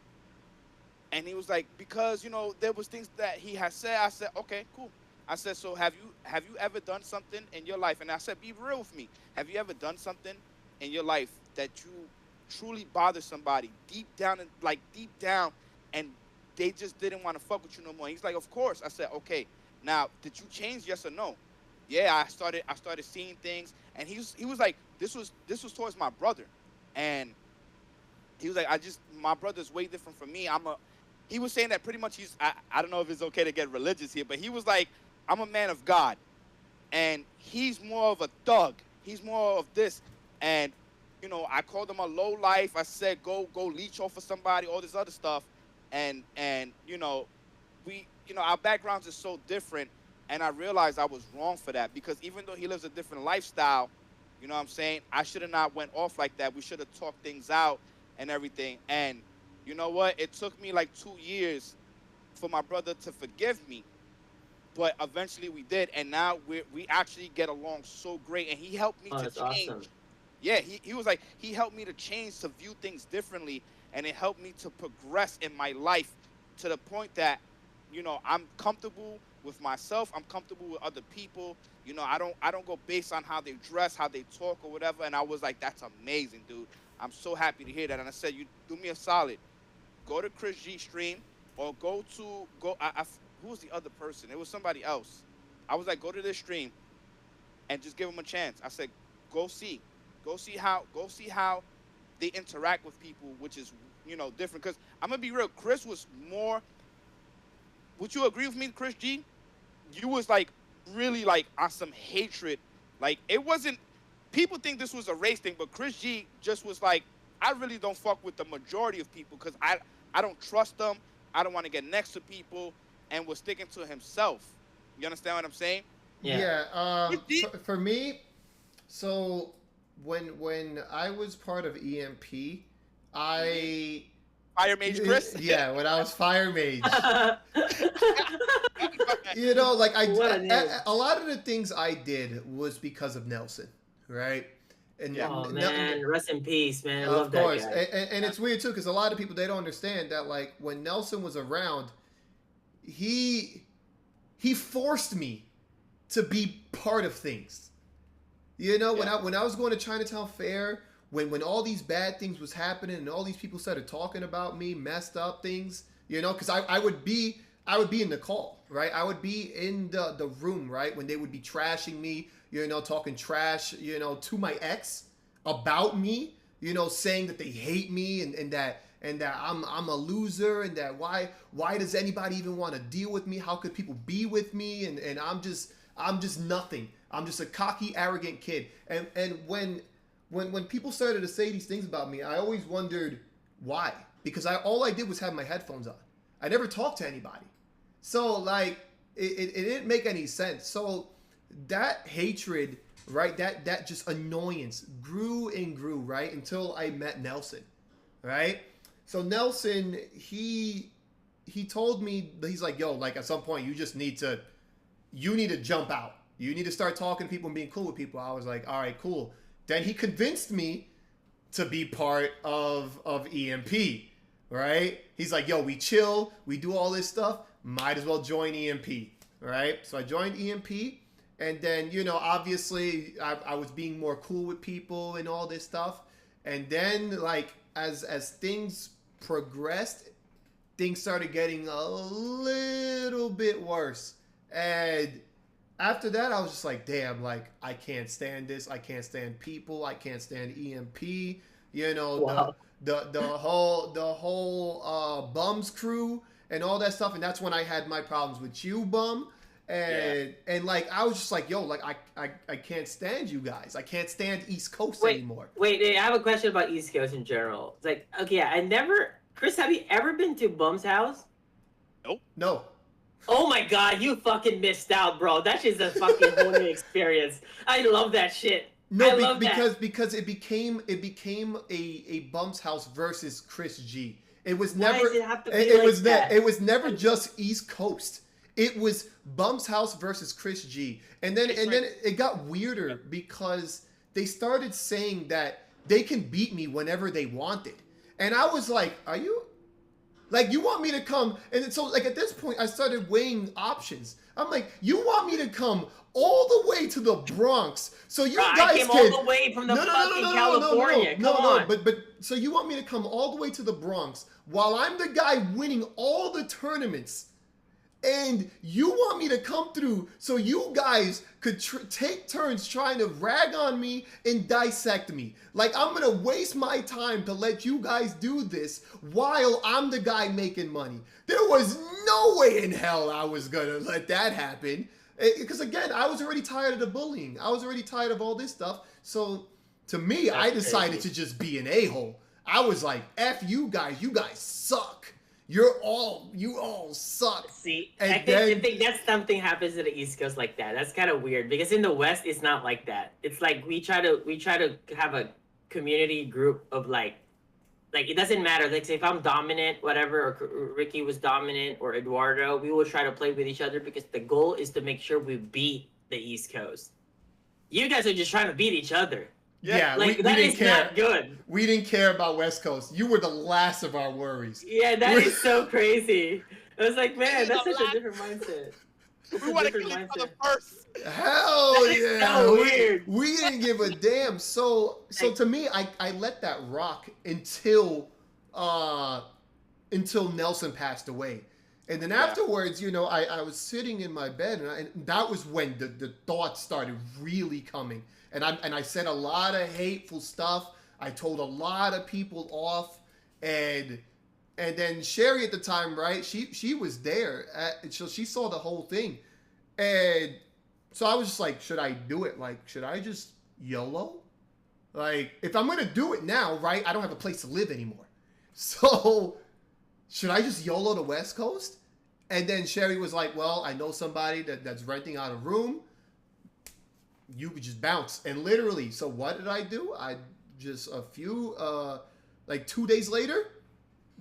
And he was like, because, you know, there was things that he had said. I said, okay, cool. I said, so have you ever done something in your life? And I said, be real with me. Have you ever done something in your life that you truly bother somebody deep down, and they just didn't want to fuck with you no more? He's like, of course. I said, okay. Now, did you change? Yes or no? Yeah, I started seeing things, and he was like, this was towards my brother, and he was like, my brother's way different from me. He was saying that pretty much I don't know if it's okay to get religious here, but he was like, I'm a man of God, and he's more of a thug. He's more of this, and you know, I called him a low life. I said, go leech off of somebody, all this other stuff, and you know, our backgrounds are so different, and I realized I was wrong for that, because even though he lives a different lifestyle, you know what I'm saying, I should have not went off like that. We should have talked things out and everything. And you know what? It took me like 2 years for my brother to forgive me, but eventually we did, and now we actually get along so great. And he helped me to change. Awesome. Yeah, he was like, he helped me to change, to view things differently, and it helped me to progress in my life to the point that, you know, I'm comfortable with myself. I'm comfortable with other people. You know, I don't go based on how they dress, how they talk, or whatever. And I was like, that's amazing, dude. I'm so happy to hear that. And I said, you do me a solid. Go to ChrisG stream, or who was the other person? It was somebody else. I was like, go to this stream and just give them a chance. I said, go see how they interact with people, which is, you know, different. Because I'm gonna be real, Chris was more. Would you agree with me, ChrisG? You was like really like on some hatred. Like, it wasn't. People think this was a race thing, but ChrisG just was like, I really don't fuck with the majority of people because I don't trust them. I don't want to get next to people, and was sticking to himself. You understand what I'm saying? Yeah. For me, so when I was part of EMP, Fire Mage Chris? Yeah, when I was Fire Mage. You know, like a lot of the things I did was because of Nelson, right? And man, rest in peace, man. I of love course. that guy. And it's weird too, because a lot of people, they don't understand that, like, when Nelson was around, he forced me to be part of things. You know, when I was going to Chinatown Fair, when all these bad things was happening and all these people started talking about me, messed up things, you know, because I would be in the call, right? I would be in the room, right, when they would be trashing me, you know, talking trash, you know, to my ex about me, you know, saying that they hate me and that I'm a loser, and that why does anybody even want to deal with me? How could people be with me? And I'm just nothing. I'm just a cocky, arrogant kid. And when people started to say these things about me, I always wondered why. Because all I did was have my headphones on. I never talked to anybody. So, like, it didn't make any sense. So that hatred, right, that just annoyance grew and grew, right, until I met Nelson, right? So Nelson, he told me, he's like, yo, like, at some point you need to jump out. You need to start talking to people and being cool with people. I was like, all right, cool. Then he convinced me to be part of EMP, right? He's like, yo, we chill, we do all this stuff, might as well join EMP, right? So I joined EMP, and then, you know, obviously I was being more cool with people and all this stuff. And then, like, as things progressed, things started getting a little bit worse. And after that, I was just like, damn, like, I can't stand this. I can't stand people. I can't stand EMP. You know, wow. the whole Bums crew and all that stuff. And that's when I had my problems with you, Bum. And like, I was just like, yo, like, I can't stand you guys. I can't stand East Coast anymore. Wait, I have a question about East Coast in general. It's like, okay, I never Chris, have you ever been to Bum's house? Nope. No. Oh my god, you fucking missed out, bro. That shit's a fucking whole new experience. I love that shit. No, I love because it became a Bum's house versus ChrisG. It was Why never does it have to be it like was that? It was never just East Coast. It was Bum's house versus ChrisG. And then it got weirder because they started saying that they can beat me whenever they wanted. And I was like, are you like, you want me to come? And so like at this point I started weighing options. I'm like, you want me to come all the way to the Bronx so you guys I came can all the way from the fucking California. Come on. But so you want me to come all the way to the Bronx while I'm the guy winning all the tournaments, and you want me to come through so you guys could take turns trying to rag on me and dissect me. Like, I'm gonna waste my time to let you guys do this while I'm the guy making money. There was no way in hell I was gonna let that happen. Because again, I was already tired of the bullying. I was already tired of all this stuff. So to me, I decided to just be an a-hole. I was like, F you guys suck. You all suck. See, and I think that's something happens to the East Coast like that. That's kind of weird because in the West, it's not like that. It's like we try to have a community group of like it doesn't matter. Like, say if I'm dominant, whatever, or Ricky was dominant, or Eduardo, we will try to play with each other because the goal is to make sure we beat the East Coast. You guys are just trying to beat each other. Yeah, like, we that didn't is care. not good. We didn't care about West Coast. You were the last of our worries. Yeah, that is so crazy. I was like, man, that's such a different mindset. We want to kill each other first. Hell yeah! So weird. We didn't give a damn. So to me, I let that rock until Nelson passed away, and then afterwards, you know, I was sitting in my bed, and that was when the thoughts started really coming, and I said a lot of hateful stuff. I told a lot of people off, and then Sherry at the time, right? She was there, so she saw the whole thing, and so I was just like, should I do it? Like, should I just YOLO? Like, if I'm gonna do it now, right? I don't have a place to live anymore, so should I just YOLO the West Coast? And then Sherry was like, well, I know somebody that's renting out a room. You could just bounce, and literally. So what did I do? I just like 2 days later,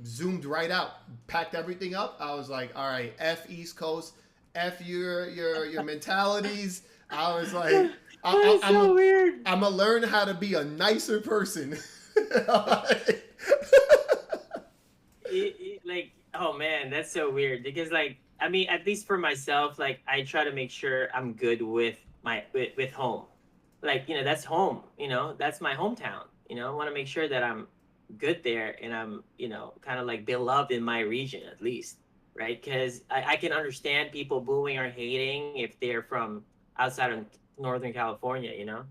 zoomed right out, packed everything up. I was like, all right, F East Coast, F your mentalities. I was like, I'm weird. I'm gonna learn how to be a nicer person. Like, oh man, that's so weird because, like, I mean, at least for myself, like, I try to make sure I'm good with with home. Like, you know, that's home, you know, that's my hometown. You know, I want to make sure that I'm good there and I'm, you know, kind of like beloved in my region at least, right? Because I can understand people booing or hating if they're from outside of Northern California, you know?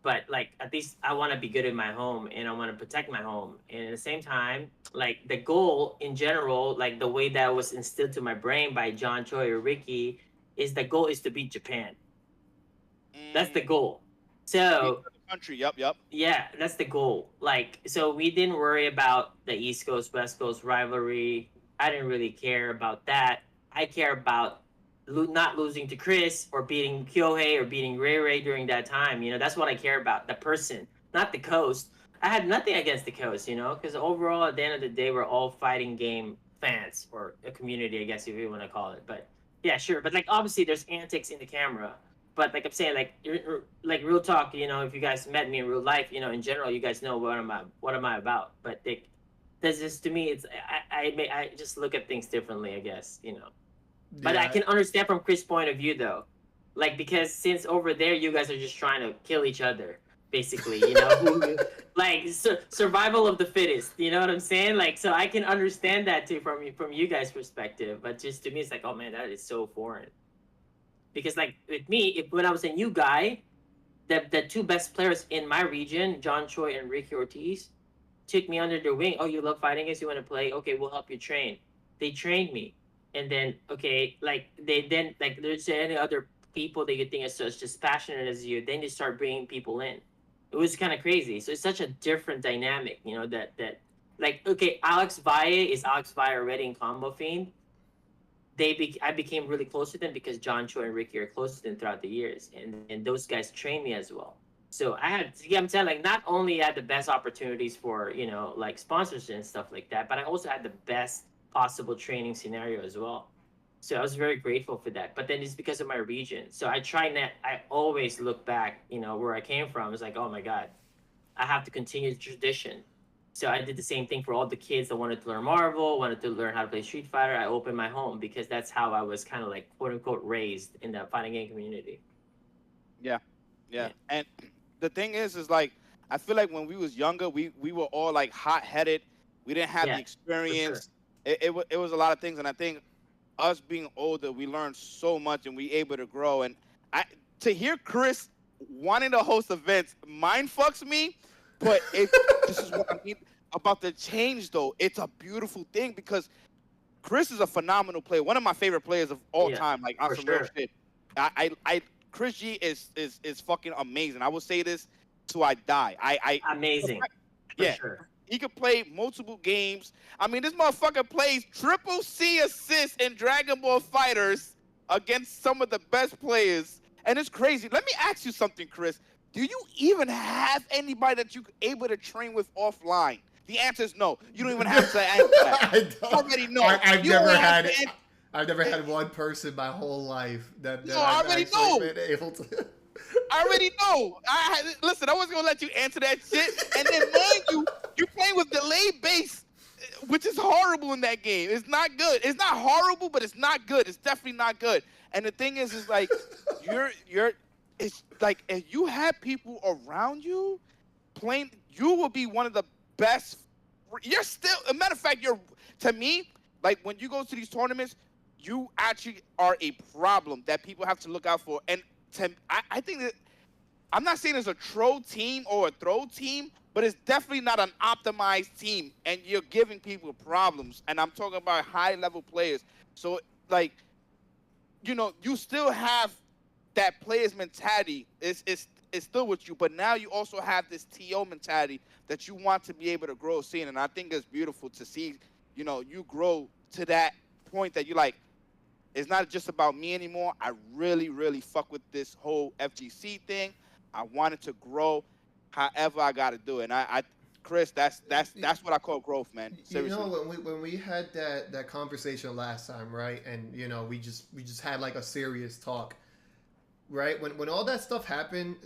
But, like, at least I want to be good in my home and I want to protect my home. And at the same time, like, the goal in general, like the way that was instilled to my brain by John Choi or Ricky, is the goal is to beat Japan. That's the goal. So Country, yep. yeah, that's the goal. Like, so we didn't worry about the East Coast West Coast rivalry. I didn't really care about that. I care about not losing to Chris or beating Kyohei or beating Ray during that time. You know, that's what I care about, the person, not the coast. I had nothing against the coast, you know, because overall at the end of the day we're all fighting game fans, or a community, I guess, if you want to call it. But yeah, sure. But like, obviously there's antics in the camera. But like I'm saying, like real talk, you know, if you guys met me in real life, you know, in general, you guys know what am I about. But that's just, to me, it's I just look at things differently, I guess, you know. But I can understand from Chris' point of view though, like, because since over there you guys are just trying to kill each other, basically, you know, like survival of the fittest, you know what I'm saying? Like, so I can understand that too from you guys' perspective. But just to me, it's like, oh man, that is so foreign. Because like with me, when I was a new guy, the two best players in my region, John Choi and Ricky Ortiz, took me under their wing. Oh, you love fighting games? You want to play? Okay, we'll help you train. They trained me. And then, okay, like, there's any other people that you think are such as passionate as you, then you start bringing people in. It was kind of crazy. So it's such a different dynamic, you know, that like, okay, Alex Valle is Alex Valle already in Combo Fiend. I became really close to them because John Cho and Ricky are close to them throughout the years, and those guys trained me as well. So I had, yeah, I'm saying, like, not only had the best opportunities for, you know, like sponsorship and stuff like that, but I also had the best possible training scenario as well. So I was very grateful for that. But then it's because of my region. So I always look back, you know, where I came from. It's like, oh my God, I have to continue the tradition. So I did the same thing for all the kids that wanted to learn Marvel, wanted to learn how to play Street Fighter. I opened my home because that's how I was kind of like, quote unquote, raised in the fighting game community. Yeah. And the thing is like, I feel like when we was younger, we were all like hot-headed. We didn't have the experience. Sure. It was a lot of things, and I think us being older, we learned so much, and we able to grow. And to hear Chris wanting to host events, mind fucks me. But this is what I mean about the change, though. It's a beautiful thing because Chris is a phenomenal player, one of my favorite players of all time. Like, on some real shit. ChrisG is fucking amazing. I will say this till I die. Amazing. Yeah. Sure. He could play multiple games. I mean, this motherfucker plays triple C assists in Dragon Ball Fighters against some of the best players. And it's crazy. Let me ask you something, Chris. Do you even have anybody that you're able to train with offline? The answer is no. You don't even have to answer that. I don't. You already know. I've never had one person my whole life that I already know. Been able to. I already know. Listen, I wasn't gonna let you answer that shit. And then, mind you're playing with delayed base, which is horrible in that game. It's not good. It's not horrible, but it's not good. It's definitely not good. And the thing is like, it's like, if you have people around you playing, you will be one of the best. You're still, a matter of fact, to me, like, when you go to these tournaments, you actually are a problem that people have to look out for. And I think that, I'm not saying it's a troll team or a throw team, but it's definitely not an optimized team, and you're giving people problems. And I'm talking about high-level players. So, like, you know, you still have that player's mentality. It's still with you, but now you also have this TO mentality that you want to be able to grow seeing. And I think it's beautiful to see, you know, you grow to that point that you're like, it's not just about me anymore. I really, really fuck with this whole FGC thing. I wanted to grow however I got to do it. And Chris, that's what I call growth, man. Seriously. You know, when we had that conversation last time, right? And, you know, we just had like a serious talk, right? When all that stuff happened,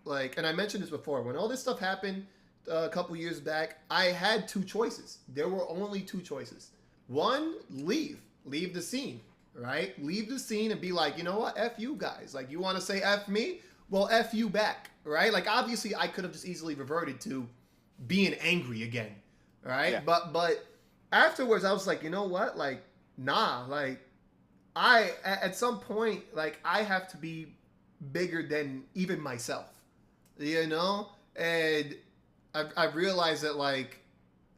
like, and I mentioned this before, when all this stuff happened a couple years back, I had two choices. There were only two choices. One, leave the scene, right? Leave the scene and be like, you know what? F you guys. Like, you want to say F me? Well, F you back, right? Like, obviously, I could have just easily reverted to being angry again, right? Yeah. But afterwards, I was like, you know what? Like, nah, like, at some point, like, I have to be bigger than even myself, you know? And I realized that, like,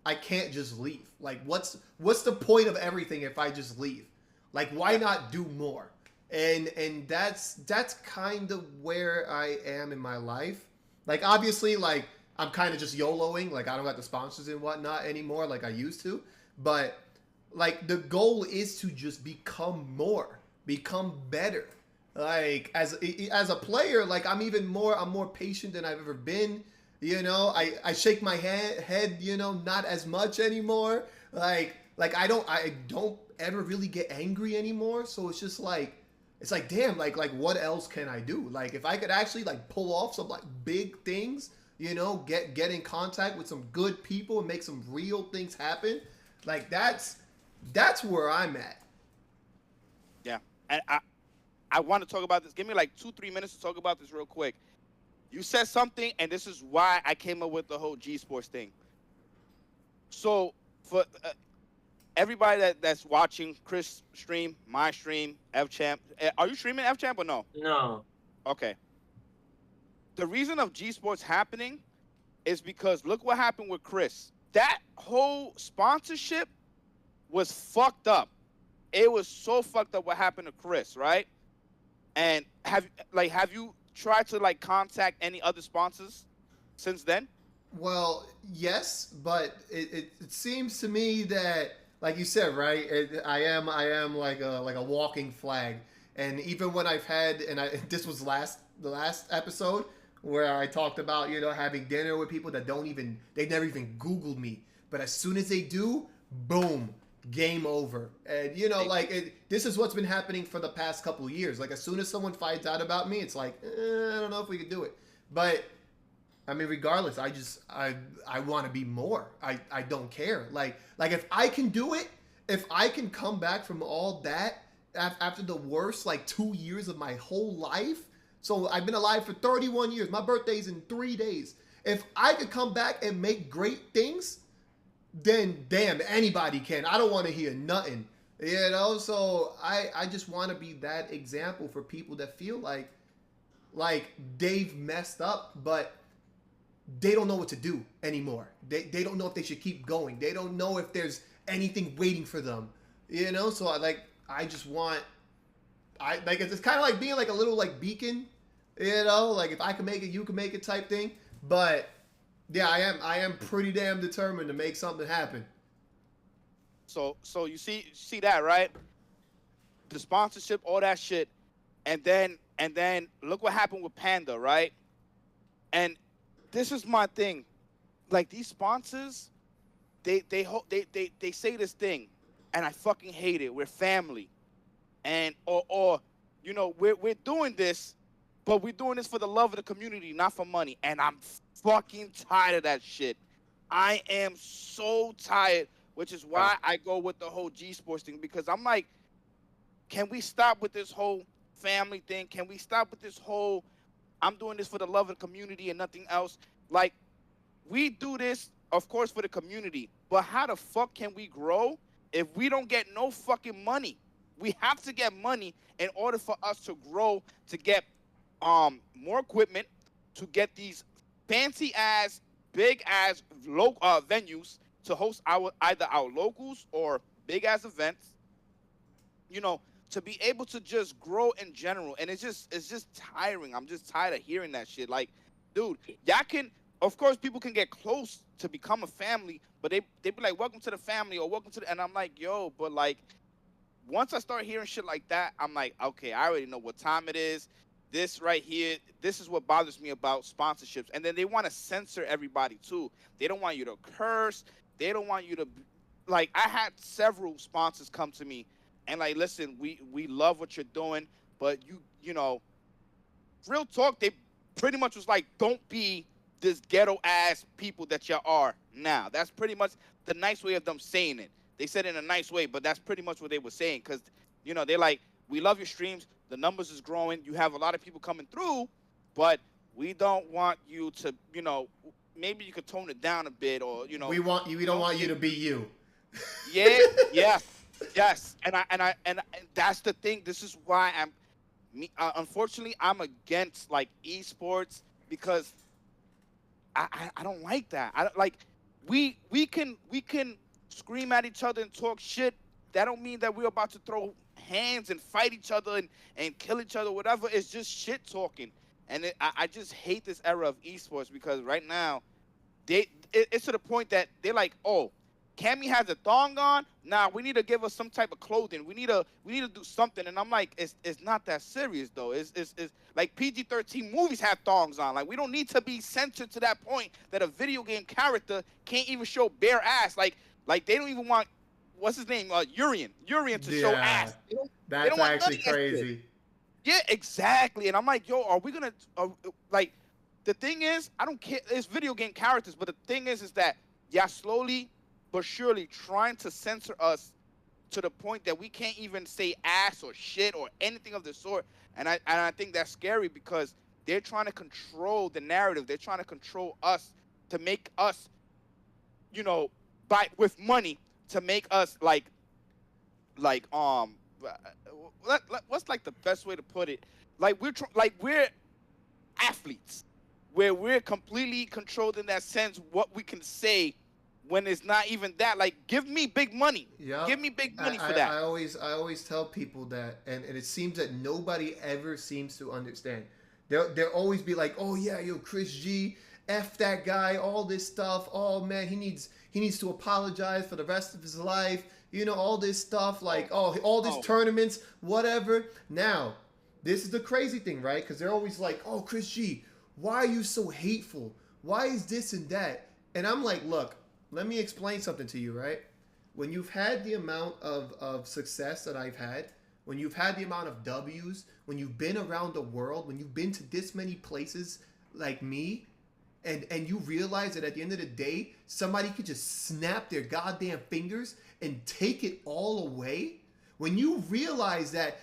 I can't just leave. Like, what's the point of everything if I just leave? Like, why not do more? And that's kind of where I am in my life. Like, obviously, like, I'm kind of just YOLOing. Like, I don't got the sponsors and whatnot anymore like I used to. But, like, the goal is to just become better. Like, as a player, like, I'm more patient than I've ever been. You know, I shake my head, you know, not as much anymore. Like I don't ever really get angry anymore. So it's just like, it's like, damn, like what else can I do? Like, if I could actually like pull off some like big things, you know, get in contact with some good people and make some real things happen. Like, that's where I'm at. Yeah. And I want to talk about this. Give me like 2-3 minutes to talk about this real quick. You said something, and this is why I came up with the whole G Sports thing. So for everybody that's watching Chris stream, my stream, F-Champ, are you streaming F-Champ or no? No. Okay. The reason of G Sports happening is because look what happened with Chris. That whole sponsorship was fucked up. It was so fucked up what happened to Chris, right? And have you tried to like contact any other sponsors since then? Well, yes, but it seems to me that, like you said, right? I am like a walking flag, and even when I've had, and this was the last episode where I talked about having dinner with people that they never even Googled me, but as soon as they do, boom, game over. And this is what's been happening for the past couple of years. Like as soon as someone finds out about me, it's like I don't know if we could do it, but. I mean, regardless, I want to be more. I don't care. Like if I can do it, if I can come back from all that after the worst 2 years of my whole life. So I've been alive for 31 years. My birthday's in 3 days. If I could come back and make great things, then damn, anybody can. I don't want to hear nothing. So I just want to be that example for people that feel like they've messed up, but they don't know what to do anymore. They don't know if they should keep going. They don't know if there's anything waiting for them. So I just want it's kind of like being like a little beacon, like if I can make it, you can make it type thing. But yeah, I am pretty damn determined to make something happen. So you see that, right? The sponsorship, all that shit, and then look what happened with Panda, right? And this is my thing. Like these sponsors, they say this thing, and I fucking hate it. We're family, and or we're doing this, but we're doing this for the love of the community, not for money. And I'm fucking tired of that shit. I am so tired, which is why I go with the whole G Sports thing, because I'm like, can we stop with this whole family thing? Can we stop with this whole I'm doing this for the love of the community and nothing else? Like, we do this, of course, for the community, but how the fuck can we grow if we don't get no fucking money? We have to get money in order for us to grow, to get more equipment, to get these fancy ass, big ass venues to host either our locals or big ass events. To be able to just grow in general. And it's just tiring. I'm just tired of hearing that shit. Like, dude, y'all can, of course, people can get close to become a family, but they be like, welcome to the family or welcome to the, and I'm like, yo, but once I start hearing shit like that, I'm like, okay, I already know what time it is. This right here, this is what bothers me about sponsorships. And then they want to censor everybody too. They don't want you to curse. They don't want you to, I had several sponsors come to me and listen, we love what you're doing, but real talk, they pretty much was like, don't be this ghetto ass people that you are now. That's pretty much the nice way of them saying it. They said it in a nice way, but that's pretty much what they were saying. Cause they're like, we love your streams. The numbers is growing. You have a lot of people coming through, but we don't want you to, maybe you could tone it down a bit, or we don't want you to be you. Yeah. Yes, and that's the thing. This is why unfortunately, I'm against esports, because I don't like that. I don't like we can scream at each other and talk shit. That don't mean that we're about to throw hands and fight each other and kill each other. Whatever. It's just shit talking, and I just hate this era of esports, because right now it's to the point that they're like, oh, Cammy has a thong on. Nah, we need to give her some type of clothing. We need to do something. And I'm like, it's not that serious though. It's like PG-13 movies have thongs on. Like, we don't need to be censored to that point that a video game character can't even show bare ass. Like they don't even want, what's his name, Urian to show ass. That's actually crazy. Yeah, exactly. And I'm like, yo, are we gonna the thing is, I don't care. It's video game characters, but the thing is that y'all slowly but surely trying to censor us to the point that we can't even say ass or shit or anything of the sort. And I think that's scary, because they're trying to control the narrative. They're trying to control us, to make us, with money, to make us what's the best way to put it? We're athletes, where we're completely controlled in that sense, what we can say, when it's not even that. Give me big money. Yep. Give me big money for that. I always tell people that, and it seems that nobody ever seems to understand. They'll always be like, oh yeah, yo, Chris G, F that guy, all this stuff. Oh man, he needs to apologize for the rest of his life. You know, all this stuff, like, all these tournaments, whatever. Now, this is the crazy thing, right? Because they're always like, oh, ChrisG, why are you so hateful? Why is this and that? And I'm like, look, let me explain something to you, right? When you've had the amount of success that I've had, when you've had the amount of W's, when you've been around the world, when you've been to this many places like me, and you realize that at the end of the day, somebody could just snap their goddamn fingers and take it all away. When you realize that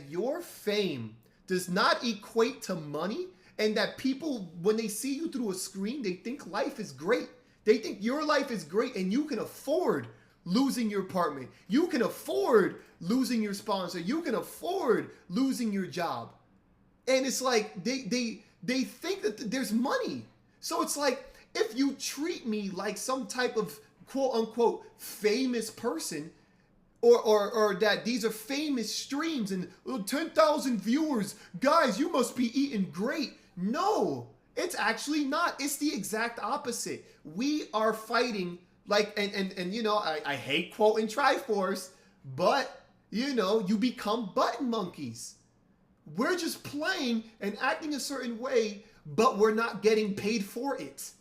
your fame does not equate to money, and that people, when they see you through a screen, they think life is great. They think your life is great, and you can afford losing your apartment. You can afford losing your sponsor. You can afford losing your job. And it's like they think that there's money. So it's like, if you treat me like some type of quote unquote famous person, or that these are famous streams and 10,000 viewers, guys, you must be eating great. No, it's actually not. It's the exact opposite. We are fighting like, and you know, I hate quoting Triforce, but you know, you become button monkeys. We're just playing and acting a certain way, but we're not getting paid for it.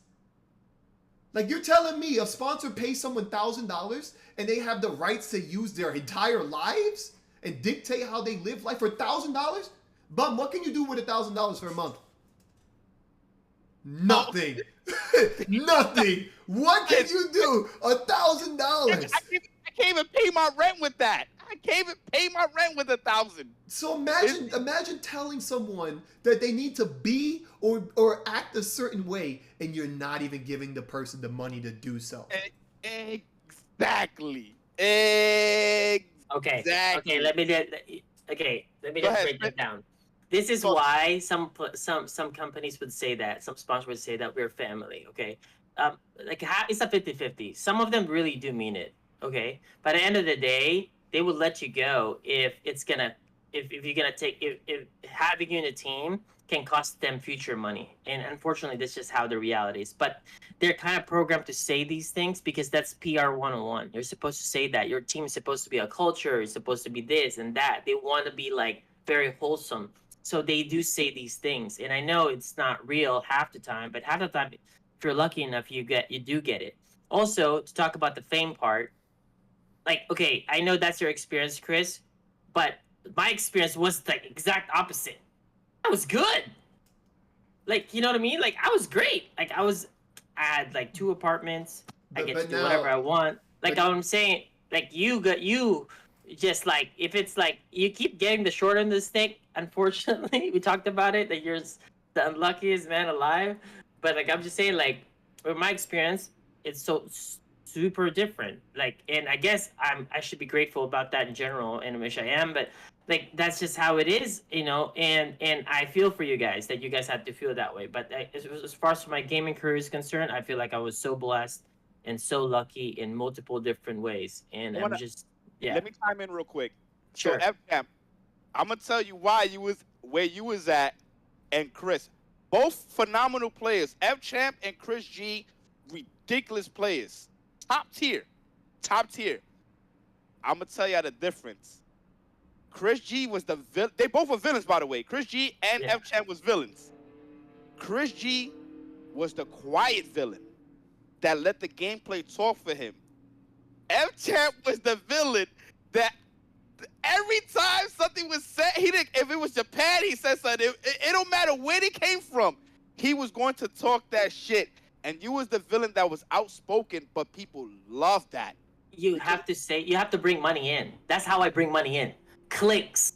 Like, you're telling me a sponsor pays someone $1,000 and they have the rights to use their entire lives and dictate how they live life for $1,000? Bum, what can you do with $1,000 for a month? Nothing. Nothing. What can you do? $1,000. I can't even pay my rent with that. I can't even pay my rent with $1,000. So imagine telling someone that they need to be or act a certain way, and you're not even giving the person the money to do so. Exactly. Okay. Let me just break that down. This is why some companies would say that, some sponsors would say that we're family. Okay, it's a 50-50. Some of them really do mean it. Okay, by the end of the day, they will let you go if having you in a team can cost them future money. And unfortunately, that's just how the reality is. But they're kind of programmed to say these things because that's PR 101. You're supposed to say that. Your team is supposed to be a culture. It's supposed to be this and that. They want to be like very wholesome. So they do say these things. And I know it's not real half the time, but half the time, if you're lucky enough, you do get it. Also, to talk about the fame part, like, okay, I know that's your experience, Chris, but my experience was the exact opposite. I was good. Like, you know what I mean? Like, I was great. Like, I had like 2 apartments. I get to do whatever I want. Like, I'm saying, like, you just like, if it's like, you keep getting the short end of the stick, unfortunately, we talked about it, that you're the unluckiest man alive. But like, I'm just saying, like, with my experience, it's so super different. Like, and I guess I should be grateful about that in general, and which I am, but like, that's just how it is, you know. And I feel for you guys that you guys had to feel that way. But as far as my gaming career is concerned, I feel like I was so blessed and so lucky in multiple different ways. And I'm just, yeah. Let me chime in real quick. Sure. So F-Champ, I'm gonna tell you why you was where you was at, and Chris, both phenomenal players. F-Champ and ChrisG, ridiculous players. Top tier. I'm gonna tell you the difference. ChrisG was the villain. They both were villains, by the way. ChrisG and F-Champ was villains. ChrisG was the quiet villain that let the gameplay talk for him. F-Champ was the villain that every time something was said, if it was Japan, he said something. It don't matter where it came from. He was going to talk that shit. And you was the villain that was outspoken, but people loved that. You have to bring money in. That's how I bring money in. Clicks.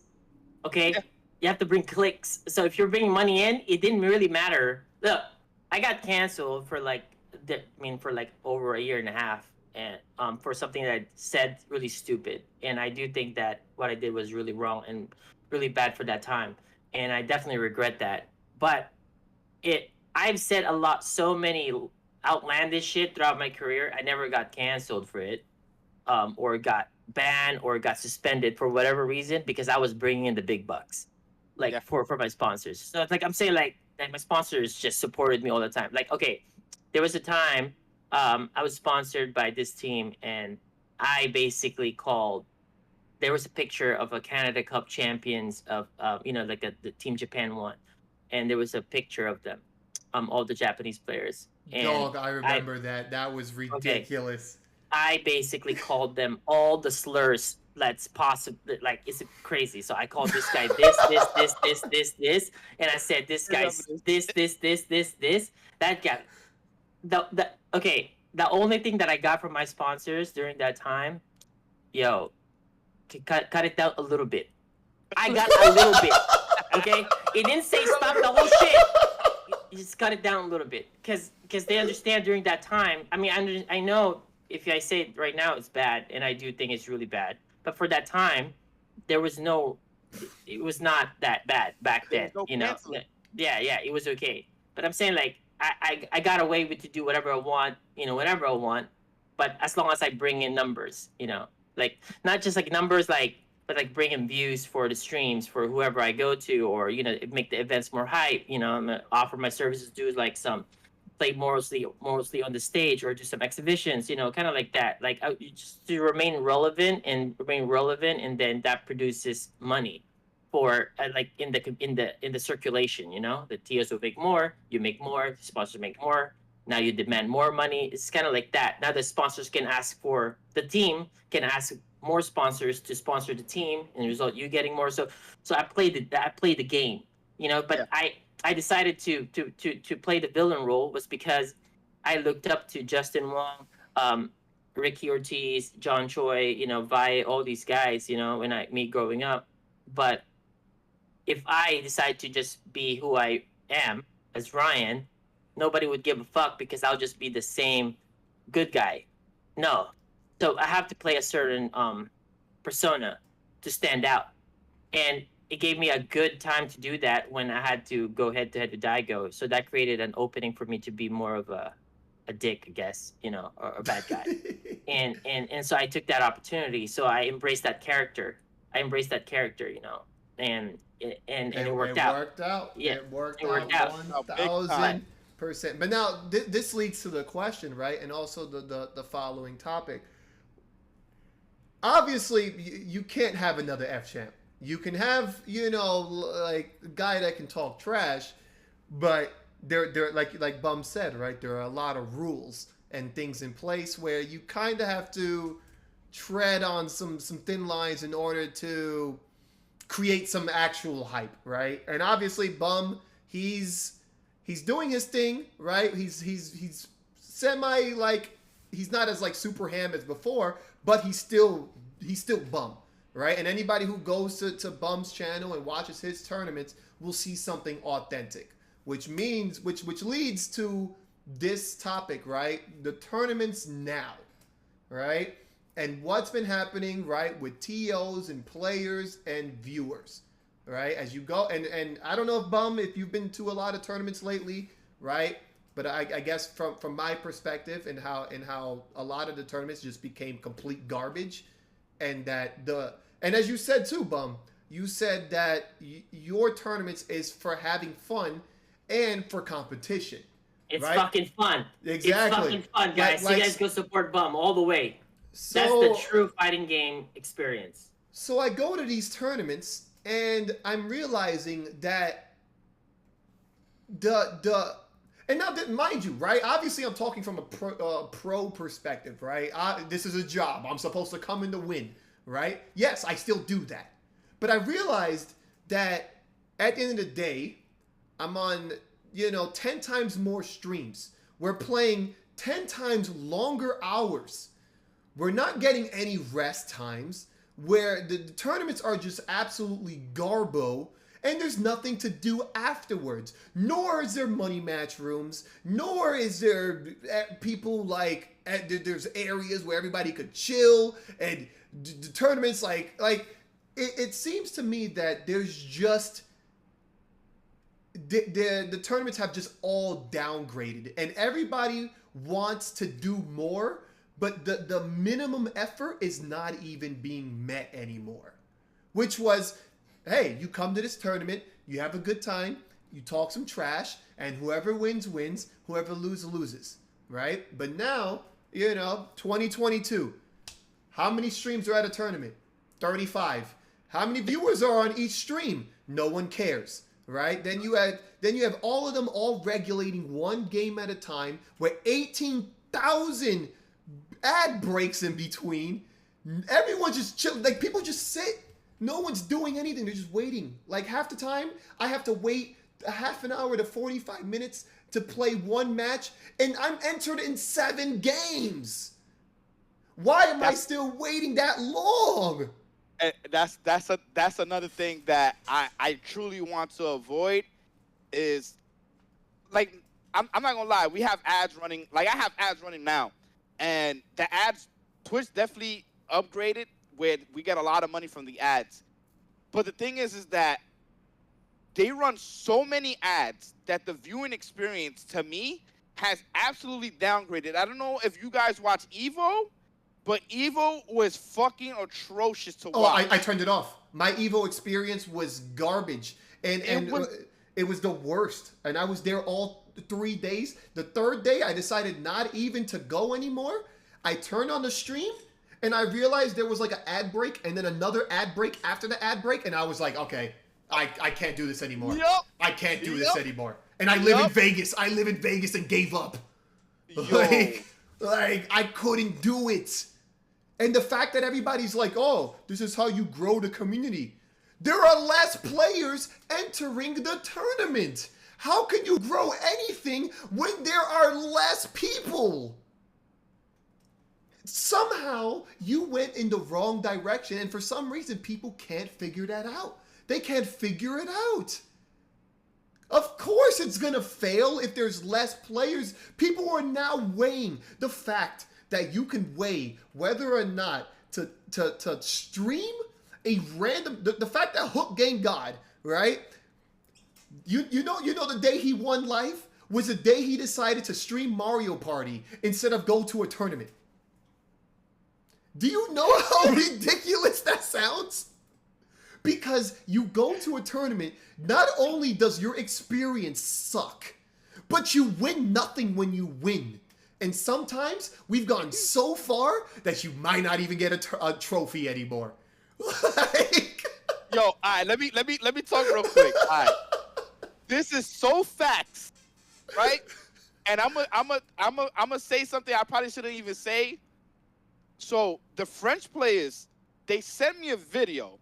Okay? Yeah. You have to bring clicks. So if you're bringing money in, it didn't really matter. Look, I got canceled for like over a year and a half, and for something that I said really stupid. And I do think that what I did was really wrong and really bad for that time. And I definitely regret that. But I've said so many outlandish shit throughout my career. I never got canceled for it, or got banned or got suspended for whatever reason, because I was bringing in the big bucks, like for my sponsors. So it's like, I'm saying, like, my sponsors just supported me all the time. Like, okay, there was a time I was sponsored by this team, and I basically called. There was a picture of a Canada Cup champions of like the Team Japan won, and there was a picture of them, all the Japanese players. And Dog, I remember that. That was ridiculous. I basically called them all the slurs that's possible. Like, it's crazy. So I called this guy this, and I said this guy's this. That guy. Okay. The only thing that I got from my sponsors during that time, yo, cut it down a little bit. I got a little bit. Okay, it didn't say stop the whole shit. You just cut it down a little bit, because they understand during that time. I mean, I know if I say it right now, it's bad, and I do think it's really bad. But for that time, it was not that bad back then. No pencil. Yeah, it was okay. But I'm saying, like, I got away with to do whatever I want, whatever I want, but as long as I bring in numbers, like not just like numbers, but like bring in views for the streams for whoever I go to, or make the events more hype. I'm gonna offer my services, do like some play mostly on the stage, or do some exhibitions, kind of like that. Like, just to remain relevant, and then that produces money for like in the circulation. The TOS will make more, you make more, sponsors make more. Now you demand more money. It's kind of like that. Now the sponsors can ask for the team, can ask more sponsors to sponsor the team, and the result you getting more. So I played the game, But yeah. I decided to play the villain role was because I looked up to Justin Wong, Ricky Ortiz, John Choi, Vi, all these guys, me growing up. But if I decide to just be who I am as Ryan, nobody would give a fuck, because I'll just be the same good guy. No. So I have to play a certain persona to stand out. And it gave me a good time to do that when I had to go head to head with Daigo. So that created an opening for me to be more of a dick, I guess, or a bad guy. and so I took that opportunity. So I embraced that character. And it worked out. Yeah, it worked out 1,000%. But now this leads to the question, right? And also the following topic. Obviously, you can't have another F champ. You can have, like a guy that can talk trash, but there like Bum said, right? There are a lot of rules and things in place where you kind of have to tread on some thin lines in order to create some actual hype, right? And obviously, Bum, he's doing his thing, right? He's semi, like, he's not as like super ham as before, but he's still Bum, right? And anybody who goes to Bum's channel and watches his tournaments will see something authentic, which leads to this topic, right? The tournaments now, right? And what's been happening, right, with TOs and players and viewers, right? As you go, and I don't know if you've been to a lot of tournaments lately, right? But I guess from my perspective, and how a lot of the tournaments just became complete garbage, and as you said too, Bum, you said that your tournaments is for having fun and for competition. It's right? fucking fun. Exactly. It's fucking fun, guys. You guys go support Bum all the way. That's the true fighting game experience. So I go to these tournaments, and I'm realizing that and now, mind you, right? Obviously, I'm talking from a pro perspective, right? This is a job. I'm supposed to come in to win, right? Yes, I still do that. But I realized that at the end of the day, I'm on, 10 times more streams. We're playing 10 times longer hours. We're not getting any rest times, where the tournaments are just absolutely garbo, and there's nothing to do afterwards. Nor is there money match rooms, nor is there people like, there's areas where everybody could chill, and the tournaments it seems to me that there's just, the tournaments have just all downgraded, and everybody wants to do more, but the minimum effort is not even being met anymore. Which was, hey, you come to this tournament, you have a good time, you talk some trash, and whoever wins, wins. Whoever loses, loses, right? But now, 2022, how many streams are at a tournament? 35. How many viewers are on each stream? No one cares, right? Then you have all of them all regulating one game at a time, with 18,000 ad breaks in between. Everyone just chill, like people just sit. No one's doing anything. They're just waiting. Like half the time, I have to wait a half an hour to 45 minutes to play one match, and I'm entered in 7 games. Why am I still waiting that long? That's another thing that I truly want to avoid is, like, I'm not gonna lie, we have ads running. Like, I have ads running now, and the ads, Twitch definitely upgraded where we get a lot of money from the ads. But the thing is that they run so many ads that the viewing experience, to me, has absolutely downgraded. I don't know if you guys watch Evo, but Evo was fucking atrocious to watch. I turned it off. My Evo experience was garbage. And it was the worst. And I was there all 3 days. The third day, I decided not even to go anymore. I turned on the stream, and I realized there was like an ad break and then another ad break after the ad break. And I was like, okay, I can't do this anymore. Yep. I can't do this anymore. And I live in Vegas. I live in Vegas and gave up. Like, I couldn't do it. And the fact that everybody's like, oh, this is how you grow the community. There are less players entering the tournament. How can you grow anything when there are less people? Somehow you went in the wrong direction, and for some reason people can't figure that out. They can't figure it out. Of course it's gonna fail if there's less players. People are now weighing the fact that you can weigh whether or not to stream a random, the fact that Hook Game God, right? You know the day he won life was the day he decided to stream Mario Party instead of go to a tournament. Do you know how ridiculous that sounds? Because you go to a tournament, not only does your experience suck, but you win nothing when you win. And sometimes we've gone so far that you might not even get a trophy anymore. Like... Yo, all right, let me talk real quick. All right, this is so facts, right? And I'm gonna say something I probably shouldn't even say. So the French players, they sent me a video,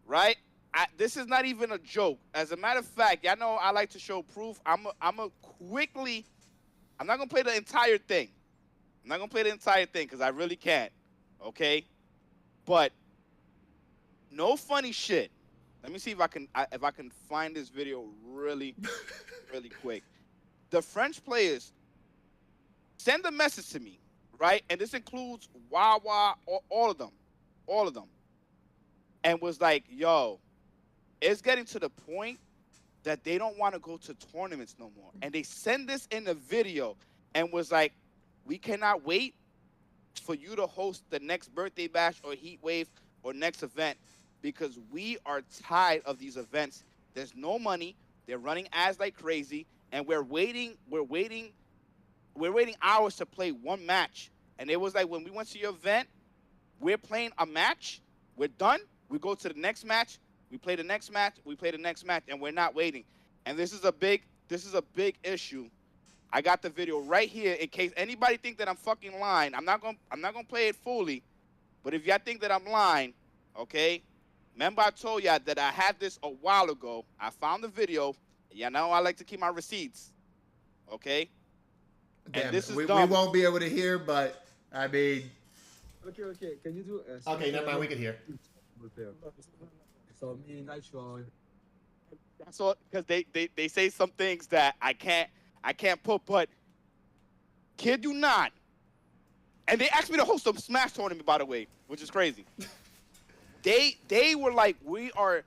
right? This is not even a joke. As a matter of fact, y'all know I like to show proof. I'm not gonna play the entire thing. I'm not gonna play the entire thing because I really can't. Okay, but no funny shit. Let me see if I can find this video really quick. The French players send a message to me, right? And this includes Wawa, all of them, and was like, yo, it's getting to the point that they don't want to go to tournaments no more. And they send this in a video and was like, we cannot wait for you to host the next birthday bash or heat wave or next event because we are tired of these events. There's no money. They're running ads like crazy, and we're waiting hours to play one match. And it was like, when we went to your event, we're playing a match, we're done, we go to the next match, we play the next match, and we're not waiting. And this is a big issue. I got the video right here in case anybody think that I'm fucking lying. I'm not gonna play it fully, but if y'all think that I'm lying, okay? Remember I told y'all that I had this a while ago. I found the video. Y'all know I like to keep my receipts, okay? Damn, and this is we dumb. won't be able to hear, but I mean. Okay. Can you do? Okay, never mind. We can hear. So me natural. That's all, because they say some things that I can't put, but kid you not. And they asked me to host a Smash tournament, by the way, which is crazy. They were like, we are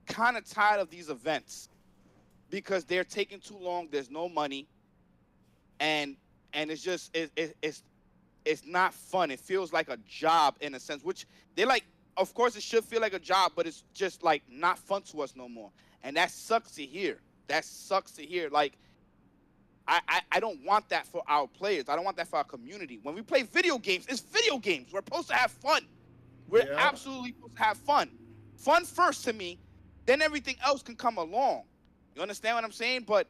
kind of tired of these events because they're taking too long. There's no money, and it's just it's not fun. It feels like a job in a sense, which they like. Of course, it should feel like a job, but it's just like not fun to us no more. And that sucks to hear. That sucks to hear. Like, I don't want that for our players. I don't want that for our community. When we play video games, it's video games. We're supposed to have fun. We're absolutely supposed to have fun. Fun first to me, then everything else can come along. You understand what I'm saying? But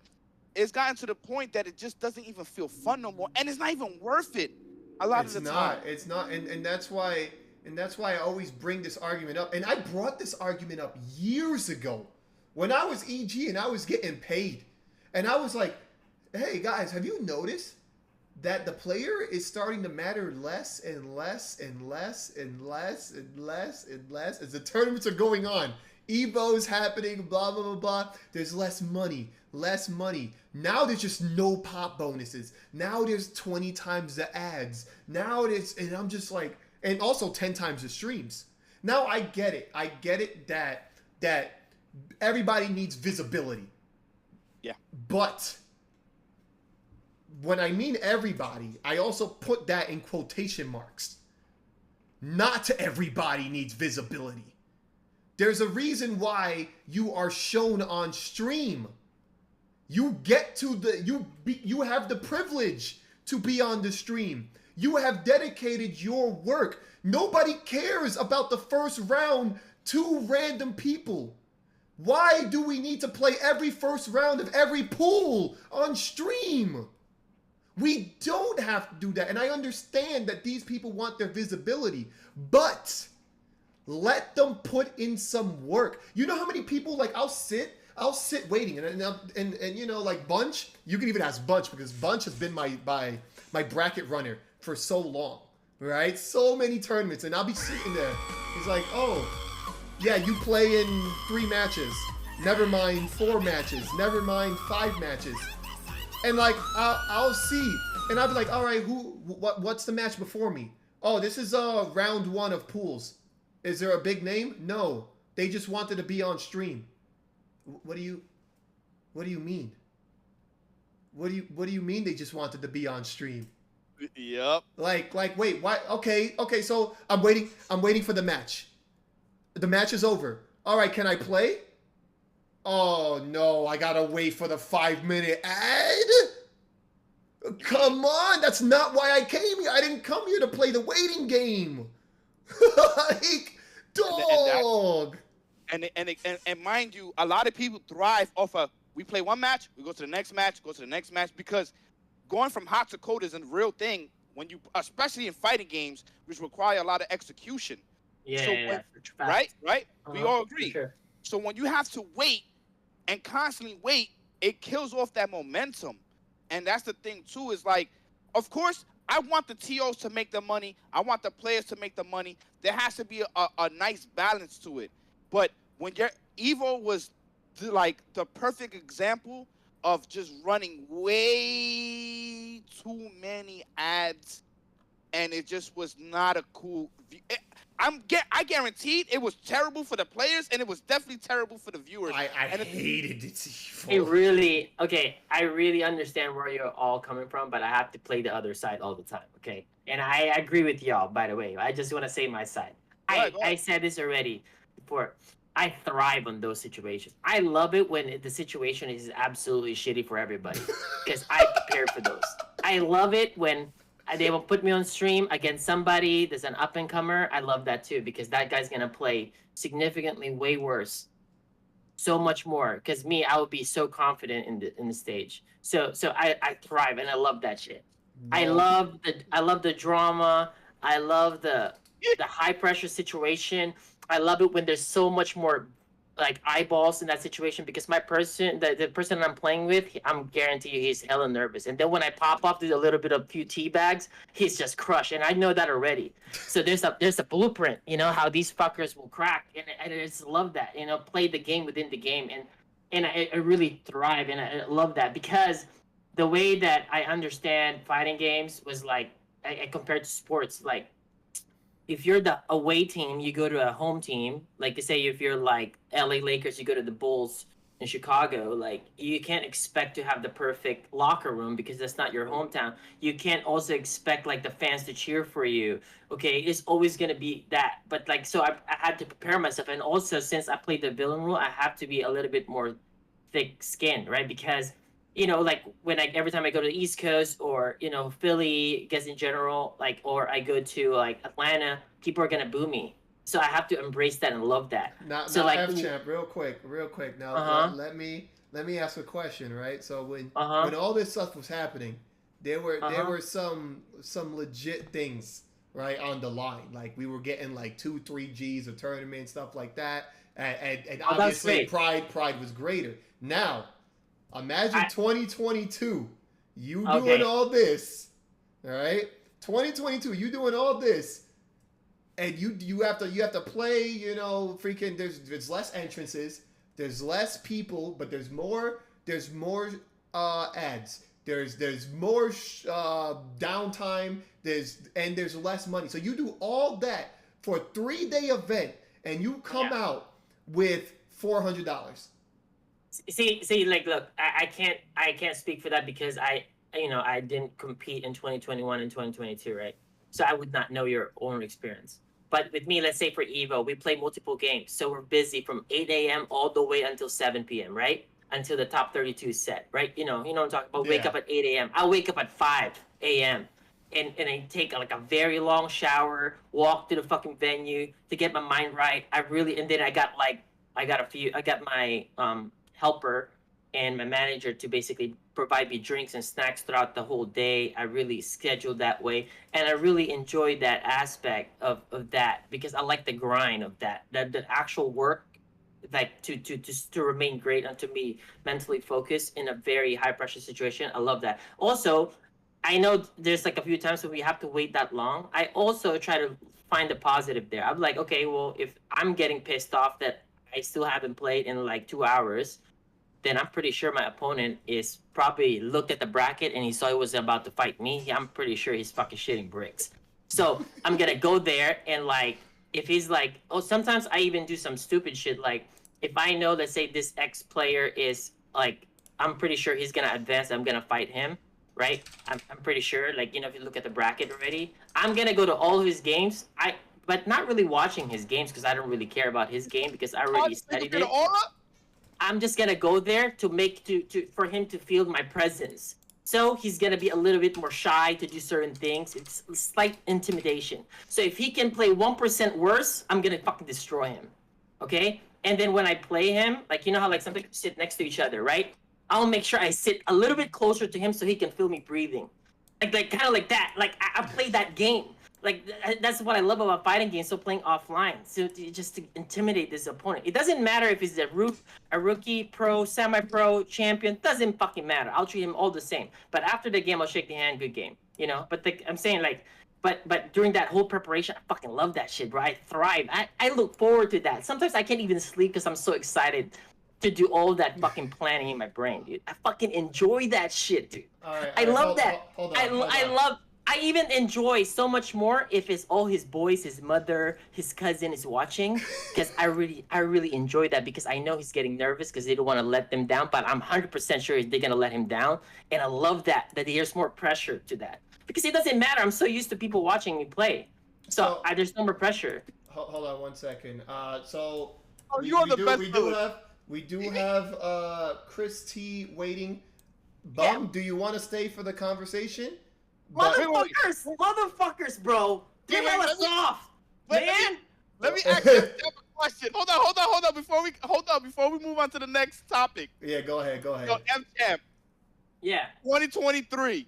it's gotten to the point that it just doesn't even feel fun no more, and it's not even worth it a lot of the time. It's not, and that's why I always bring this argument up. And I brought this argument up years ago when I was EG and I was getting paid, and I was like, hey guys, have you noticed that the player is starting to matter less and less and less and less and less and less as the tournaments are going on? Evo's happening, blah, blah, blah, blah. There's less money. Now there's just no pop bonuses. Now there's 20 times the ads. Now there's, and I'm just like, and also 10 times the streams. Now I get it that everybody needs visibility. Yeah. But when I mean everybody, I also put that in quotation marks. Not everybody needs visibility. There's a reason why you are shown on stream. You get to you have the privilege to be on the stream. You have dedicated your work. Nobody cares about the first round, 2 random people. Why do we need to play every first round of every pool on stream? We don't have to do that. And I understand that these people want their visibility, but let them put in some work. You know how many people, like, I'll sit waiting, and you know, like Bunch, you can even ask Bunch, because Bunch has been my bracket runner for so long, right? So many tournaments, and I'll be sitting there. He's like, oh, yeah, you play in 3 matches. Never mind 4 matches. Never mind 5 matches. And like, I'll see, and I'll be like, all right, what's the match before me? Oh, this is round 1 of pools. Is there a big name? No, they just wanted to be on stream. What do you mean? What do you mean they just wanted to be on stream? Yep. Like, wait, why? Okay, so I'm waiting for the match. The match is over. All right, can I play? Oh no, I gotta wait for the 5-minute ad? Come on, that's not why I came here. I didn't come here to play the waiting game. Like, dog. And mind you, a lot of people thrive off of, we play 1 match, we go to the next match, because going from hot to cold is a real thing when you, especially in fighting games, which require a lot of execution. Yeah, right? We all agree. Sure. So when you have to wait and constantly wait, it kills off that momentum. And that's the thing too, is like, of course, I want the TOs to make the money. I want the players to make the money. There has to be a nice balance to it. But when your Evo was like the perfect example of just running way too many ads, and it just was not a cool view. I guaranteed it was terrible for the players, and it was definitely terrible for the viewers. I hated it. I really understand where you're all coming from, but I have to play the other side all the time, okay? And I agree with y'all, by the way. I just want to say my side. I said this already before. I thrive on those situations. I love it when the situation is absolutely shitty for everybody, because I prepare for those. I love it when they will put me on stream against somebody that's an up-and-comer. I love that too, because that guy's going to play significantly way worse. So much more. Because I would be so confident in the stage. So I thrive, and I love that shit. No. I love the drama. I love the high-pressure situation. I love it when there's so much more like eyeballs in that situation, because the person that I'm playing with, I'm guaranteed he's hella nervous. And then when I pop off, there's a little bit of few tea bags, he's just crushed, and I know that already. So there's a blueprint, you know, how these fuckers will crack, and I just love that, you know, play the game within the game, and I really thrive, and I love that, because the way that I understand fighting games was like, I compared to sports, like, if you're the away team, you go to a home team. Like, say if you're like LA Lakers, you go to the Bulls in Chicago, like you can't expect to have the perfect locker room because that's not your hometown. You can't also expect like the fans to cheer for you. Okay, it's always gonna be that. But like, so I had to prepare myself, and also since I played the villain role, I have to be a little bit more thick-skinned, right? Because like when every time I go to the East Coast or Philly, guess in general, like, or I go to like Atlanta, people are gonna boo me. So I have to embrace that and love that. Now, So like, F champ, real quick. Now, let me ask a question, right? So when all this stuff was happening, there were some legit things, right, on the line. Like we were getting like 2-3 Gs of tournament stuff like that, and obviously pride was greater. Now, imagine 2022, you doing all this, all right? 2022, you doing all this. And you have to play, freaking there's less entrances, there's less people, but there's more ads. There's more downtime, there's less money. So you do all that for a 3-day event and you come out with $400. See, like, look, I can't speak for that because I didn't compete in 2021 and 2022, right? So I would not know your own experience. But with me, let's say for Evo, we play multiple games. So we're busy from 8 a.m. all the way until 7 p.m., right? Until the top 32 is set, right? You know what I'm talking about? Wake up at 8 a.m. I wake up at 5 a.m. And I take like a very long shower, walk to the fucking venue to get my mind right. And then I got my helper and my manager to basically provide me drinks and snacks throughout the whole day. I really scheduled that way. And I really enjoyed that aspect of that because I like the grind of that. The actual work, like to remain great and to be mentally focused in a very high pressure situation. I love that. Also, I know there's like a few times when we have to wait that long. I also try to find the positive there. I'm like, okay, well, if I'm getting pissed off that I still haven't played in like 2 hours, then I'm pretty sure my opponent is probably looked at the bracket and he saw he was about to fight me. I'm pretty sure he's fucking shitting bricks. So I'm gonna go there and like, if he's like, sometimes I even do some stupid shit. Like if I know, let's say this X player is like, I'm pretty sure he's gonna advance. I'm gonna fight him, right? I'm pretty sure. Like, if you look at the bracket already, I'm gonna go to all of his games. But not really watching his games because I don't really care about his game because I already studied it. I'm just gonna go there for him to feel my presence. So he's gonna be a little bit more shy to do certain things. It's slight intimidation. So if he can play 1% worse, I'm gonna fucking destroy him. Okay? And then when I play him, like how like sometimes we sit next to each other, right? I'll make sure I sit a little bit closer to him so he can feel me breathing. Like kind of like that. Like I play that game. Like that's what I love about fighting games. So playing offline, so just to intimidate this opponent. It doesn't matter if he's a rookie, pro, semi-pro, champion. Doesn't fucking matter. I'll treat him all the same. But after the game, I'll shake the hand. Good game, But I'm saying like, but during that whole preparation, I fucking love that shit, bro. I thrive. I look forward to that. Sometimes I can't even sleep because I'm so excited to do all that fucking planning in my brain, dude. I fucking enjoy that shit, dude. I love that. Hold on. I even enjoy so much more if it's all his boys, his mother, his cousin is watching, because I really enjoy that because I know he's getting nervous because they don't want to let them down, but I'm 100% sure they're gonna let him down, and I love that there's more pressure to that because it doesn't matter. I'm so used to people watching me play, so there's no more pressure. Hold on 1 second. We do have Chris T waiting. Bum, do you want to stay for the conversation? Motherfuckers, bro. They're hella soft, man. Let me ask you a question. Hold on. Before we move on to the next topic. Yeah, go ahead. So, M-Champ. Yeah. 2023.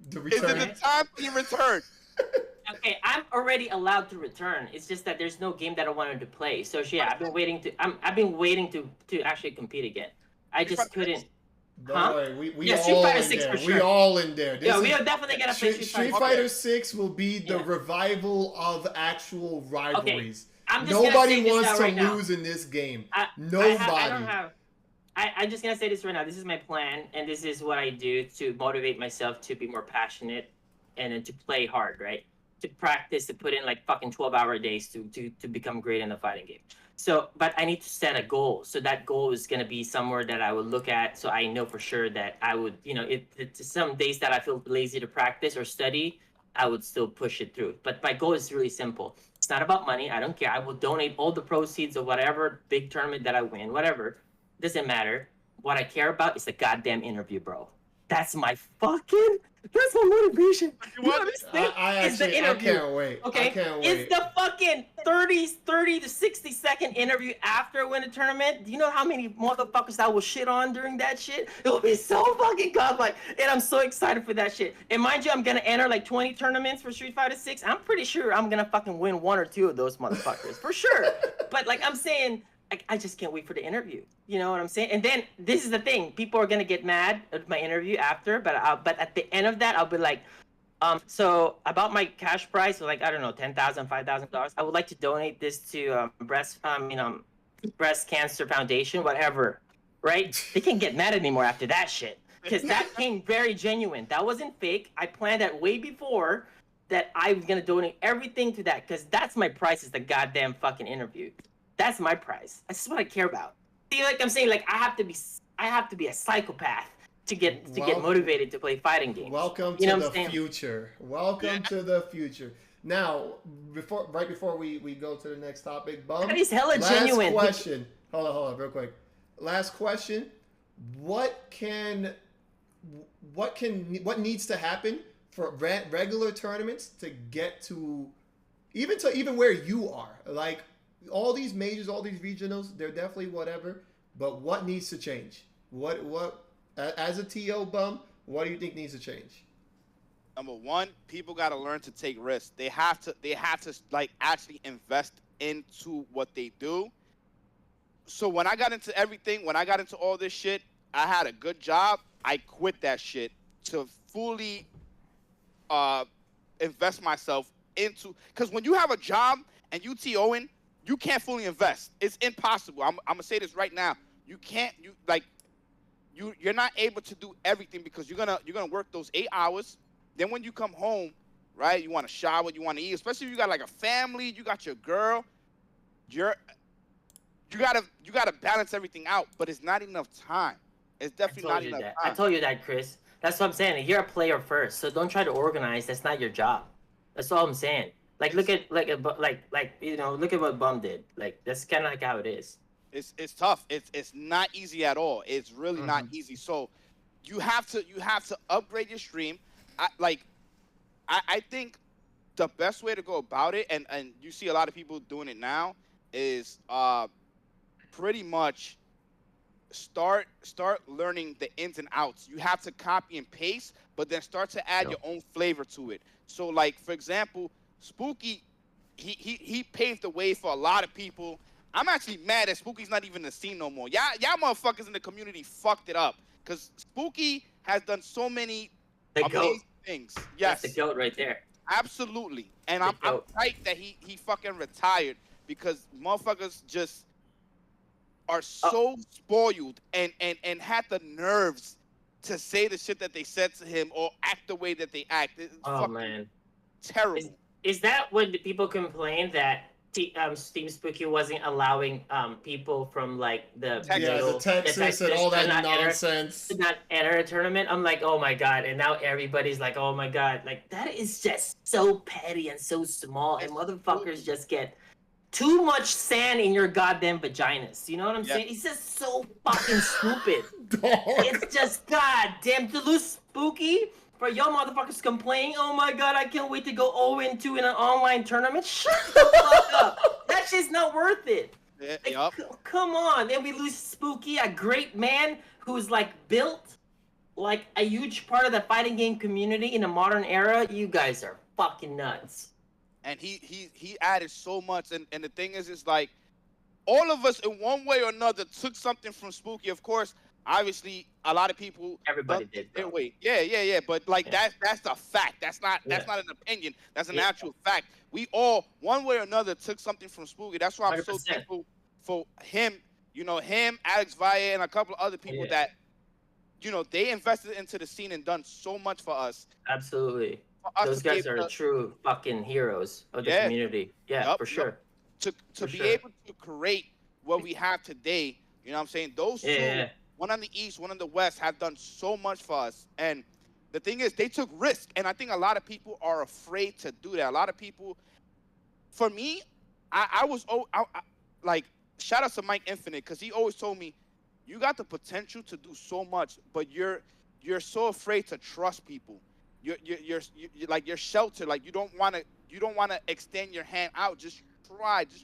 Is it the time for your return? Okay, I'm already allowed to return. It's just that there's no game that I wanted to play. So yeah, I've been waiting to actually compete again. I just couldn't. Don't worry, we Street all Fighter in 6 there. for sure. We all in there. We are definitely gonna play Street Fighter 6 will be the revival of actual rivalries. Okay. Nobody wants to lose in this game. Nobody. I'm just gonna say this right now. This is my plan, and this is what I do to motivate myself to be more passionate and then to play hard, right? To practice, to put in like fucking 12-hour days to become great in the fighting game. So, but I need to set a goal. So that goal is going to be somewhere that I would look at. So I know for sure that I would, if it's some days that I feel lazy to practice or study, I would still push it through. But my goal is really simple. It's not about money. I don't care. I will donate all the proceeds of whatever big tournament that I win, whatever. Doesn't matter. What I care about is the goddamn interview, bro. That's my motivation. You understand? I can't wait. Okay, I can't wait. it's the fucking 30 to 60-second interview after I win a tournament. Do you know how many motherfuckers I will shit on during that shit? It will be so fucking godlike, and I'm so excited for that shit. And mind you, I'm gonna enter like 20 tournaments for Street Fighter 6. I'm pretty sure I'm gonna fucking win 1 or 2 of those motherfuckers for sure. But like I'm saying, I just can't wait for the interview. You know what I'm saying? And then this is the thing: people are gonna get mad at my interview after, but at the end of that, I'll be like, so about my cash price, so like I don't know, $10,000, $5,000. I would like to donate this to breast cancer foundation, whatever. Right? They can't get mad anymore after that shit because that came very genuine. That wasn't fake. I planned that way before that I was gonna donate everything to that because that's my price. Is the goddamn fucking interview. That's my price. That's what I care about. See, like I'm saying, like I have to be a psychopath to get motivated to play fighting games. Welcome to the future. Welcome to the future. Now, right before we go to the next topic, Bum. That is hella genuine. Last question. Hold on, real quick. Last question. What needs to happen for regular tournaments to get to even where you are? Like all these majors, all these regionals, they're definitely whatever. But what needs to change? What as a TO Bum, what do you think needs to change? Number one, people got to learn to take risks. They have to like actually invest into what they do. So when I got into everything, when I got into all this shit, I had a good job. I quit that shit to fully invest myself into, because when you have a job and you TOing, you can't fully invest. It's impossible. I'm gonna say this right now. You're not able to do everything because you're gonna work those 8 hours. Then when you come home, right, you want to shower, you want to eat, especially if you got like a family, you got your girl, you gotta balance everything out, but it's not enough time. It's definitely not enough time. I told you that, Chris. That's what I'm saying. You're a player first, so don't try to organize. That's not your job. That's all I'm saying. Like look at look at what Bum did. Like that's kind of like how it is. It's tough. It's not easy at all. It's really not easy. So you have to upgrade your stream. I think the best way to go about it, and you see a lot of people doing it now, is pretty much start learning the ins and outs. You have to copy and paste, but then start to add your own flavor to it. So like for example, Spooky, he paved the way for a lot of people. I'm actually mad that Spooky's not even in the scene no more. Y'all motherfuckers in the community fucked it up because Spooky has done so many amazing things. Yes, that's the goat right there. Absolutely, and I'm tight that he fucking retired because motherfuckers just are so spoiled and had the nerves to say the shit that they said to him or act the way that they act. It's man, terrible. Is that when people complain that Steam Spooky wasn't allowing people from like the Texas and all that nonsense to not enter a tournament? I'm like, oh my god, and now everybody's like, oh my god, like that is just so petty and so small, and motherfuckers just get too much sand in your goddamn vaginas. You know what I'm saying? It's just so fucking stupid. It's just goddamn to lose Spooky. For y'all motherfuckers complaining, oh my god, I can't wait to go 0-2 in an online tournament. Shut the fuck up. That shit's not worth it. Come on. Then we lose Spooky, a great man who's like built like a huge part of the fighting game community in the modern era. You guys are fucking nuts. And he added so much. And the thing is like, all of us in one way or another took something from Spooky. Of course, obviously, a lot of people. Everybody did. Wait, yeah. But like that's a fact. That's not an opinion. That's an actual fact. We all, one way or another, took something from Spooky. That's why I'm 100%. So thankful for him. You know, him, Alex Valle, and a couple of other people that, you know, they invested into the scene and done so much for us. Absolutely. Those guys are true fucking heroes of the community. Yeah, for sure. to be sure. able to create what we have today. You know what I'm saying? Those two, one on the east, one on the west, have done so much for us. And the thing is, they took risk, and I think a lot of people are afraid to do that. A lot of people, for me, like, shout out to Mike Infinite, because he always told me, you got the potential to do so much, but you're so afraid to trust people. You're like, you're sheltered. Like, you don't want to extend your hand out. Just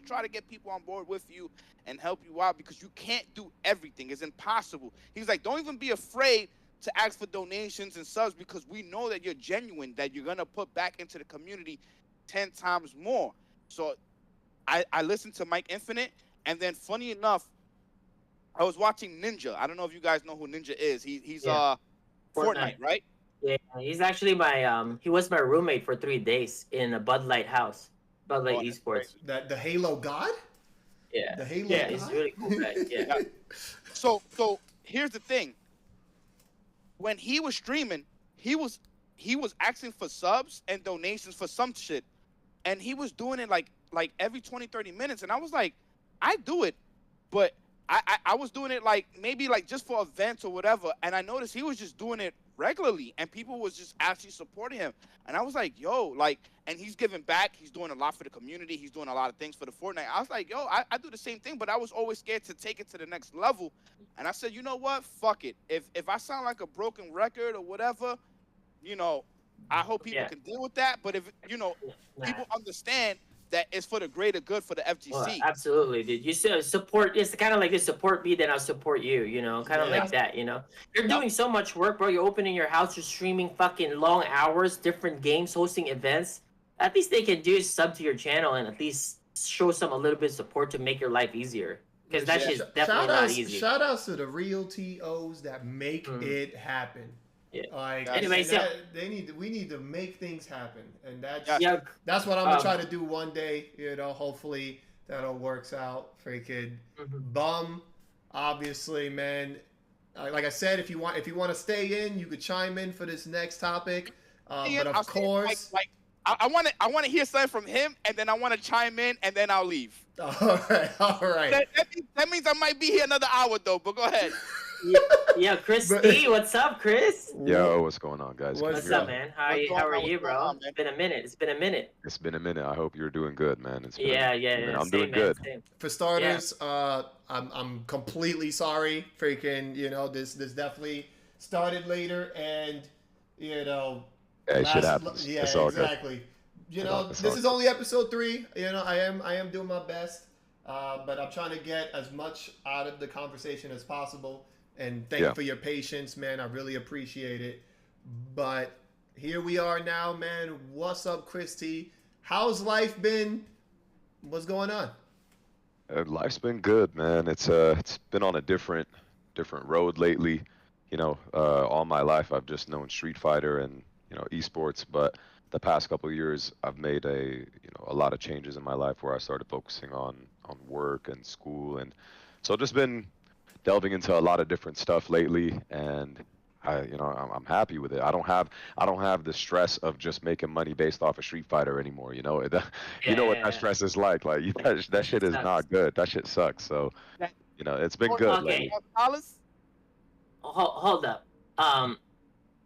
try to get people on board with you and help you out, because you can't do everything. It's impossible. He's like, don't even be afraid to ask for donations and subs, because we know that you're genuine, that you're gonna put back into the community 10 times more. So I listened to Mike Infinite, and then funny enough, I was watching Ninja. I don't know if you guys know who Ninja is. He's Fortnite, right? Yeah, he's actually my he was my roommate for 3 days in a Bud Light house. Bud Light Esports. The Halo God? Yeah. The Halo yeah, God? he's really cool guy. Yeah. So here's the thing. When he was streaming, he was asking for subs and donations for some shit. And he was doing it like every 20, 30 minutes. And I was like, I do it, but I was doing it like maybe like just for events or whatever. And I noticed he was just doing it regularly, and people was just actually supporting him. And I was like, yo, like, and he's giving back. He's doing a lot for the community. He's doing a lot of things for the Fortnite. I was like, yo, I do the same thing, but I was always scared to take it to the next level. And I said, you know what? Fuck it. If I sound like a broken record or whatever, you know, I hope people can deal with that. But if, you know, people understand that it's for the greater good for the FGC. Well, absolutely, dude. You support. It's kind of like you support me, then I'll support you. You know, kind of like that. You know, you're doing so much work, bro. You're opening your house. You're streaming fucking long hours, different games, hosting events. At least they can do is sub to your channel and at least show some a little bit of support to make your life easier. Because that shit's definitely not easy. Shout outs to the real TOs that make it happen. Yeah. Like, anyway, so we need to make things happen, and that's what I'm gonna try to do one day. You know, hopefully that all works out. Freaking Bum, obviously, man. Like I said, if you want to stay in, you could chime in for this next topic. But of course, I want to hear something from him, and then I want to chime in, and then I'll leave. All right. That means I might be here another hour though. But go ahead. Yeah, Chris D, what's up, Chris? Yo, what's going on, guys? What's up, man? How are you, bro? It's been a minute. It's been a minute. I hope you're doing good, man. I'm doing good. For starters, I'm completely sorry. Freaking, you know, this definitely started later, and you know, shit happens. Yeah, it's all exactly. Good. You know, this is only episode 3. You know, I am doing my best, but I'm trying to get as much out of the conversation as possible. And thank you for your patience, man. I really appreciate it. But here we are now, man. What's up, Christy? How's life been? What's going on? Life's been good, man. It's been on a different road lately. You know, all my life I've just known Street Fighter and, you know, esports, but the past couple of years I've made a lot of changes in my life where I started focusing on work and school, and so just been delving into a lot of different stuff lately, and I'm happy with it. I don't have the stress of just making money based off of Street Fighter anymore. You know, what that stress is like. Like that shit is not good. That shit sucks. So, you know, it's been good. Okay. Hold up.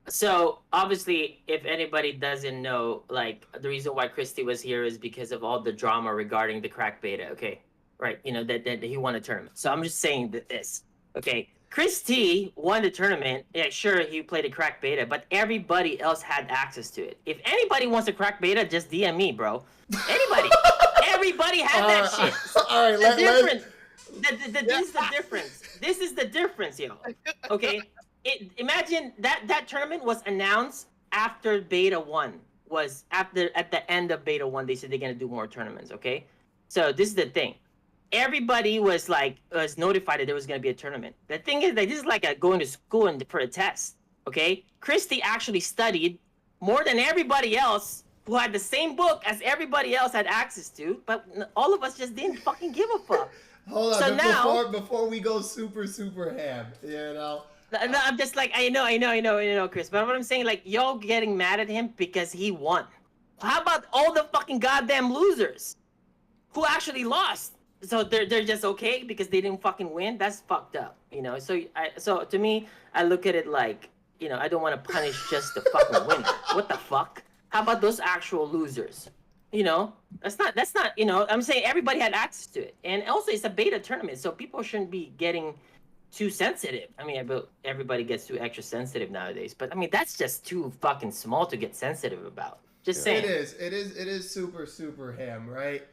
So obviously, if anybody doesn't know, like the reason why Christy was here is because of all the drama regarding the crack beta. Okay, right? You know that he won a tournament. So I'm just saying this. Okay, Chris T won the tournament. Yeah, sure, he played a crack beta, but everybody else had access to it. If anybody wants a crack beta, just DM me, bro. Anybody. Everybody had that shit. All right, this is the difference. This is the difference, yo. Okay? Imagine that tournament was announced after beta 1. At the end of beta 1, they said they're going to do more tournaments, okay? So this is the thing. Everybody was notified that there was going to be a tournament. The thing is that this is like going to school for a test, okay? Christy actually studied more than everybody else who had the same book as everybody else had access to, but all of us just didn't fucking give a fuck. Hold on, so before we go super ham, you know? No, I'm just like, I know, Chris, but what I'm saying, like, y'all getting mad at him because he won. How about all the fucking goddamn losers? who actually lost. So they're just okay because they didn't fucking win. That's fucked up, you know. So to me, I look at it like, you know, I don't want to punish just the fucking winner. What the fuck? How about those actual losers? You know, that's not. You know, I'm saying everybody had access to it, and also it's a beta tournament, so people shouldn't be getting too sensitive. I mean, everybody gets too extra sensitive nowadays, but I mean that's just too fucking small to get sensitive about. Just saying. It is super ham, right?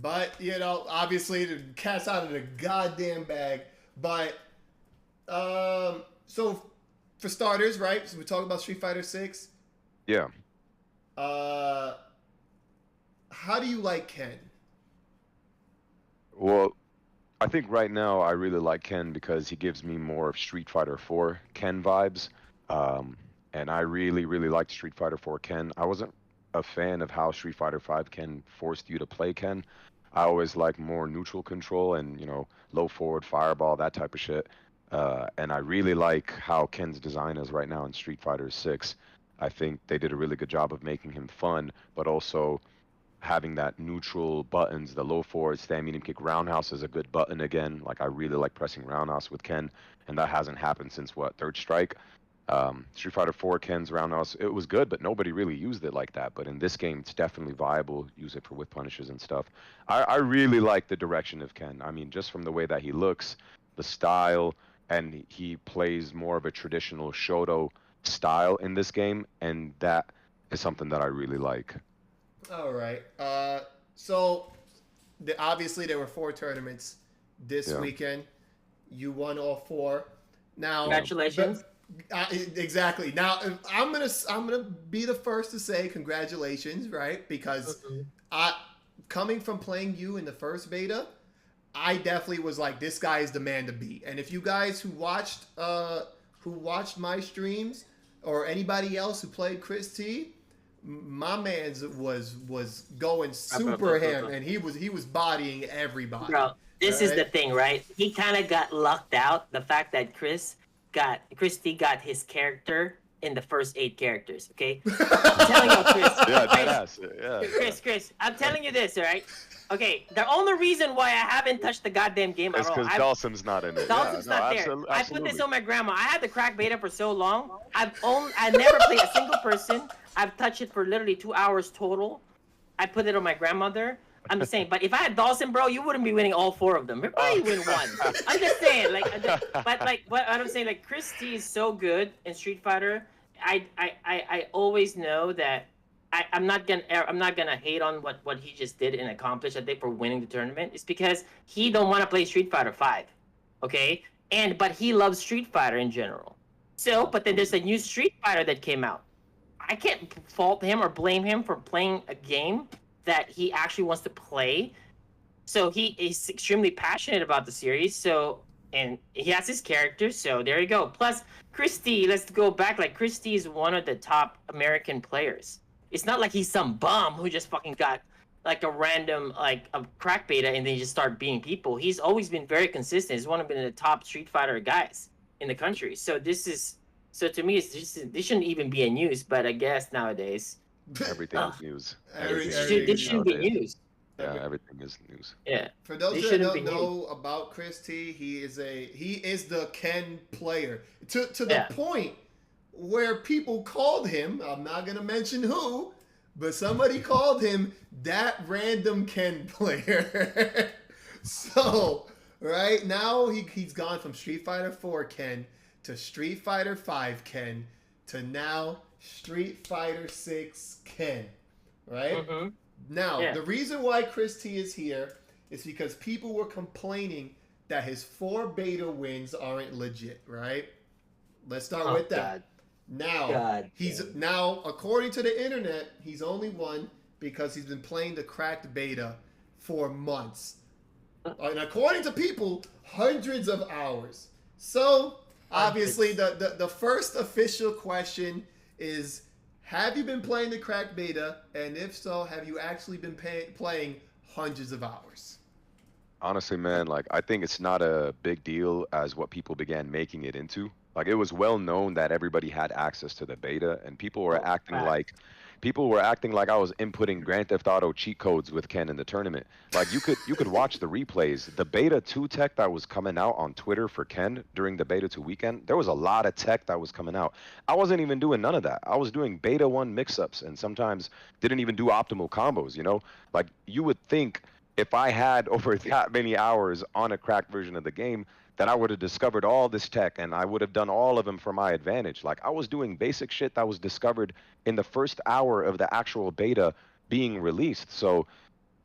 But, you know, obviously the cat's out of the goddamn bag. But, so for starters, right? So we talk about Street Fighter 6. Yeah. How do you like Ken? Well, I think right now I really like Ken because he gives me more of Street Fighter 4 Ken vibes. And I really liked Street Fighter 4 Ken. I wasn't a fan of how Street Fighter 5 Ken forced you to play Ken. I always like more neutral control and, you know, low forward fireball, that type of shit. And I really like how Ken's design is right now in Street Fighter 6. I think they did a really good job of making him fun, but also having that neutral buttons, the low forward, stand, medium kick, roundhouse is a good button again. Like, I really like pressing roundhouse with Ken, and that hasn't happened since, what, Third Strike? Street Fighter 4 Ken's roundhouse, it was good, but nobody really used it like that. But in this game, it's definitely viable. Use it for whip punishes and stuff. I really like the direction of Ken. I mean, just from the way that he looks, the style, and he plays more of a traditional Shoto style in this game, and that is something that I really like. All right. So obviously there were 4 tournaments this weekend. You won all 4. Now, congratulations. Exactly. Now, I'm gonna be the first to say congratulations, right? Because coming from playing you in the first beta, I definitely was like, this guy is the man to beat. And if you guys who watched my streams or anybody else who played ChrisG, my man's was going super ham, and he was bodying everybody. Bro, this is the thing, right? He kind of got lucked out. The fact that ChrisG got his character in the first 8 characters. Okay, I'm telling you, Chris, I'm telling you this, all right? Okay, the only reason why I haven't touched the goddamn game is because Dawson's not in it. Dawson's not there. Absolutely. I put this on my grandma. I had the crack beta for so long. I never played a single person. I've touched it for literally 2 hours total. I put it on my grandmother. I'm just saying, but if I had Dawson, bro, you wouldn't be winning all 4 of them. You'd probably win 1. I'm just saying, what I'm saying, like, ChrisG is so good in Street Fighter. I always know that I'm not gonna hate on what he just did and accomplished. I think for winning the tournament, it's because he don't want to play Street Fighter 5, okay? But he loves Street Fighter in general. So, but then there's a new Street Fighter that came out. I can't fault him or blame him for playing a game that he actually wants to play. So he is extremely passionate about the series. So, and he has his characters. So there you go. Plus, ChrisG, let's go back. Like, ChrisG is one of the top American players. It's not like he's some bum who just fucking got like a random, like, a crack beta and then he just start beating people. He's always been very consistent. He's one of the top Street Fighter guys in the country. So so to me, this shouldn't even be a news, but I guess nowadays everything's news. This shouldn't be news. Yeah, everything is news. Yeah. For those who don't know about ChrisG, he is the Ken player to the point where people called him. I'm not gonna mention who, but somebody called him that random Ken player. So right now he's gone from Street Fighter 4 Ken to Street Fighter 5 Ken to now Street Fighter 6 Ken, right? Mm-hmm. Now, the reason why ChrisG is here is because people were complaining that his 4 beta wins aren't legit, right? Let's start with that. Now, now, according to the internet, he's only won because he's been playing the cracked beta for months. And according to people, hundreds of hours. So, obviously, the first official question is, have you been playing the cracked beta? And if so, have you actually been playing hundreds of hours? Honestly, man, like, I think it's not a big deal as what people began making it into. Like, it was well known that everybody had access to the beta, and people were acting like people were acting like I was inputting Grand Theft Auto cheat codes with Ken in the tournament. Like you could watch the replays. The beta 2 tech that was coming out on Twitter for Ken during the beta 2 weekend, there was a lot of tech that was coming out. I wasn't even doing none of that. I was doing beta 1 mix-ups and sometimes didn't even do optimal combos, you know? Like you would think if I had over that many hours on a cracked version of the game, that I would have discovered all this tech and I would have done all of them for my advantage. Like I was doing basic shit that was discovered in the first hour of the actual beta being released. So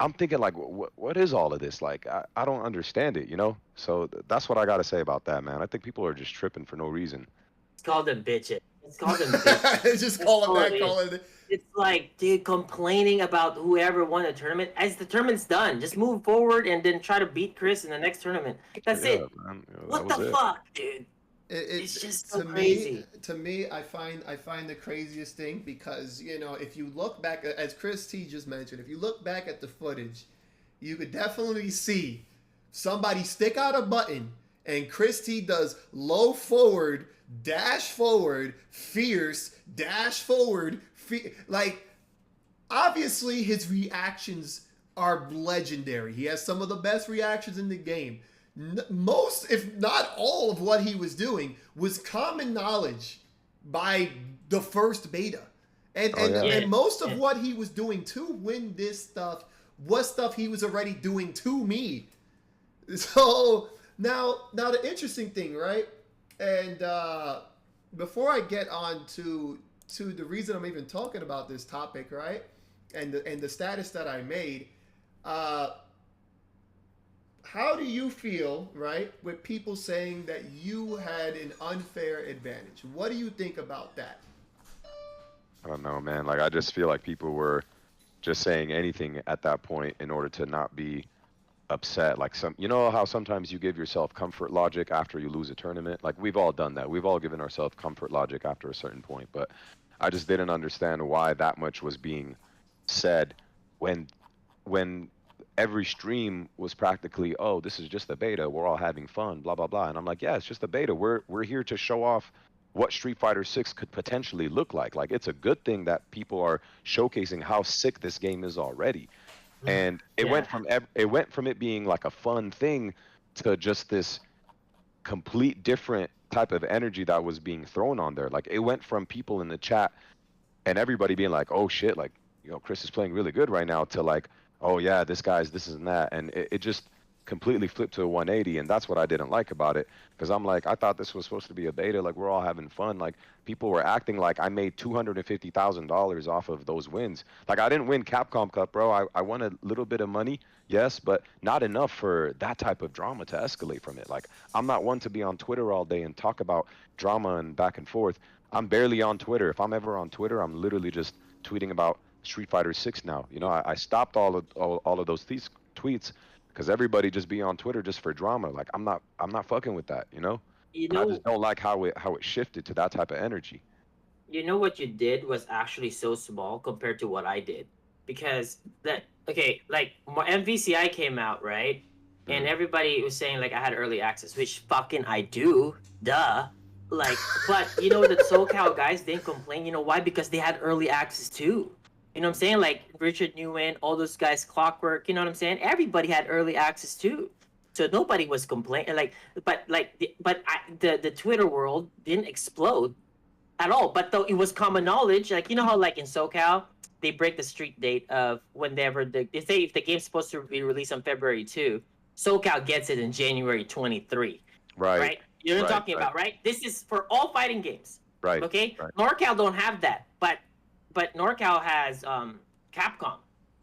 I'm thinking like, what is all of this? Like, I don't understand it, you know? So that's what I got to say about that, man. I think people are just tripping for no reason. It's called them bitches. It's called them bitches. Just call it back, call it. It's like, dude, complaining about whoever won the tournament. As the tournament's done, just move forward and then try to beat Chris in the next tournament. That's it. Man, what the fuck, dude? It's just so crazy. To me, I find the craziest thing because, you know, if you look back, as Chris T just mentioned, if you look back at the footage, you could definitely see somebody stick out a button and Chris T does low forward, dash forward, fierce, dash forward, like, obviously his reactions are legendary. He has some of the best reactions in the game. Most, if not all, of what he was doing was common knowledge by the first beta. And most of what he was doing to win this stuff was stuff he was already doing to me. So now the interesting thing, right? And before I get on to the reason I'm even talking about this topic, right? And the status that I made, how do you feel, right, with people saying that you had an unfair advantage? What do you think about that? I don't know, man. Like, I just feel like people were just saying anything at that point in order to not be upset. Like, you know how sometimes you give yourself comfort logic after you lose a tournament? Like, we've all done that. We've all given ourselves comfort logic after a certain point. But I just didn't understand why that much was being said when every stream was practically, oh, this is just a beta, we're all having fun, blah blah blah. And I'm like, yeah, it's just a beta. We're here to show off what Street Fighter 6 could potentially look like. Like, it's a good thing that people are showcasing how sick this game is already. And it went from it being like a fun thing to just this complete different type of energy that was being thrown on there. Like, it went from people in the chat and everybody being like, oh shit, like, you know, Chris is playing really good right now, to like, oh yeah, this guy's this and that. And it just completely flipped to a 180. And that's what I didn't like about it, because I'm like, I thought this was supposed to be a beta, like we're all having fun. Like, people were acting like I made $250,000 off of those wins. Like, I didn't win Capcom Cup, bro. I won a little bit of money, yes, but not enough for that type of drama to escalate from it. Like, I'm not one to be on Twitter all day and talk about drama and back and forth. I'm barely on Twitter. If I'm ever on Twitter, I'm literally just tweeting about Street Fighter 6 now. You know, I stopped all of those tweets because everybody just be on Twitter just for drama. Like, I'm not fucking with that, you know? I just don't like how it shifted to that type of energy. You know what you did was actually so small compared to what I did, because like MVCI came out, right? And everybody was saying like I had early access, which fucking I do, duh. Like, but you know, the SoCal guys didn't complain. You know why? Because they had early access too. You know what I'm saying? Like Richard Nguyen, all those guys, Clockwork, you know what I'm saying? Everybody had early access too. So nobody was complaining. The Twitter world didn't explode at all. But though it was common knowledge, like, you know how like in SoCal, they break the street date of whenever they say if the game's supposed to be released on February 2, SoCal gets it in January 23. Right? You know what I'm talking about, right? This is for all fighting games. Right. Okay? Right. NorCal don't have that. But NorCal has Capcom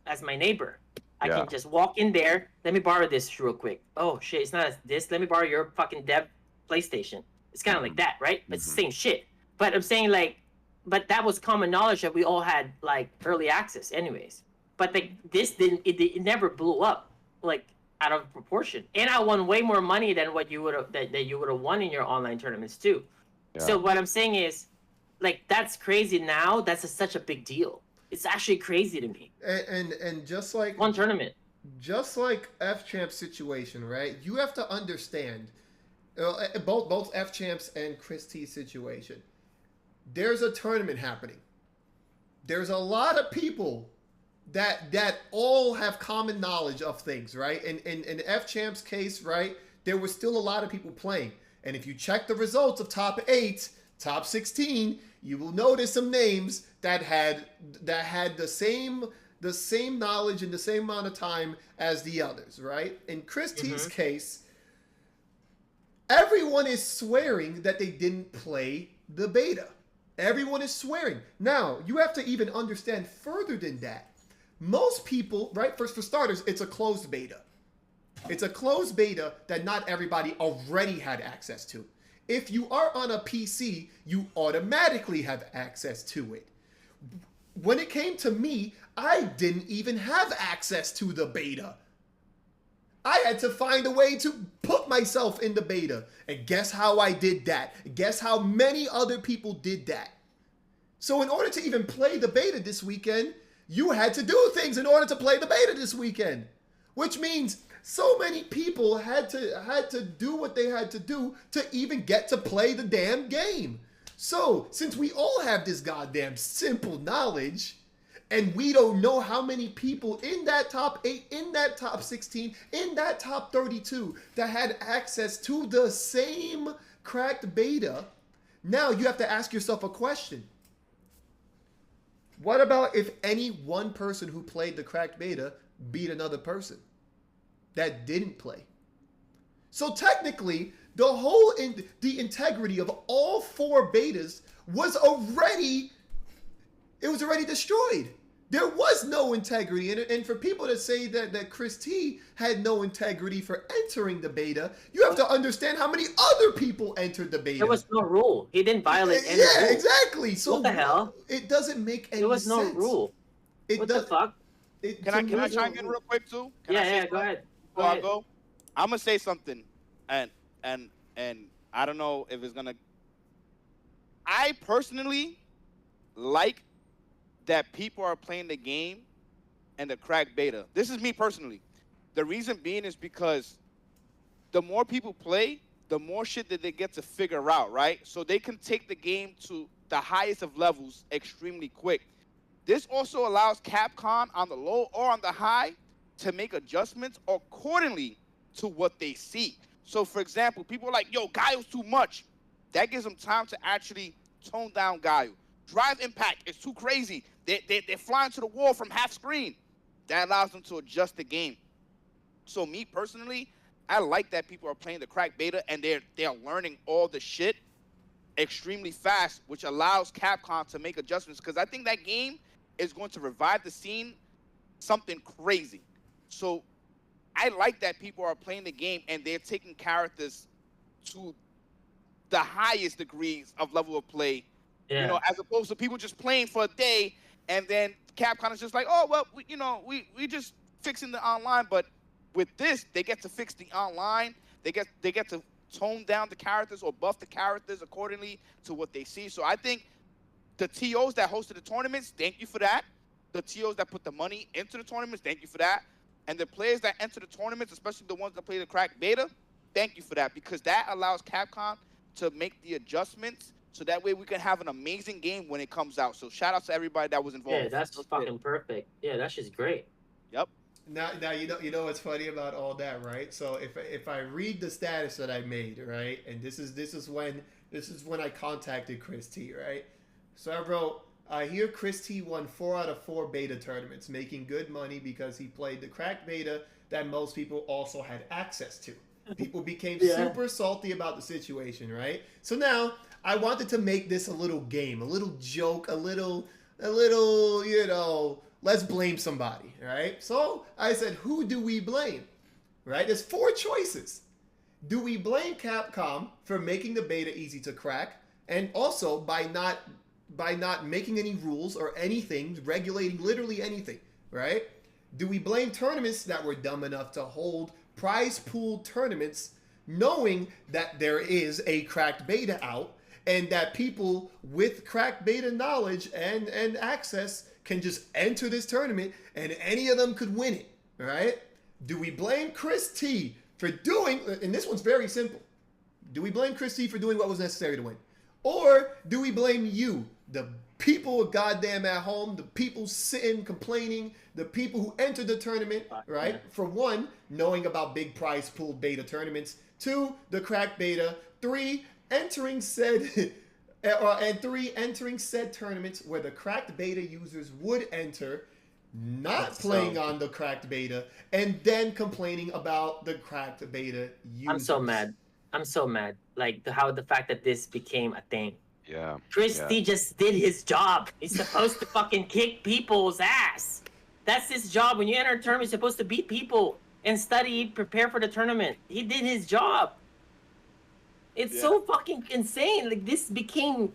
as my neighbor. I can just walk in there. Let me borrow this real quick. Oh shit, it's not this. Let me borrow your fucking dev PlayStation. It's kind of like that, right? It's the same shit. But I'm saying like, but that was common knowledge that we all had like early access, anyways. But this didn't. It never blew up like out of proportion. And I won way more money than what you would have that you would have won in your online tournaments too. Yeah. So what I'm saying is, like, that's crazy now. That's such a big deal. It's actually crazy to me. And just like one tournament, just like F Champ's situation, right? You have to understand both F Champ's and Chris T's situation. There's a tournament happening. there's a lot of people that all have common knowledge of things, right? In F Champ's case, right, there were still a lot of people playing. And if you check the results of top 8, top 16, you will notice some names that had the same knowledge in the same amount of time as the others, right? In ChrisG's case, everyone is swearing that they didn't play the beta. Everyone is swearing. Now, you have to even understand further than that. Most people, right, for starters, it's a closed beta. It's a closed beta that not everybody already had access to. If you are on a PC, you automatically have access to it. When it came to me, I didn't even have access to the beta. I had to find a way to put myself in the beta. And guess how I did that? Guess how many other people did that? So in order to even play the beta this weekend, you had to do things in order to play the beta this weekend. Which means so many people had to do what they had to do to even get to play the damn game. So since we all have this goddamn simple knowledge, and we don't know how many people in that top 8, in that top 16, in that top 32 that had access to the same cracked beta, now you have to ask yourself a question. What about if any one person who played the cracked beta beat another person that didn't play? So technically, the integrity of all 4 betas was already destroyed. There was no integrity in it. And for people to say that ChrisG had no integrity for entering the beta, you have to understand how many other people entered the beta. There was no rule. He didn't violate any rule. Yeah, exactly. So what the hell? It doesn't make any sense. There was no rule. What the fuck? Can I chime in real quick too? Go ahead. Before I go, I'm gonna say something, and I don't know if it's gonna. I personally like that people are playing the game and the cracked beta. This is me personally. The reason being is because the more people play, the more shit that they get to figure out, right? So they can take the game to the highest of levels extremely quick. This also allows Capcom on the low or on the high to make adjustments accordingly to what they see. So for example, people are like, yo, Gaio's too much. That gives them time to actually tone down Gaio. Drive impact is too crazy. They're flying to the wall from half screen. That allows them to adjust the game. So me personally, I like that people are playing the crack beta and they're learning all the shit extremely fast, which allows Capcom to make adjustments, because I think that game is going to revive the scene something crazy. So I like that people are playing the game and they're taking characters to the highest degrees of level of play. Yeah. You know, as opposed to people just playing for a day and then Capcom is just like, oh, well, we just fixing the online. But with this, they get to fix the online. They get to tone down the characters or buff the characters accordingly to what they see. So I think the TOs that hosted the tournaments, thank you for that. The TOs that put the money into the tournaments, thank you for that. And the players that enter the tournaments, especially the ones that play the crack beta, thank you for that, because that allows Capcom to make the adjustments so that way we can have an amazing game when it comes out. So shout out to everybody that was involved. Yeah, that's fucking perfect. Yeah, that's just great. Yep. Now you know what's funny about all that, right? So if I read the status that I made, right, and this is when I contacted ChrisG, right? So I wrote, I hear ChrisG won 4 out of 4 beta tournaments, making good money because he played the cracked beta that most people also had access to. People became super salty about the situation, right? So now I wanted to make this a little game, a little joke, a little, let's blame somebody, right? So I said, who do we blame, right? There's 4 choices. Do we blame Capcom for making the beta easy to crack, and also by not making any rules or anything, regulating literally anything, right? Do we blame tournaments that were dumb enough to hold prize pool tournaments knowing that there is a cracked beta out and that people with cracked beta knowledge and access can just enter this tournament and any of them could win it, right? Do we blame ChrisG for doing, and this one's very simple, do we blame ChrisG for doing what was necessary to win? Or do we blame you, the people goddamn at home, the people sitting complaining, the people who entered the tournament, right? For one, knowing about big prize pool beta tournaments. 2, the cracked beta. 3, entering said and 3, entering said tournaments where the cracked beta users would enter, not playing on the cracked beta, and then complaining about the cracked beta users. I'm so mad. Like the fact that this became a thing. Yeah. ChrisG just did his job. He's supposed to fucking kick people's ass. That's his job. When you enter a tournament, you're supposed to beat people and study, prepare for the tournament. He did his job. It's so fucking insane. Like, this became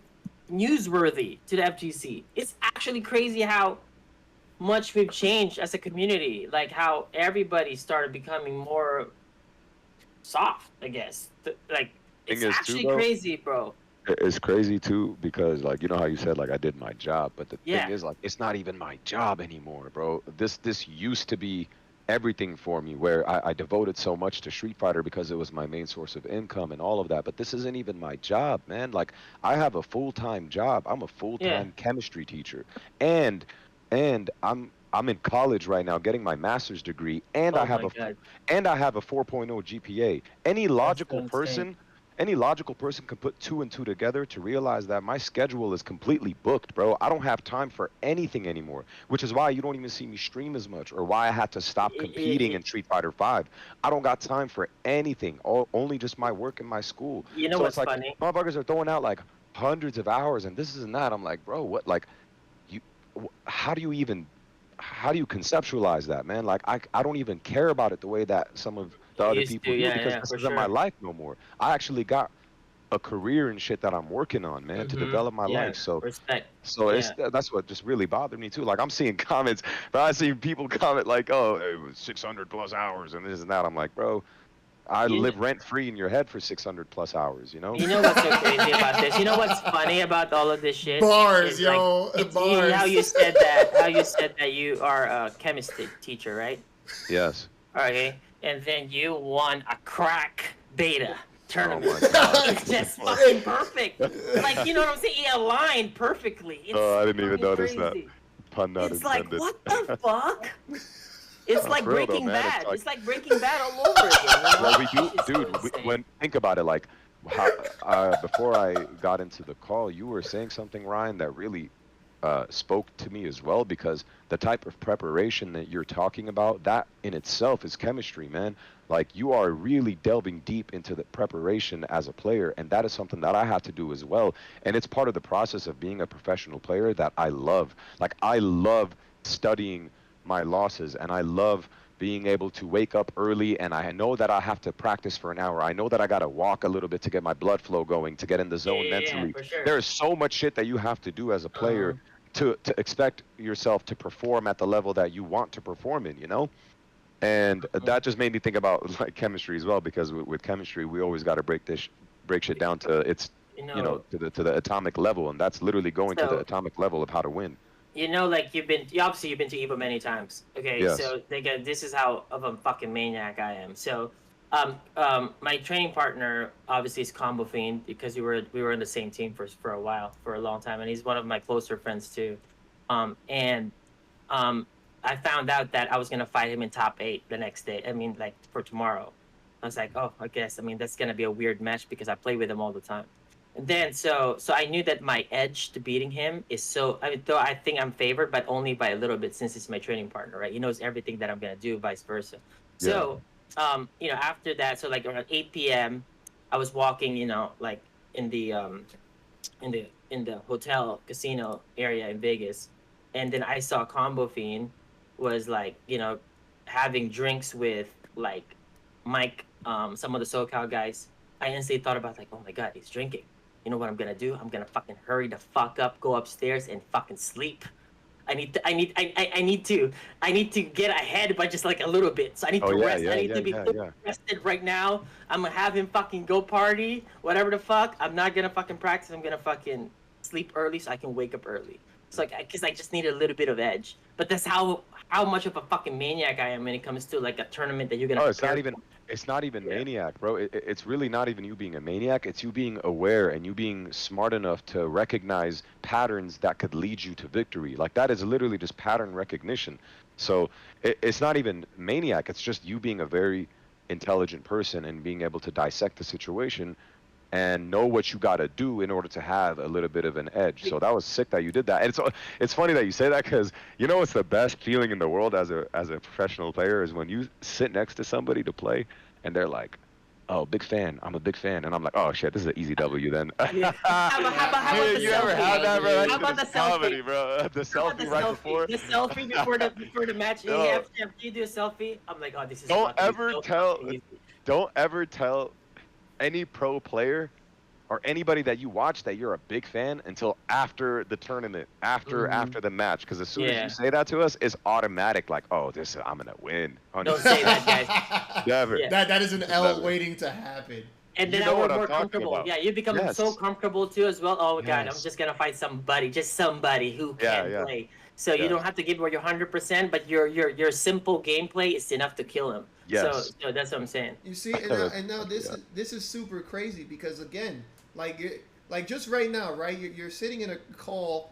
newsworthy to the FGC. It's actually crazy how much we've changed as a community. Like, how everybody started becoming more soft, I guess. Like, it's actually crazy, bro. It's crazy too, because like, you know how you said like I did my job, but the thing is like it's not even my job anymore, bro. This used to be everything for me, where I devoted so much to Street Fighter because it was my main source of income and all of that. But this isn't even my job, man. Like, I have a full-time job. I'm a full-time chemistry teacher, and I'm in college right now getting my master's degree, and I have a 4.0 GPA. Any logical person can put 2 and 2 together to realize that my schedule is completely booked, bro. I don't have time for anything anymore, which is why you don't even see me stream as much, or why I had to stop competing in Street Fighter 5. I don't got time for anything, only just my work and my school. You know what's funny? Motherfuckers are throwing out like hundreds of hours and this and that. I'm like, bro, what? Like, how do you conceptualize that, man? Like, I don't even care about it the way that some of the other people do, because this isn't my life no more. I actually got a career and shit that I'm working on, man, to develop my life. So respect. So that's what just really bothered me too. Like, I'm seeing comments, but I see people comment like, oh, it was 600 plus hours and this and that. I'm like, bro, I live rent free in your head for 600 plus hours, you know? You know what's so crazy about this? You know what's funny about all of this shit? Bars, like, yo, bars. How you said that you are a chemistry teacher, right? Yes. Okay. And then you won a crack beta tournament. Oh my God. It's just fucking perfect. Like, you know what I'm saying? It aligned perfectly. It's I didn't even notice crazy. that. Pun not it's intended. like, what the fuck? It's like for real Breaking though, man. Bad. It's It's like Breaking Bad all over again. You know? Well, we do, It's so dude. When think about it, like, how, before I got into the call, you were saying something, Ryan, that really spoke to me as well, because the type of preparation that you're talking about, that in itself is chemistry, man. Like, you are really delving deep into the preparation as a player, and that is something that I have to do as well. And it's part of the process of being a professional player that I love. Like, I love studying my losses, and I love being able to wake up early, and I know that I have to practice for an hour. I know that I got to walk a little bit to get my blood flow going, to get in the zone mentally. For sure. There's so much shit that you have to do as a player to expect yourself to perform at the level that you want to perform in, you know? And that just made me think about like chemistry as well, because with chemistry, we always got to break shit down to its, you know, to the atomic level, and that's literally going to the atomic level of how to win. You know, like you've been to EVO many times. Okay, yes. So again, this is how of a fucking maniac I am. So, my training partner obviously is Combo Fiend, because we were in the same team for a while, for a long time, and he's one of my closer friends too. I found out that I was gonna fight him in top 8 the next day. I mean, like for tomorrow. I was like, oh, I guess. I mean, that's gonna be a weird match because I play with him all the time. And then so I knew that my edge to beating him is so. I mean, though I think I'm favored, but only by a little bit, since it's my training partner, right? He knows everything that I'm gonna do, vice versa. Yeah. So, you know, after that, so like around 8 p.m., I was walking, you know, like in the hotel casino area in Vegas, and then I saw Combo Fiend was like, you know, having drinks with like Mike, some of the SoCal guys. I instantly thought about like, oh my God, he's drinking. You know what I'm gonna do? I'm gonna fucking hurry the fuck up, go upstairs and fucking sleep. I need to get ahead by just like a little bit. So I need to rest. I need to be rested right now. I'm gonna have him fucking go party, whatever the fuck. I'm not gonna fucking practice. I'm gonna fucking sleep early so I can wake up early. So like, because I just need a little bit of edge. But that's how much of a fucking maniac I am when it comes to like a tournament that you're gonna. Oh, It's not even Yeah. maniac, bro. It's really not even you being a maniac. It's you being aware and you being smart enough to recognize patterns that could lead you to victory. Like that is literally just pattern recognition. So it's not even maniac. It's just you being a very intelligent person and being able to dissect the situation and know what you got to do in order to have a little bit of an edge. So that was sick that you did that. And it's funny that you say that, because you know what's the best feeling in the world as a professional player is when you sit next to somebody to play and they're like, "Oh, big fan. I'm a big fan." And I'm like, "Oh shit, this is an easy W then." Yeah. How about Dude, the you ever selfie? had that, bro? That How shit about is the selfie? comedy, bro. The How about selfie right before. The selfie before the match. Yo. Hey, after you do a selfie, I'm like, oh, this is Don't about to be ever so tell fucking easy. Don't ever tell any pro player or anybody that you watch that you're a big fan until after the tournament, after the match, because as soon as Yeah. you say that to us, it's automatic. Like, oh, I'm gonna win. Don't say that, guys. Never. Yeah. That is an L Never. waiting to happen. And You then know I what was I'm more talking comfortable. about. Yeah, you become Yes. so comfortable too as well. Oh god, I'm Yes. just gonna fight somebody, just somebody who Yeah, can yeah. play. So you Yeah. don't have to give away your 100%, but your simple gameplay is enough to kill him. Yes. So that's what I'm saying. You see, and now this is super crazy because again, like just right now, right? You're sitting in a call,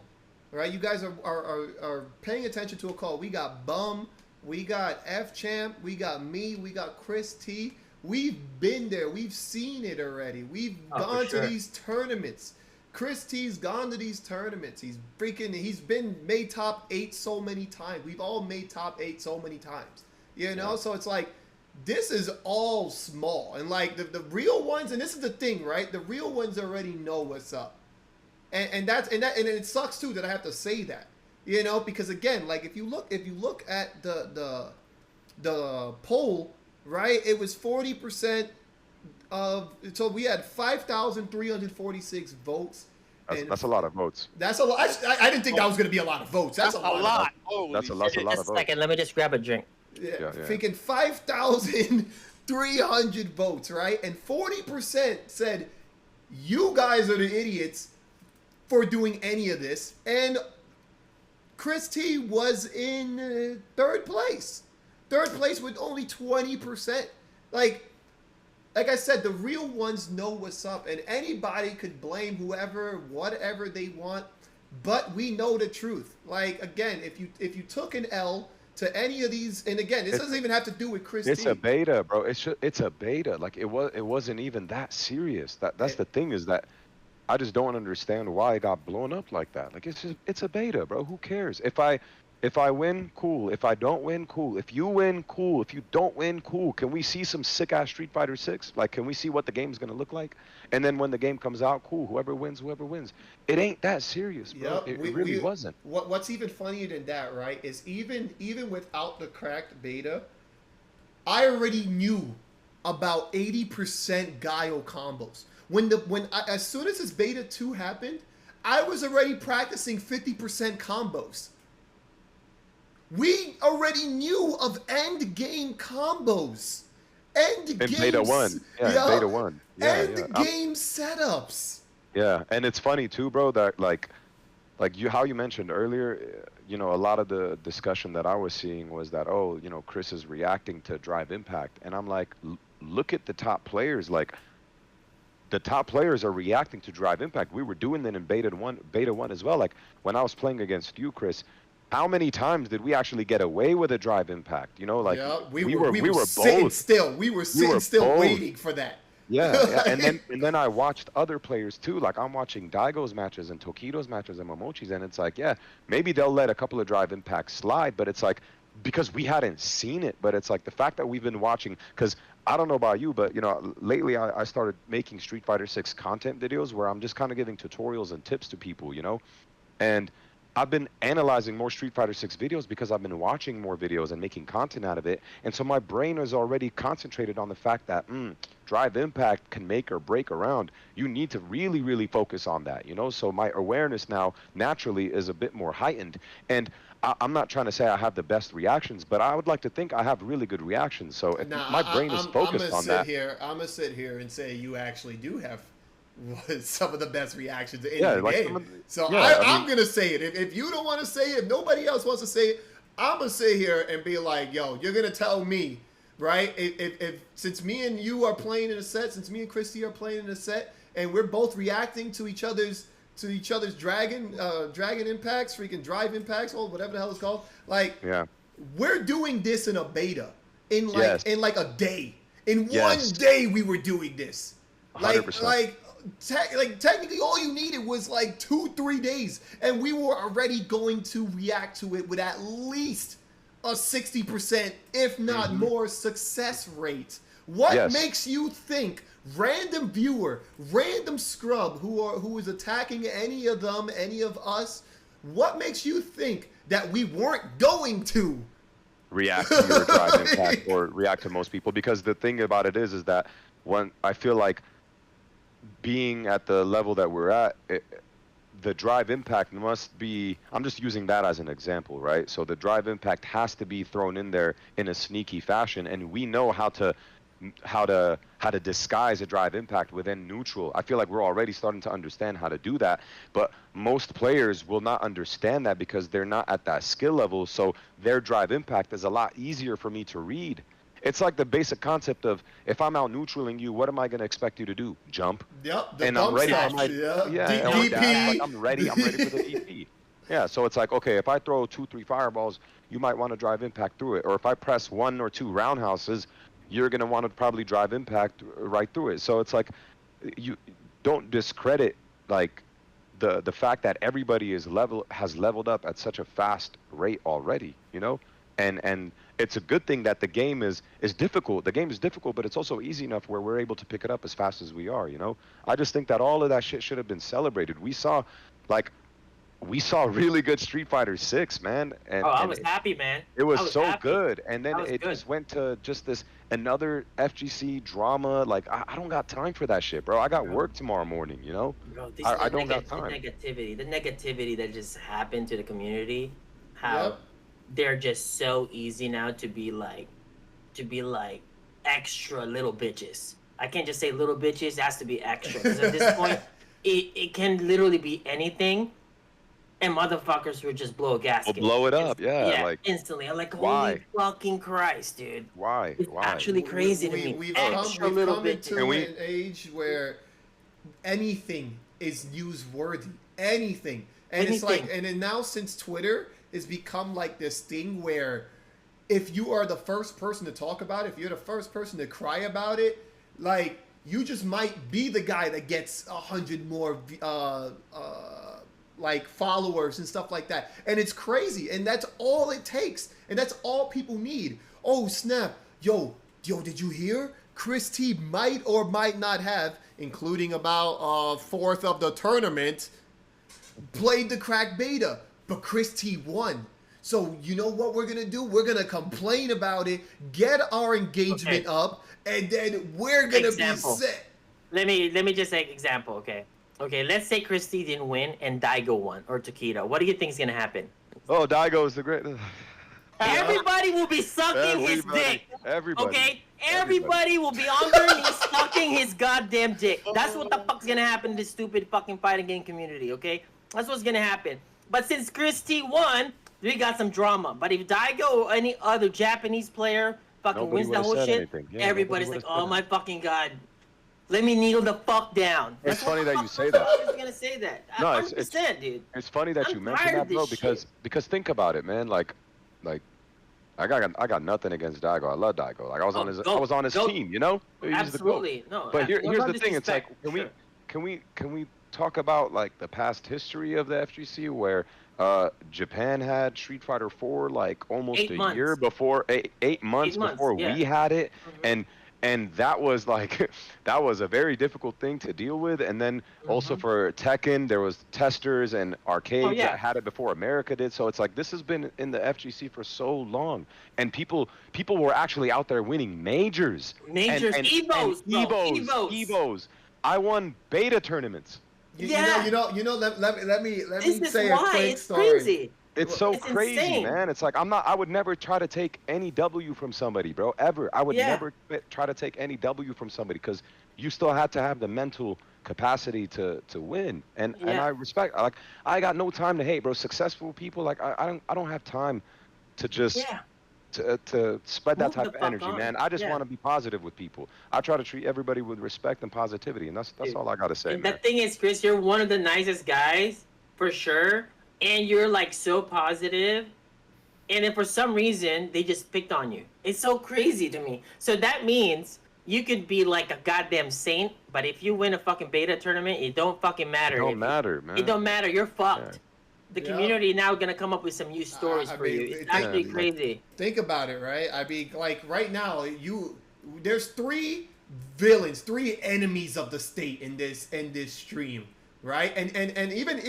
right? You guys are paying attention to a call. We got Bum, we got F Champ, we got me, we got Chris T. We've been there. We've seen it already. We've gone for sure. to these tournaments. Chris T's gone to these tournaments. He's been made top 8 so many times. We've all made top 8 so many times. You know, so it's like this is all small, and like the real ones, and this is the thing, right? The real ones already know what's up, and it sucks too that I have to say that, you know, because again, like if you look at the poll, right? It was 40% of, so we had 5,346 votes. That's a lot of votes. That's a lot. I didn't think that was going to be a lot of votes. That's a lot. Holy That's a shit. lot Just of a votes. second, let me just grab a drink. Yeah, Yeah. freaking 5,300 votes, right? And 40% said you guys are the idiots for doing any of this. And Chris T was in third place. Third place with only 20%. Like I said, the real ones know what's up, and anybody could blame whoever, whatever they want, but we know the truth. Like again, if you took an L to any of these, and again, this doesn't even have to do with Chris It's T. a beta, bro. It's a beta. Like it wasn't even that serious. That's the thing, is that I just don't understand why it got blown up like that. Like it's a beta, bro. Who cares? If I win, cool. If I don't win, cool. If you win, cool. If you don't win, cool. Can we see some sick ass Street Fighter 6? Like, can we see what the game's gonna look like? And then when the game comes out, cool. Whoever wins. It ain't that serious, bro. Yep, It really wasn't. What's even funnier than that, right? Is even without the cracked beta, I already knew about 80% Guile combos. As soon as this beta 2 happened, I was already practicing 50% combos. We already knew of end game combos. In beta 1. Yeah, in beta 1. Yeah, end yeah. game setups. Yeah, and it's funny too, bro, that like how you mentioned earlier, you know, a lot of the discussion that I was seeing was that, oh, you know, Chris is reacting to Drive Impact, and I'm like, look at the top players. Like, the top players are reacting to Drive Impact. We were doing that in beta 1 as well. Like when I was playing against you, Chris, how many times did we actually get away with a Drive Impact? You know, like yeah, we were sitting both still. We were sitting still both waiting for that. Yeah, and then I watched other players too. Like I'm watching Daigo's matches and Tokido's matches and Momochi's, and it's like, yeah, maybe they'll let a couple of Drive Impacts slide, but it's like, because we hadn't seen it. But it's like the fact that we've been watching, because I don't know about you, but you know, lately I started making Street Fighter 6 content videos where I'm just kind of giving tutorials and tips to people, you know, and I've been analyzing more Street Fighter 6 videos because I've been watching more videos and making content out of it. And so my brain is already concentrated on the fact that Drive Impact can make or break a round. You need to really, really focus on that, you know? So my awareness now naturally is a bit more heightened. And I'm not trying to say I have the best reactions, but I would like to think I have really good reactions. So if my brain is focused on that. I'm going to sit here and say you actually do have some of the best reactions in Yeah, the like game. So yeah, I'm going to say it. If you don't want to say it, if nobody else wants to say it, I'm going to sit here and be like, yo, you're going to tell me right? If since me and you are playing in a set, since me and Christy are playing in a set, and we're both reacting to each other's dragon impacts, freaking drive impacts, or whatever the hell it's called. Like, we're doing this in a beta in like a day. In one day, we were doing this. 100%. Like technically, all you needed was like 2-3 days, and we were already going to react to it with at least a 60%, if not more, success rate. What makes you think, random viewer, random scrub who is attacking any of them, any of us, what makes you think that we weren't going to react to your drive impact or react to most people? Because the thing about it is that when I feel like being at the level that we're at, the drive impact must be, I'm just using that as an example, right? So the drive impact has to be thrown in there in a sneaky fashion, and we know how to disguise a drive impact within neutral. I feel like we're already starting to understand how to do that, but most players will not understand that because they're not at that skill level, so their drive impact is a lot easier for me to read. It's like the basic concept of, if I'm out neutraling you, what am I going to expect you to do? Jump. Yep. And I'm ready for my DP. Like, I'm ready for the DP. Yeah, so it's like, okay, if I throw 2-3 fireballs, you might want to drive impact through it. Or if I press 1 or 2 roundhouses, you're going to want to probably drive impact right through it. So it's like, you don't discredit like the fact that everybody has leveled up at such a fast rate already, you know? And it's a good thing that the game is difficult. The game is difficult, but it's also easy enough where we're able to pick it up as fast as we are, you know? I just think that all of that shit should have been celebrated. We saw really good Street Fighter 6, man. And, I was happy, man. It was so happy. good. And then it just went to just this another FGC drama. Like, I don't got time for that shit, bro. I got work tomorrow morning, you know? Bro, I don't got time. The negativity that just happened to the community, how they're just so easy now to be like extra little bitches. I can't just say little bitches, it has to be extra. Because at this point, it can literally be anything, and motherfuckers would just blow a gasket. We'll blow it up, like instantly. I'm like, why? Holy fucking Christ, dude. Why? It's actually crazy to me. We've Extra come little into bitches. an age where anything is newsworthy. Anything. And it's like, and then now since Twitter has become like this thing where if you are the first person to talk about it, if you're the first person to cry about it, like, you just might be the guy that gets 100 more like followers and stuff like that. And it's crazy, and that's all it takes, and that's all people need. Oh snap, yo, did you hear? ChrisG might or might not have, including about fourth of the tournament, played the crack beta, but ChrisG won. So you know what we're gonna do? We're gonna complain about it, get our engagement up, and then we're gonna be set. Let me just say example, okay? Okay, let's say ChrisG didn't win and Daigo won, or Takedo. What do you think is gonna happen? Oh, Daigo is the great. Everybody will be sucking his dick. Everybody. Okay? Everybody will be on their knees sucking his goddamn dick. That's what the fuck's gonna happen to this stupid fucking fighting game community, okay? That's what's gonna happen. But since ChrisG won, we got some drama. But if Daigo or any other Japanese player fucking wins the whole shit, everybody's like, oh my fucking god. Let me kneel the fuck down. It's funny that you say that. I was gonna say that. No, 100%, dude. It's funny that you mentioned that, bro, because think about it, man. Like I got nothing against Daigo. I love Daigo. Like, I was on his team, you know? Absolutely. No. But here's the thing. It's like, can we talk about like the past history of the FGC where Japan had Street Fighter 4 like almost a year before, 8 months before we had it, and that was like that was a very difficult thing to deal with. And then also for Tekken, there was testers and arcades that had it before America did. So it's like, this has been in the FGC for so long, and people were actually out there winning majors, Evos. I won beta tournaments. You know. Let me say a quick story. Crazy. It's so crazy, insane, man. It's like, I would never try to take any W from somebody, bro, ever. I would never try to take any W from somebody, because you still had to have the mental capacity to win. And I respect, like, I got no time to hate, bro. Successful people, like, I don't have time to just to spread that Move type the of fuck energy, on. man. I just Yeah. want to be positive with people. I try to treat everybody with respect and positivity, and that's Dude. all I gotta say, And man. the thing is, Chris, you're one of the nicest guys for sure, and you're like so positive. And then for some reason, they just picked on you. It's so crazy to me. So that means you could be like a goddamn saint, but if you win a fucking beta tournament, it don't fucking matter. It don't matter, man. It don't matter. You're fucked. Yeah. The Yep. community now gonna come up with some new stories I for mean, you. It's actually like- crazy. Think about it, right? I mean, like right now, there's three villains, three enemies of the state in this stream, right? And even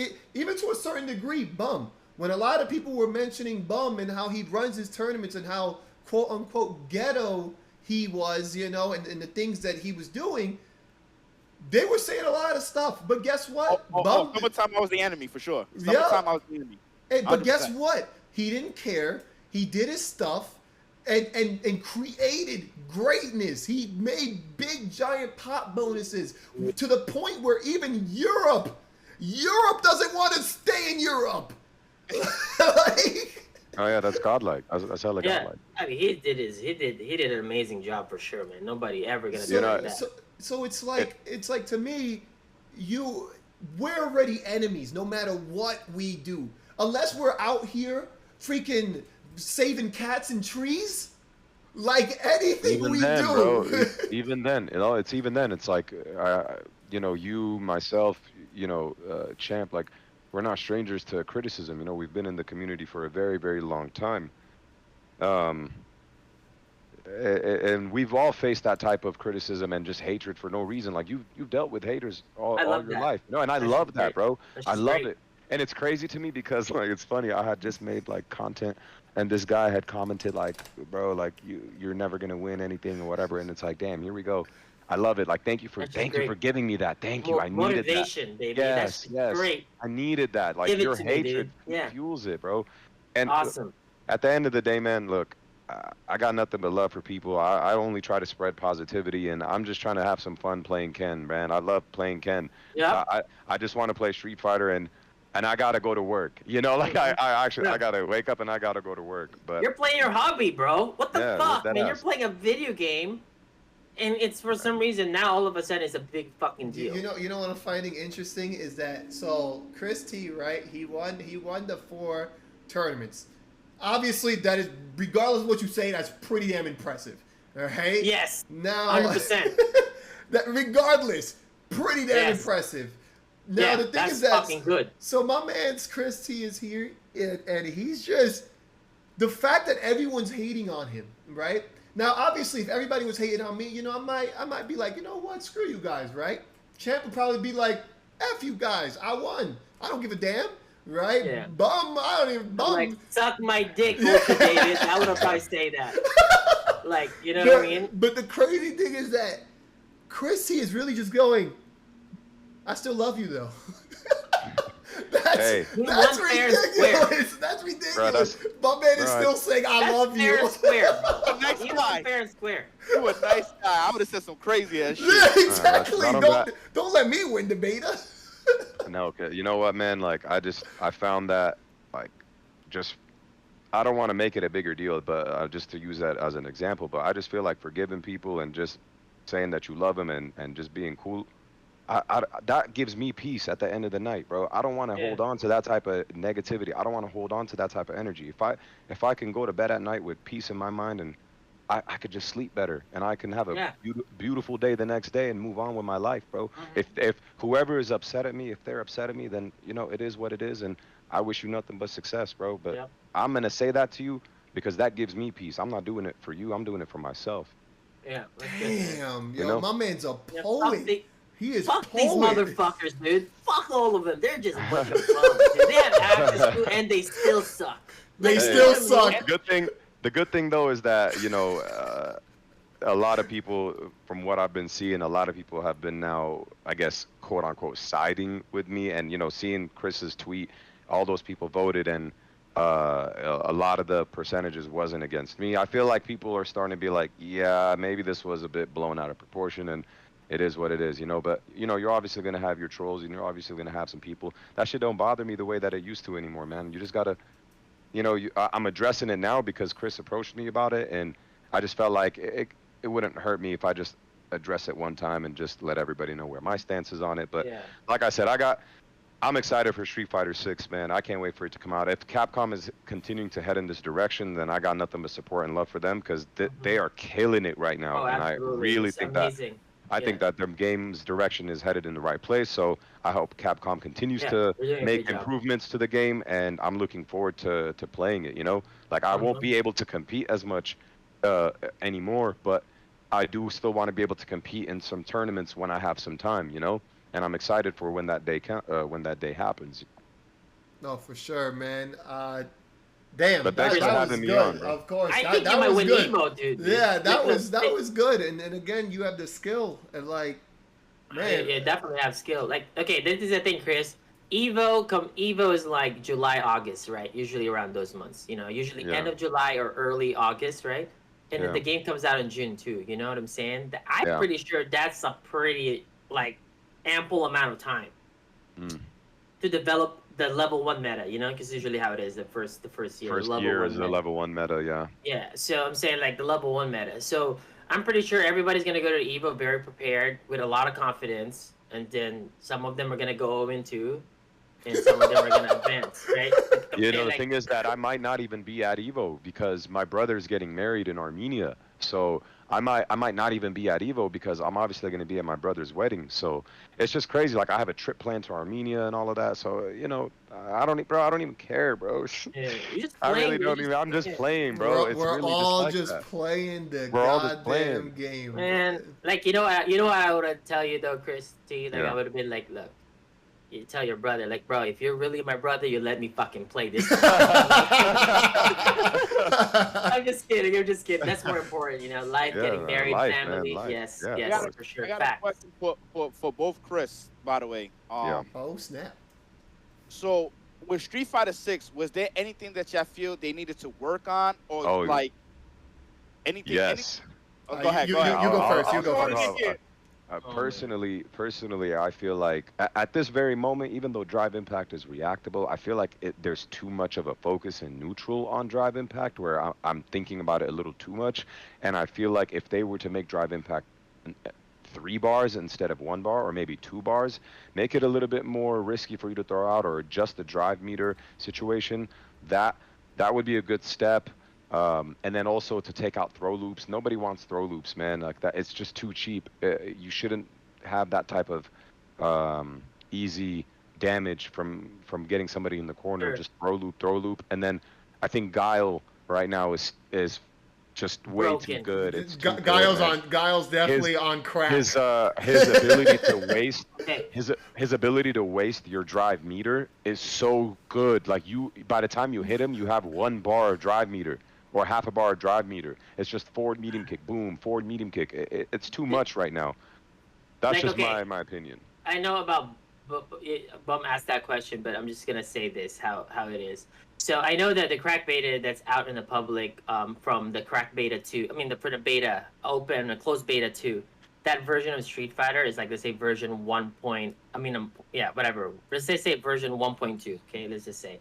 to a certain degree, Bum. When a lot of people were mentioning Bum and how he runs his tournaments and how quote unquote ghetto he was, you know, and the things that he was doing, they were saying a lot of stuff. But guess what? Summertime, I was the enemy for sure. Yeah. Summertime, I was the enemy. But guess 100%. what? He didn't care. He did his stuff and created greatness. He made big giant pop bonuses to the point where even Europe doesn't want to stay in Europe. Like, Oh yeah, that's godlike. That's hella Yeah, godlike. I mean, he did an amazing job for sure, man. Nobody ever gonna do You know, that. so it's like to me, we're already enemies no matter what we do. Unless we're out here freaking saving cats and trees, like anything Even we then, do. bro. Even then, it's even then. It's like, you, myself, Champ. Like, we're not strangers to criticism. You know, we've been in the community for a very, very long time. And we've all faced that type of criticism and just hatred for no reason. Like you've dealt with haters all your that. life, and I That's love just that, great. bro. That's I just love great. it, and it's crazy to me because like it's funny. I had just made like content, and this guy had commented like, "Bro, like you're never gonna win anything or whatever," and it's like, damn, here we go. I love it. Like, thank you for giving me that. Thank you. I needed that. Motivation, baby. Yes, That's great. I needed that. Like Give it your to me, dude. hatred Yeah. fuels it, bro. And Awesome. at the end of the day, man, look, I got nothing but love for people. I only try to spread positivity, and I'm just trying to have some fun playing Ken, man. I love playing Ken. Yeah. I just want to play Street Fighter, and I gotta go to work. You know, like I gotta wake up and I gotta go to work. But You're playing your hobby, bro. What the Yeah, fuck, that man? You're ass. playing a video game, and it's for some reason now all of a sudden it's a big fucking deal. You know what I'm finding interesting is that so Chris T, right? He won the 4 tournaments. Obviously, that is, regardless of what you say, that's pretty damn impressive. All right. Yes. Now, 100%. that regardless, pretty damn Yes. impressive. Now Yeah, the thing that's is that fucking good. So my man's Chris T is here, and he's just the fact that everyone's hating on him, right? Now, obviously, if everybody was hating on me, you know, I might be like, you know what, screw you guys, right? Champ would probably be like, F you guys, I won. I don't give a damn, right? Yeah. Bum, I don't even bum. Like, suck my dick, Ultra David. I would probably say that. Like, you know what I mean? But the crazy thing is that Chris T is really just going, I still love you though. Hey. That's He won fair and square. ridiculous. That's ridiculous. Bro, that's- My man is bro, still saying I That's love fair you. and square. A nice He guy. won fair and square. You a nice guy. I would have said some crazy ass shit. Yeah, exactly. Not on that. Don't let me win the beta. No, okay. You know what, man? Like, I found that, like, just, I don't want to make it a bigger deal, but just to use that as an example, but I just feel like forgiving people and just saying that you love them and just being cool, that gives me peace at the end of the night, bro. I don't want to hold on to that type of negativity. I don't want to hold on to that type of energy. If I can go to bed at night with peace in my mind and I could just sleep better and I can have a beautiful day the next day and move on with my life, bro. If whoever is upset at me, if they're upset at me, then, you know, it is what it is. And I wish you nothing but success, bro. But I'm going to say that to you because that gives me peace. I'm not doing it for you. I'm doing it for myself. Yeah. Damn, yo, You know? my man's a Yeah, poet. He is fuck poet. these motherfuckers, dude. Fuck all of them. They're just a bunch of bums, dude. They have access to and they still suck. They Like, still you know what I suck. mean? The good thing though is that, you know, a lot of people, from what I've been seeing, a lot of people have been now, I guess, quote unquote, siding with me. And, you know, seeing Chris's tweet, all those people voted and a lot of the percentages wasn't against me. I feel like people are starting to be like, yeah, maybe this was a bit blown out of proportion and it is what it is, you know. But, you know, you're obviously going to have your trolls and you're obviously going to have some people. That shit don't bother me the way that it used to anymore, man. You just got to you know, I'm addressing it now because Chris approached me about it, and I just felt like it wouldn't hurt me if I just address it one time and just let everybody know where my stance is on it. But Yeah. like I said, I'm excited for Street Fighter 6, man. I can't wait for it to come out. If Capcom is continuing to head in this direction, then I got nothing but support and love for them because they are killing it right now, Oh, and I absolutely. really It's think amazing. I Yeah. think that their game's direction is headed in the right place. So I hope Capcom continues Yeah, to they're doing a make great job. improvements to the game, and I'm looking forward to playing it. You know, like I won't be able to compete as much anymore, but I do still want to be able to compete in some tournaments when I have some time. You know, and I'm excited for when that day happens. No, for sure, man. Damn, But that, thanks for that was having me on, good. bro. Of course, I that, think you that might was win good. Evo, dude. Yeah, that Look, was good. And again, you have the skill and like, man. Yeah, definitely have skill. Like, okay, this is the thing, Chris. Evo is like July, August, right? Usually around those months. You know, usually Yeah. end of July or early August, right? And then Yeah. the game comes out in June too. You know what I'm saying? I'm Yeah. pretty sure that's a pretty like ample amount of time Mm. to develop the level 1 meta. You know, because usually how it is the first year, First level year 1 is the meta. level 1 meta, yeah. Yeah, so I'm saying like the level 1 meta. So I'm pretty sure everybody's gonna go to Evo very prepared with a lot of confidence, and then some of them are gonna go 0-2, and some of them are gonna advance, right? You know, the thing is that I might not even be at Evo because my brother's getting married in Armenia. So I might not even be at Evo because I'm obviously going to be at my brother's wedding. So it's just crazy. Like I have a trip planned to Armenia and all of that. So you know, I don't even care, bro. Yeah, you're just I playing. really don't even. I'm just playing, bro. It's We're really all just like just that. playing the We're all just goddamn playing. game. Man, like you know what I would tell you though, Chris. Like Yeah. I would have been like, look, you tell your brother, like, bro, if you're really my brother, you let me fucking play this. I'm just kidding. That's more important, you know. Life, Yeah, getting married, life, family. man, life. Yes, Yeah, of yes, course. for sure. I got a Fact. question for both Chris, by the way. Yeah. Oh snap! So with Street Fighter 6, was there anything that y'all feel they needed to work on, or Oh, like anything? Yes. Oh, go ahead. You Go ahead. go first. I'll You go start first. off. Personally, I feel like at this very moment, even though Drive Impact is reactable, I feel like there's too much of a focus in neutral on Drive Impact, where I'm thinking about it a little too much, and I feel like if they were to make Drive Impact 3 bars instead of 1 bar, or maybe 2 bars, make it a little bit more risky for you to throw out, or adjust the drive meter situation, that would be a good step. And then also to take out throw loops. Nobody wants throw loops, man. Like that, it's just too cheap. You shouldn't have that type of easy damage from getting somebody in the corner. Sure. Just throw loop, and then I think Guile right now is just way too Broken. good. It's too good, Guile's man. Guile's definitely on crack. His ability to waste Okay. his ability to waste your drive meter is so good. Like by the time you hit him, you have 1 bar of drive meter or half a bar of drive meter. It's just forward medium kick, boom, forward medium kick. It's too much right now. That's Like, just okay. my opinion. I know about Bum asked that question, but I'm just gonna say this how it is. So I know that the crack beta that's out in the public, from the crack beta 2, for the beta open, the closed beta 2, that version of Street Fighter is like, let's say version 1. Whatever. Let's say version 1.2. Okay, let's just say.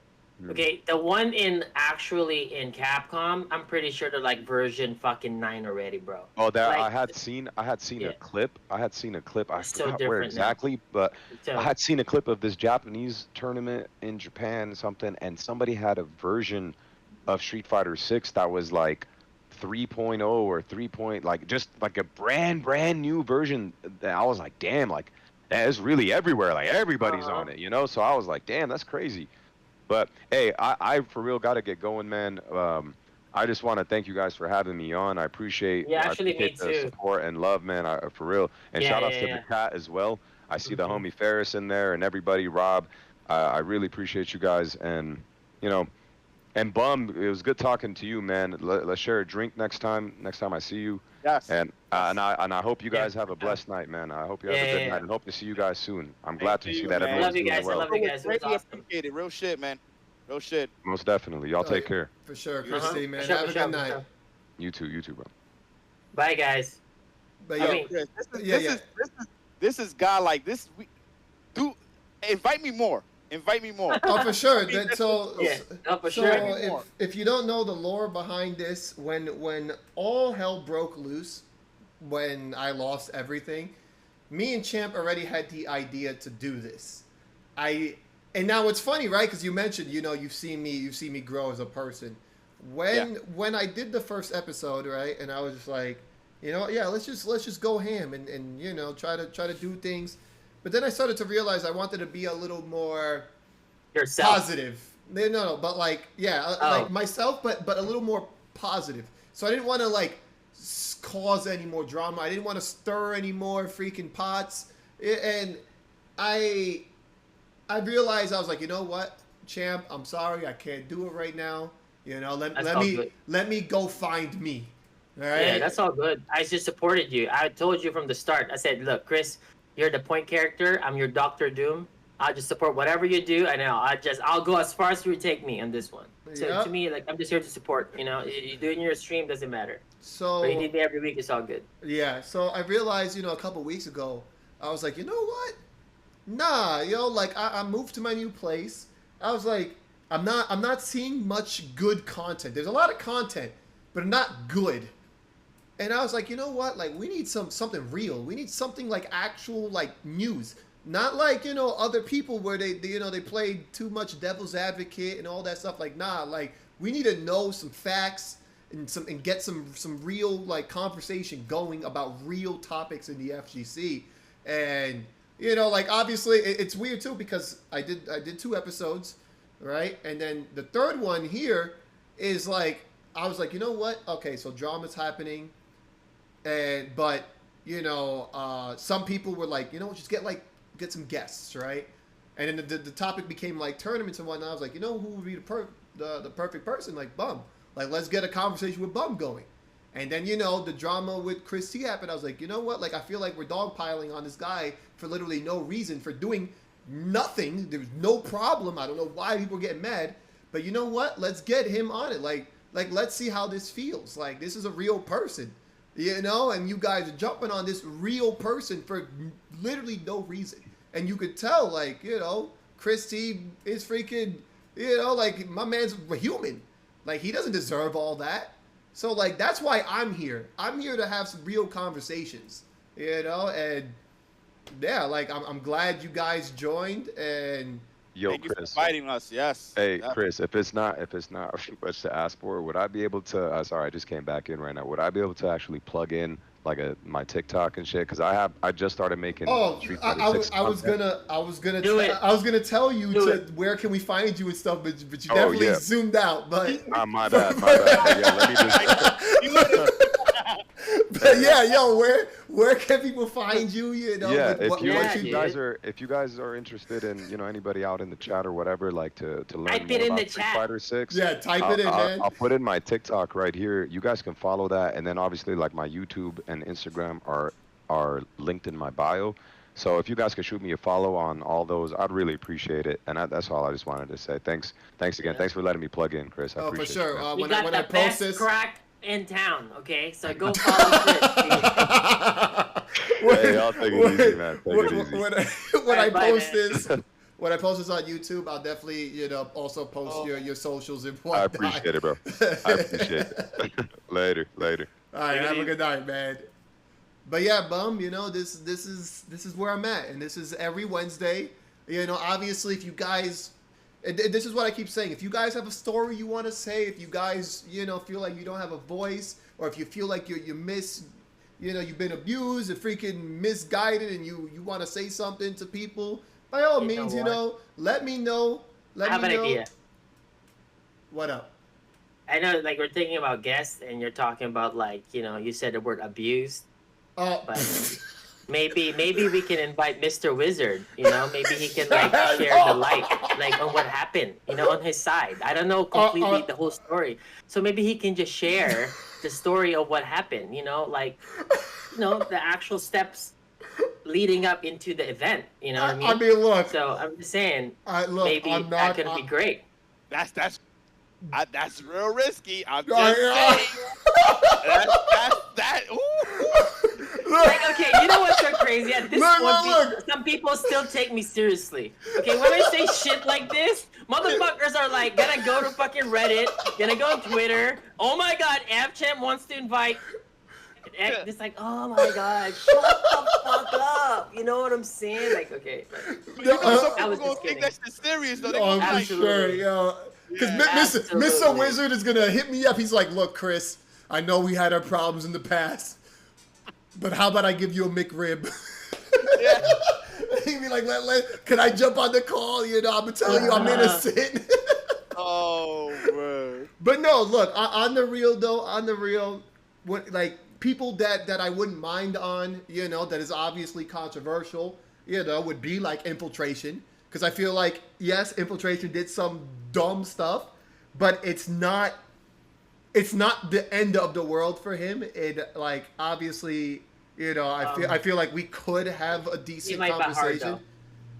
Okay, the one in Capcom, I'm pretty sure they're like version fucking 9 already, bro. Oh, Like, I had seen yeah. a clip. I It's so forgot where different now. exactly, but So, I had seen a clip of this Japanese tournament in Japan, something, and somebody had a version of Street Fighter 6 that was like 3.0 or 3. Like just like a brand new version. That I was like, damn, like that is really everywhere. Like everybody's on it, you know. So I was like, damn, that's crazy. But hey, I for real got to get going, man. I just want to thank you guys for having me on. I appreciate, Yeah, actually, me the too. support and love, man. For real. And Yeah, shout outs yeah, to yeah. the chat as well. I see the Mhm. homie Ferris in there and everybody, Rob. I really appreciate you guys, and you know, and Bum, it was good talking to you, man. Let's share a drink next time I see you. Yes. And I hope you guys Yeah. have a blessed night, man. I hope you have Yeah, a good yeah, night, yeah. and hope to see you guys soon. I'm glad to to see you, that man. everyone's Love you doing guys. I well. love you guys. It was Greatly awesome. appreciated. Real shit, man. Real shit. Most definitely. Y'all take care. For sure, Uh-huh. Christy, man. For sure, Have for a sure, good for night. sure. You too, bro. Bye, guys. But I yo, mean- This is God like this. Do invite me more. Invite me more. Oh, for sure. I mean, Yeah, no, for So sure. if you don't know the lore behind this, when all hell broke loose, when I lost everything, me and Champ already had the idea to do this. And now it's funny, right? Because you mentioned, you've seen me grow as a person. When I did the first episode, right, and I was just like, let's just go ham and try to do things. But then I started to realize I wanted to be a little more Yourself. positive. No, but like myself, but a little more positive. So I didn't want to like cause any more drama. I didn't want to stir any more freaking pots. And I realized, I was like, you know what, Champ, I'm sorry, I can't do it right now. Let me go find me. All right? Yeah, that's all good. I just supported you. I told you from the start. I said, look, Chris, you're the point character. I'm your Doctor Doom. I'll just support whatever you do, and I'll go as far as you take me on this one. So to me, like, I'm just here to support. You do it in your stream, doesn't matter. So but you need me every week, it's all good. Yeah. So I realized, a couple weeks ago, I was like, you know what? Nah, like I moved to my new place. I was like, I'm not seeing much good content. There's a lot of content, but not good. And I was like, you know what? Like, we need something real. We need something like actual like news. Not like, other people where they play too much devil's advocate and all that stuff. Like, nah, like we need to know some facts and get some real like conversation going about real topics in the FGC. And like obviously it's weird too because I did 2 episodes, right? And then the third one here is like I was like, you know what? Okay, so drama's happening, but some people were like, just get some guests, right? And then the topic became like tournaments and whatnot. I was like, who would be the perfect person? Like Bum. Like, let's get a conversation with Bum going. And then, the drama with ChrisG happened. I was like, you know what? Like, I feel like we're dogpiling on this guy for literally no reason, for doing nothing. There's no problem. I don't know why people are getting mad. But you know what? Let's get him on it. Like let's see how this feels. Like, this is a real person, and you guys are jumping on this real person for literally no reason. And you could tell, like, ChrisG is freaking, like, my man's a human. Like, he doesn't deserve all that. So, like, that's why I'm here. I'm here to have some real conversations, and yeah, like, I'm glad you guys joined, and Thank you for inviting us. Yes. Hey, definitely. Chris, if it's not much to ask for, would I be able to? Sorry, I just came back in right now. Would I be able to actually plug in like my TikTok and shit? Because I just started making. Street Fighter 6 I was gonna tell you where can we find you and stuff, but you definitely zoomed out. But my bad. Yeah, let me just. But yeah, where can people find you? Yeah, if you guys are interested in anybody out in the chat or whatever, like to learn more about Street Fighter 6. Yeah, type it in, man. I'll put in my TikTok right here. You guys can follow that, and then obviously like my YouTube and Instagram are linked in my bio. So if you guys could shoot me a follow on all those, I'd really appreciate it. And that's all I just wanted to say. Thanks again. Thanks for letting me plug in, Chris. I appreciate it. For sure. It, when I post this crack in town, okay? So go follow Chris. Hey, I'll take it easy, man. Take it easy. When I post this on YouTube, I'll definitely, also post your socials and whatnot. I appreciate it, bro. I appreciate it. Later. All right, have a good night, man. But yeah, Bum, this is where I'm at, and this is every Wednesday. Obviously, if you guys, and this is what I keep saying, if you guys have a story you want to say, if you guys, feel like you don't have a voice, or if you feel like you've been abused and freaking misguided, and you want to say something to people, by all means, let me know. I have an idea. What up? I know, like, we're thinking about guests, and you're talking about, like, you said the word abused. But maybe we can invite Mr. Wizard. Maybe he can like share the light, like on what happened. On his side. I don't know completely the whole story, so maybe he can just share the story of what happened. The actual steps leading up into the event. You know what I mean? I mean, look. So I'm just saying, maybe that could be great. That's real risky. I'm just saying. That. Ooh. Like, okay, you know what's so crazy? At this point, look. some people still take me seriously. Okay, when I say shit like this, motherfuckers are like, gonna go to fucking Reddit, gonna go on Twitter. Oh my god, AvChamp wants to invite. It's like, oh my god, shut the fuck up. You know what I'm saying? Like, okay. You know, some I people was gonna just take kidding. that shit serious though. They Oh, gonna be I'm like, sure, yo. Because absolutely. Mr. Wizard is gonna hit me up. He's like, look, Chris, I know we had our problems in the past, but how about I give you a McRib? yeah. He'd be like, can I jump on the call? You know, I'm telling you, I'm innocent. Oh, bro. But no, look, on the real though, what like people that I wouldn't mind on, you know, that is obviously controversial, you know, would be like Infiltration. Because I feel like, yes, Infiltration did some dumb stuff, but it's not the end of the world for him. It, like, obviously, you know, I feel like we could have a decent It might be hard, conversation. though.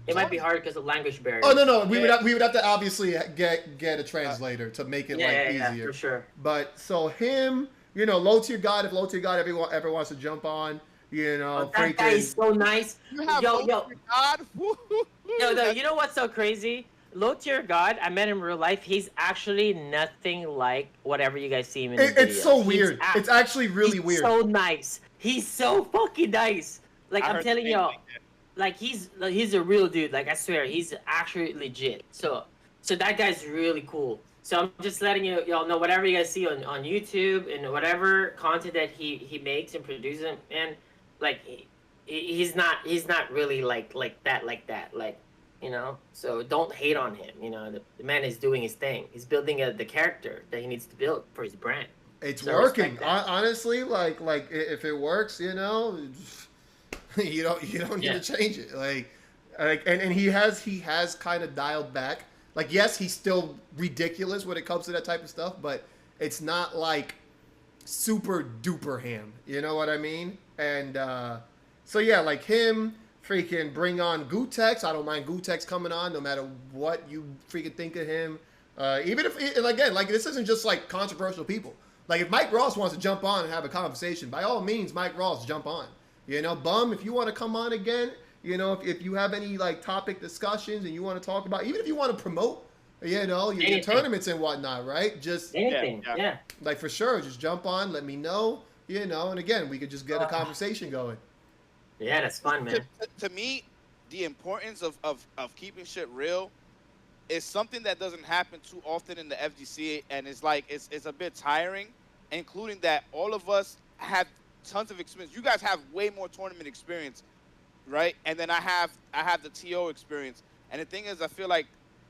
It might be hard because of language barrier. Oh no, we would have to obviously get a translator to make it easier. Yeah, for sure. But so him, you know, low tier god. If low tier god ever wants to jump on, you know, That guy is so nice. You have yo, God. you know what's so crazy? Low tier god, I met him in real life. He's actually nothing like whatever you guys see him in. It's so weird. It's actually really he's weird. So nice. He's so fucking nice. Like I'm telling y'all, like he's a real dude. Like I swear, he's actually legit. So that guy's really cool. So I'm just letting y'all know whatever you guys see on YouTube and whatever content that he makes and produces, and like he's not really like that, like, you know. So don't hate on him. You know, the man is doing his thing. He's building the character that he needs to build for his brand. It's So working. respect that. Honestly, like if it works, you know, you don't need to change it. Like and he has kind of dialed back. Like, yes, he's still ridiculous when it comes to that type of stuff, but it's not like super duper ham. You know what I mean? And so yeah, like him, freaking bring on Gutex. I don't mind Gutex coming on, no matter what you freaking think of him. Even if, and again, like this isn't just like controversial people. Like if Mike Ross wants to jump on and have a conversation, by all means, Mike Ross, jump on. You know, Bum, if you want to come on again, you know, if you have any like topic discussions and you want to talk about, even if you want to promote, you know, your tournaments and whatnot, right? Just Anything, yeah. like for sure, just jump on, let me know, you know, and again, we could just get a conversation going. Yeah, that's fun, man. To me, the importance of keeping shit real is something that doesn't happen too often in the FGC, and it's like it's a bit tiring, including that all of us have tons of experience. You guys have way more tournament experience, right? And then I have the TO experience. And the thing is, I feel like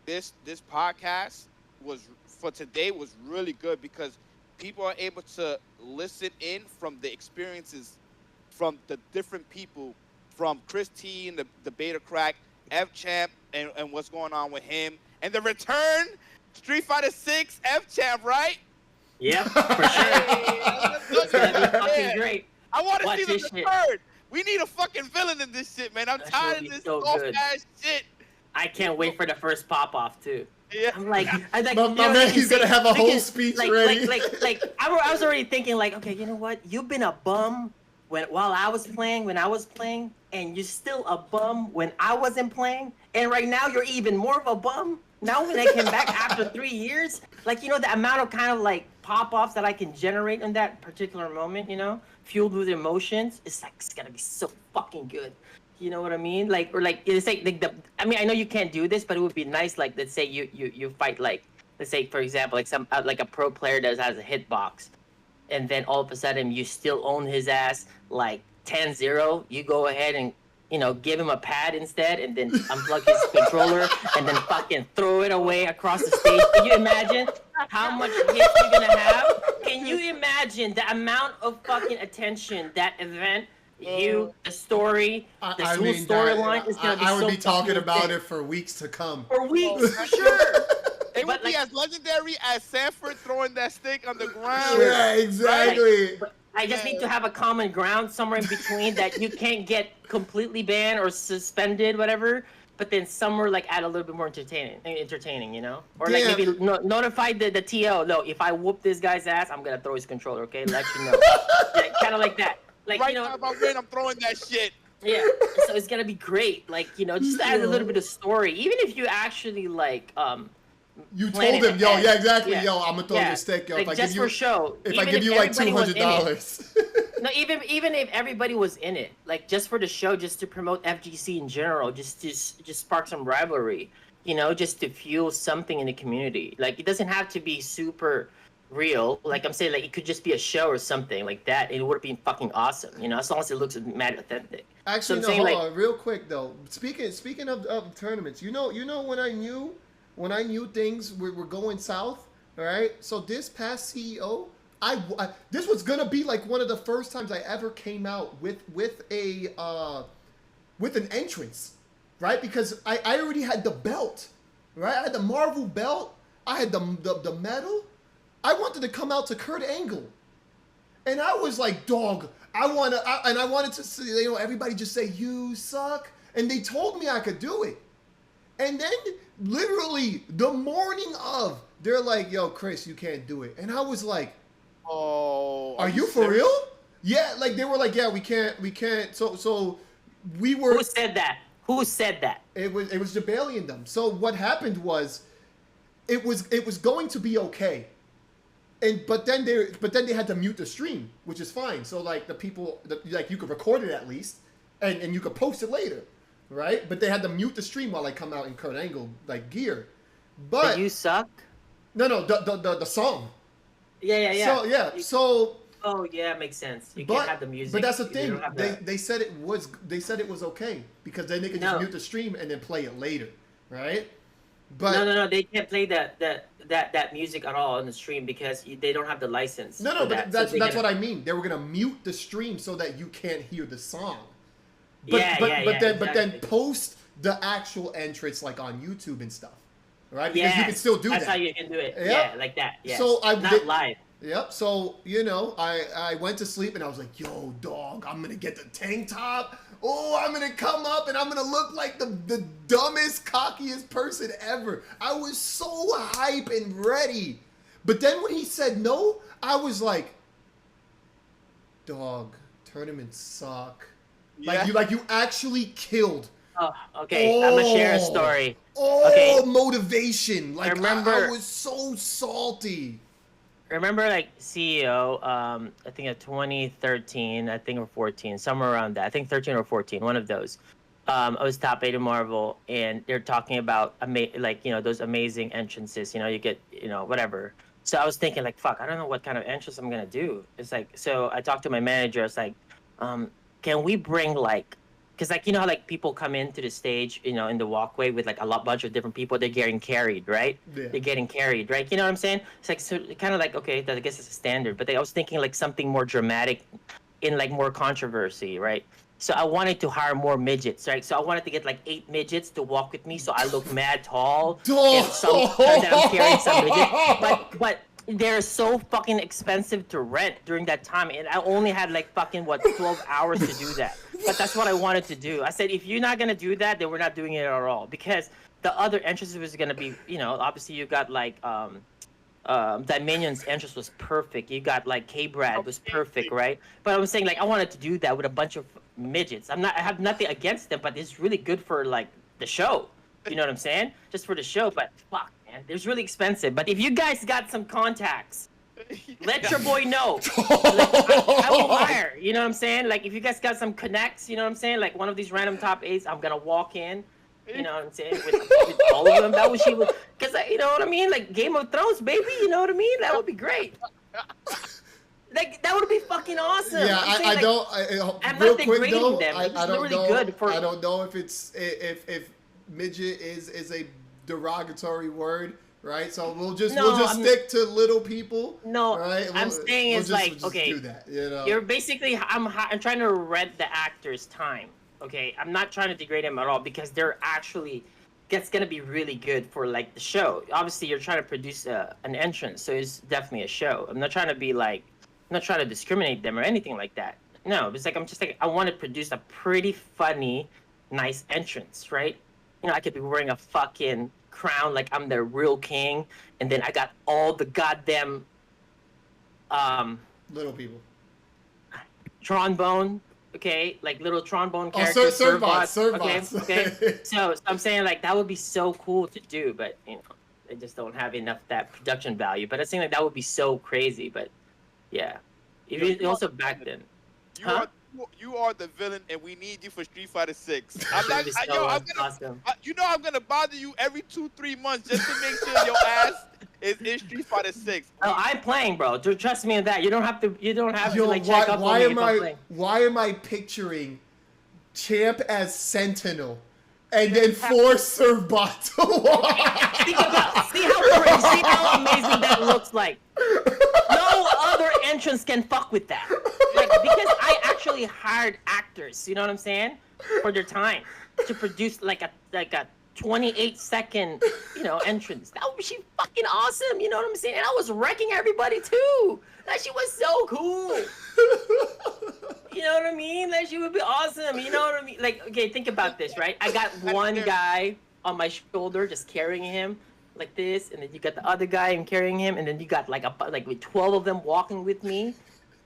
this podcast for today was really good because people are able to listen in from the experiences from the different people, from Chris T and the Beta Crack, FChamp, and what's going on with him, and the return Street Fighter 6 FChamp, right? Yeah, for sure. It's gonna be fucking great. I want to Watch see the this shit. return. We need a fucking villain in this shit, man. I'm That shit tired would of be this so soft good. ass shit. I can't wait for the first pop off too. Yeah. I'm like, My you know, man, like he's you gonna say- have a whole because, speech like, ready. Like I was already thinking like, okay, you know what? You've been a bum while I was playing, and you're still a bum when I wasn't playing, and right now you're even more of a bum. Now when I came back after 3 years, like, you know, the amount of kind of like pop-offs that I can generate in that particular moment, you know, fueled with emotions, it's like, it's gonna be so fucking good. You know what I mean? Like, or like, it's like I mean, I know you can't do this, but it would be nice, like, let's say you fight, like, let's say, for example, like like a pro player that has a hitbox, and then all of a sudden you still own his ass, like 10-0, you go ahead and, you know, give him a pad instead, and then unplug his controller, and then fucking throw it away across the stage. Can you imagine how much hits you're gonna have? Can you imagine the amount of fucking attention that event, the story, the I whole mean, storyline is gonna be I would so be talking fucking about insane. it for weeks to come. For weeks, for sure. It But, would be like- as legendary as Sanford throwing that stick on the ground. Yeah, exactly. But I just need to have a common ground somewhere in between that you can't get completely banned or suspended, whatever. But then somewhere like add a little bit more entertaining, you know, or like Yeah. maybe notify the TO. No, if I whoop this guy's ass, I'm gonna throw his controller. Okay, let you know. Yeah, kind of like that. Like, right you know, now, my brain, I'm throwing that shit. yeah. So it's gonna be great. Like, you know, just add a little bit of story. Even if you actually like You plan told it him, yo, ahead. yeah, exactly, Yeah. yo, I'm gonna throw you Yeah. a stick, yo. Like, If I just give you, for show. if I Even give you like everybody was in it. $200. No, even if everybody was in it, like just for the show, just to promote FGC in general, just spark some rivalry, you know, just to fuel something in the community. Like it doesn't have to be super real. Like I'm saying, like it could just be a show or something like that. It would have been fucking awesome, you know, as long as it looks mad authentic. Actually, I'm no, saying, hold like, on, real quick though. Speaking of tournaments, you know when I knew things were going south. All right, so this past CEO, this was gonna be like one of the first times I ever came out with an entrance, right? Because I already had the belt, right? I had the Marvel belt. I had the medal. I wanted to come out to Kurt Angle, and I was like, dog, I wanted to see, you know, everybody just say you suck, and they told me I could do it, and then literally the morning of, they're like, yo, Chris, you can't do it, and I was like, Oh, are you for real? Yeah, like they were like, yeah, we can't. So we were. who said that? Who said that? It was Jabali and them. So what happened was, it was going to be okay, but then they had to mute the stream, which is fine. So like the people, like you could record it at least, and you could post it later, right? But they had to mute the stream while I come out in Kurt Angle like gear. But You suck. no, the song. Yeah. So yeah, so. Oh yeah, makes sense. You But, can't have the music. but that's the You thing. don't have the- They said it was okay because then they could just No. mute the stream and then play it later, right? But no, they can't play that music at all on the stream because they don't have the license. no, for but that. So that's what I mean. They were gonna mute the stream so that you can't hear the song. But Yeah, then exactly. post the actual entrance like on YouTube and stuff, right? Because Yes, you can still do that's that. how you can do it. Yep. Yeah, like that. Yes. So I not did- live. Yep. So, you know, I went to sleep and I was like, yo, dog, I'm going to get the tank top. Oh, I'm going to come up and I'm going to look like the dumbest, cockiest person ever. I was so hype and ready. But then when he said no, I was like, dog, tournaments suck. Yeah. Like you actually killed. Oh, okay. I'm gonna share a Oh. story. Oh, Okay. motivation. Like, I remember- was so salty. Remember, like CEO, I think in 2013, I think or 14, somewhere around that. I think 13 or 14, one of those. I was top 8 in Marvel, and they're talking about like, you know, those amazing entrances. You know, you get, you know, whatever. So I was thinking like, fuck, I don't know what kind of entrance I'm gonna do. It's like, so I talked to my manager. I was like, can we bring like, because like, you know how like people come into the stage, you know, in the walkway with like a bunch of different people, they're getting carried, right? Yeah. They're getting carried, right? You know what I'm saying? It's like, so kind of like, okay, I guess it's a standard, but I was thinking like something more dramatic in like more controversy, right? So I wanted to hire more midgets, right? So I wanted to get like 8 midgets to walk with me, so I look mad tall. And some turn that I'm carrying some midget. But they're so fucking expensive to rent during that time, and I only had like fucking 12 hours to do that. But that's what I wanted to do. I said, if you're not gonna do that, then we're not doing it at all, because the other entrances was gonna be, you know, obviously you got like Dominion's entrance was perfect. You got like K-Brad was perfect, right? But I was saying like I wanted to do that with a bunch of midgets. I have nothing against them, but it's really good for like the show. You know what I'm saying? Just for the show. But fuck, man, it's really expensive. But if you guys got some contacts, let your boy know. I will hire. You know what I'm saying? Like if you guys got some connects, you know what I'm saying? Like one of these random top 8s, I'm gonna walk in. You know what I'm saying? With all of them, that was she was, because you know what I mean? Like Game of Thrones, baby. You know what I mean? That would be great. Like that would be fucking awesome. Yeah, I'm saying, I like, don't. I'm Real not quick degrading though, them. I It's don't really know. good for. I don't know if it's if midget is a derogatory word, right? So we'll just stick to little people. No, right? I'm saying it's like, just okay, do that, you know? You're basically I'm trying to rent the actors' time. Okay, I'm not trying to degrade them at all, because they're actually that's gonna be really good for like the show. Obviously, you're trying to produce an entrance, so it's definitely a show. I'm not trying to be like, I'm not trying to discriminate them or anything like that. No, it's like I'm just like I want to produce a pretty funny, nice entrance, right? You know, I could be wearing a fucking crown like I'm the real king, and then I got all the goddamn Little people. trombone. Okay, like little trombone Oh, characters. Servbots. Okay. So I'm saying like that would be so cool to do, but they just don't have enough that production value. But I think like that would be so crazy. But yeah, even also back then. You are the villain, and we need you for Street Fighter 6. Awesome. I'm gonna bother you every 2-3 months just to make sure your ass is in Street Fighter 6. Oh, I'm playing, bro. Trust me on that. You don't have to. Yo, like check up on me if I'm playing. why am I picturing Champ as Sentinel and then 4 Servbots? See how amazing that looks like. No other entrance can fuck with that. Like, because I actually hired actors, you know what I'm saying, for their time to produce like a 28-second, entrance. That would be fucking awesome, you know what I'm saying? And I was wrecking everybody too. That shit was so cool. You know what I mean? That shit would be awesome. You know what I mean? Like, okay, think about this, right? I got one guy on my shoulder just carrying him like this, and then you got the other guy and carrying him, and then you got like with 12 of them walking with me.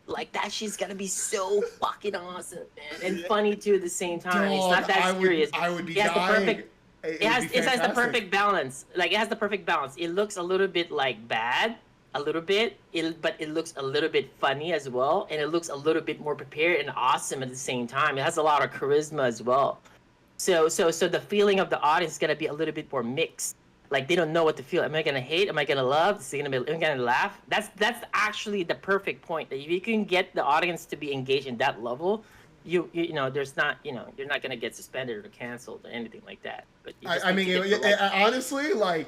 Like, that shit's gonna be so fucking awesome, man, and funny too at the same time. It's not that serious. I would be dying. It has the perfect balance. Like, it has the perfect balance. It looks a little bit like bad, a little bit, but it looks a little bit funny as well, and it looks a little bit more prepared and awesome at the same time. It has a lot of charisma as well. So the feeling of the audience is gonna be a little bit more mixed. Like, they don't know what to feel. Am I gonna hate? Am I gonna love? Am I gonna laugh? That's actually the perfect point. That if you can get the audience to be engaged in that level, there's not, you're not gonna get suspended or canceled or anything like that. But honestly, like,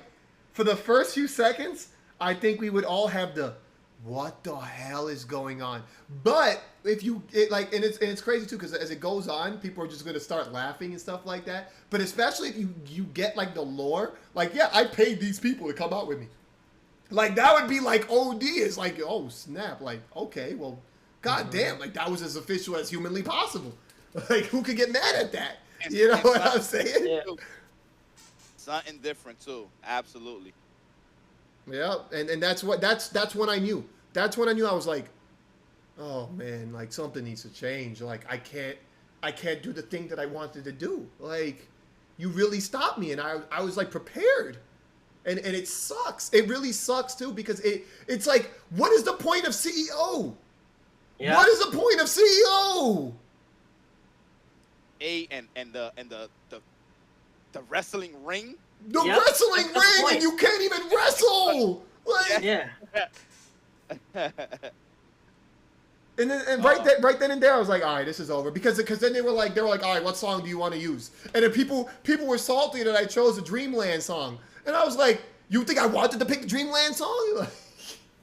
for the first few seconds, I think we would all have the what the hell is going on. But if it's crazy too, because as it goes on, people are just gonna start laughing and stuff like that. But especially if you get like the lore, like, yeah, I paid these people to come out with me. Like, that would be like OD. It's like, oh snap, like, okay, well, goddamn, like, that was as official as humanly possible. Like, who could get mad at that? You know what I'm saying? Yeah. Something different too. Absolutely. Yeah, and that's when I knew. That's when I knew. I was like, oh man, like, something needs to change. Like, I can't do the thing that I wanted to do. Like, you really stopped me, and I was like prepared. And it sucks. It really sucks too, because it's like, what is the point of CEO? Yeah. What is the point of CEO? And the wrestling ring. The wrestling ring, and you can't even wrestle. Like, yeah. And right then and there, I was like, all right, this is over, because then they were like, all right, what song do you want to use? And then people were salty that I chose the Dreamland song, and I was like, you think I wanted to pick the Dreamland song?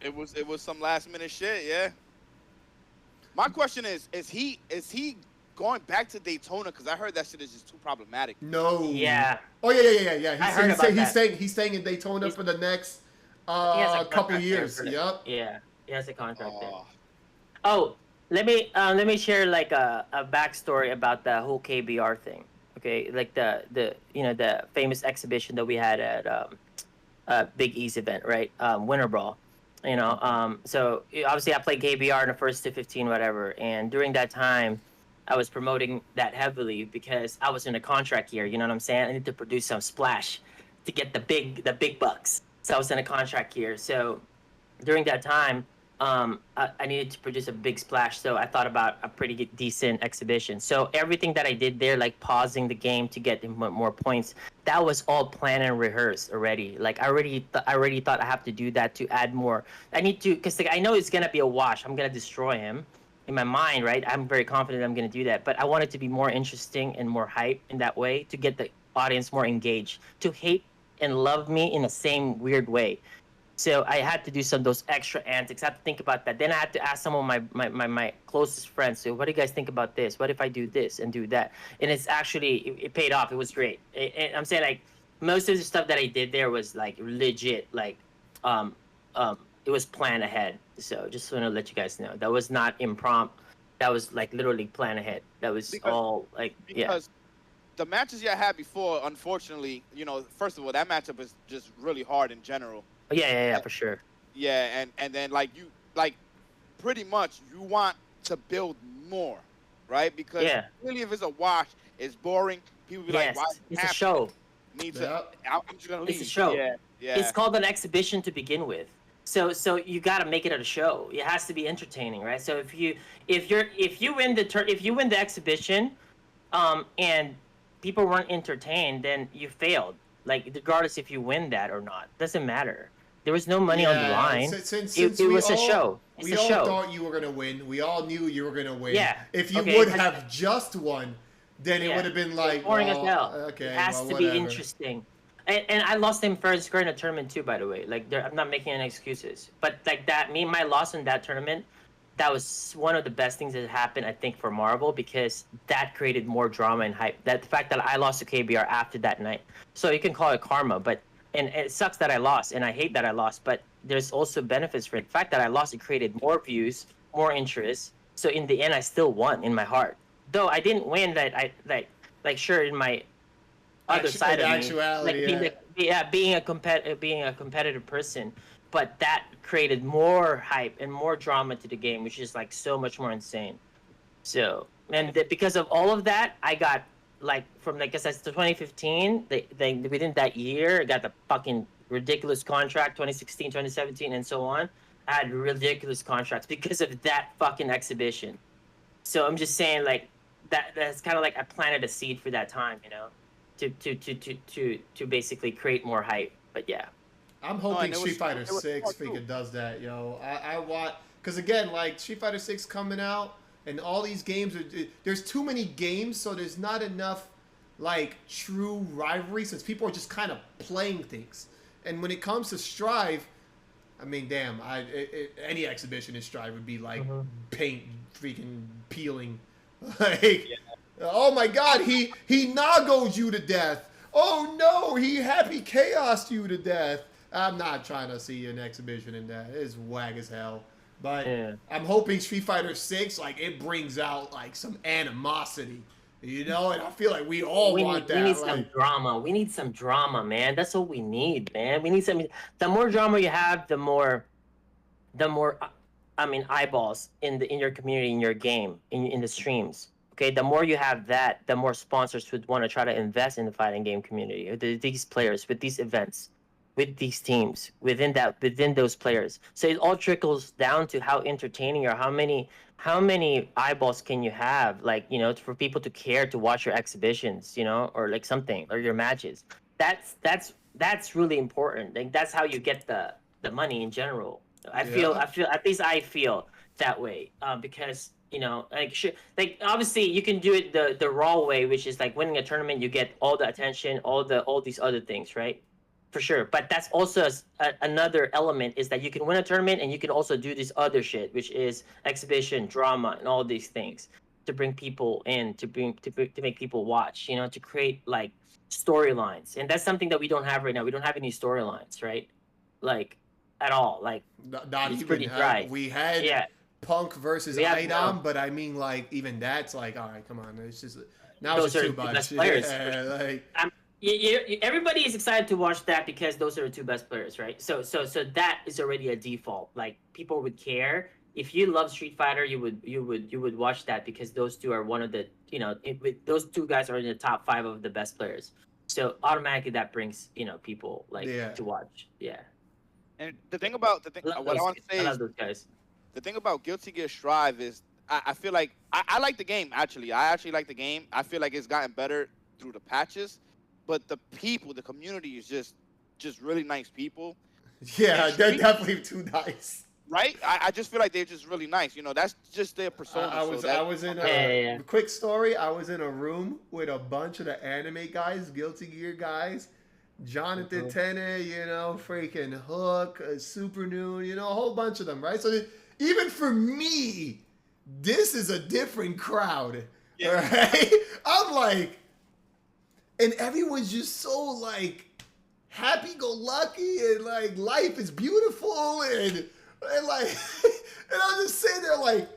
It was some last minute shit, yeah. My question is he going back to Daytona? Because I heard that shit is just too problematic. No. Yeah. Oh yeah. I heard about that. He's staying in Daytona for the next couple years. Yep. Yeah, he has a contract there. Oh, let me share like a backstory about the whole KBR thing. Okay, like the famous exhibition that we had at Big E's event, right? Winter Brawl. So obviously I played KBR in the first to 15, whatever, and during that time, I was promoting that heavily because I was in a contract year. You know what I'm saying? I need to produce some splash to get the big bucks. So I was in a contract year. So during that time, I needed to produce a big splash. So I thought about a pretty decent exhibition. So everything that I did there, like pausing the game to get more points, that was all planned and rehearsed already. Like, I already thought I have to do that to add more. I need to, because I know it's gonna be a wash. I'm gonna destroy him. In my mind, right? I'm very confident I'm going to do that. But I want it to be more interesting and more hype in that way to get the audience more engaged, to hate and love me in the same weird way. So I had to do some of those extra antics. I had to think about that. Then I had to ask some of my closest friends, so what do you guys think about this? What if I do this and do that? And it's actually, it paid off. It was great. I'm saying, like, most of the stuff that I did there was like legit, like, it was planned ahead. So just want to let you guys know that was not impromptu. That was like literally planned ahead. That was all like, because the matches you had before, unfortunately, first of all, that matchup was just really hard in general. Yeah, for sure. Yeah, and then like pretty much you want to build more, right? Because Yeah. really, if it's a wash, it's boring. People be like, "Why?" It's a show. Need to. Yep. I'm just gonna leave. It's a show. Yeah, yeah. It's called an exhibition to begin with. So you got to make it a show. It has to be entertaining, right? So if you win the exhibition, and people weren't entertained, then you failed. Like regardless if you win that or not, doesn't matter. There was no money on the line. Since it was a show. It's we a all show. thought you were gonna win. We all knew you were gonna win. Yeah. If you Okay, would but- have just won, then it would have been like boring as hell. Okay, It has well, to be whatever. interesting. And I lost him fair and square in a tournament too, by the way. Like I'm not making any excuses, but like that, my loss in that tournament, that was one of the best things that happened, I think, for Marvel, because that created more drama and hype. That the fact that I lost to KBR after that night, so you can call it karma, but and it sucks that I lost, and I hate that I lost, but there's also benefits for it. The fact that I lost, it created more views, more interest. So in the end, I still won in my heart, though I didn't win. That I like sure in my other side of actuality, me, like being a competitive person, but that created more hype and more drama to the game, which is like so much more insane. So because of all of that, I got like from like I said, 2015, they within that year I got the fucking ridiculous contract, 2016, 2017, and so on. I had ridiculous contracts because of that fucking exhibition. So I'm just saying, like that's kind of like I planted a seed for that time, you know, to basically create more hype. But yeah, I'm hoping and it Street was- Fighter it was 6 smart, too. freaking does that, yo. I want, because again, like Street Fighter 6 coming out and all these games, there's too many games, so there's not enough like true rivalry since people are just kind of playing things. And when it comes to Strive, I mean, damn, any exhibition in Strive would be like paint freaking peeling. Like, oh my god, he Nago'd you to death. Oh no, he happy chaosed you to death. I'm not trying to see an exhibition in that. It's wag as hell. But I'm hoping Street Fighter 6, like, it brings out like some animosity. You know, and I feel like we all want that. We need like, some drama. We need some drama, man. That's what we need, man. We need some. The more drama you have, the more, I mean, eyeballs in your community, in your game, in the streams. Okay, the more you have that, the more sponsors would want to try to invest in the fighting game community. These players with these events, with these teams, within those players. So it all trickles down to how entertaining or how many eyeballs can you have, like, you know, for people to care to watch your exhibitions, you know, or like something, or your matches. That's really important. Like that's how you get the money in general. I feel at least I feel that way, because you know, like obviously you can do it the raw way, which is like winning a tournament, you get all the attention, all these other things, right? For sure. But that's also another element, is that you can win a tournament and you can also do this other shit, which is exhibition, drama, and all these things to bring people in, to make people watch, you know, to create like storylines. And that's something that we don't have right now. We don't have any storylines, right? Like at all. Like not it's even pretty dry. we had Punk versus Idom, but I mean, like, even that's like, all right, come on, it's just now those it's are too the much. best players. Yeah, like, everybody is excited to watch that because those are the two best players, right? So that is already a default. Like people would care if you love Street Fighter, you would watch that because those two are one of the, you know, those two guys are in the top 5 of the best players. So automatically that brings, you know, people like to watch. Yeah. And what I want to say is, those guys. The thing about Guilty Gear Strive is I feel like I like the game, actually. I actually like the game. I feel like it's gotten better through the patches. But the people, the community is just really nice people. Yeah, they're definitely too nice. Right? I just feel like they're just really nice. You know, that's just their persona. I was in a quick story. I was in a room with a bunch of the anime guys, Guilty Gear guys. Jonathan Tenne, you know, freaking Hook, Super Noon, you know, a whole bunch of them, right? So even for me, this is a different crowd, right? I'm like, and everyone's just so like happy-go-lucky and like life is beautiful and like, and I'm just sitting there like,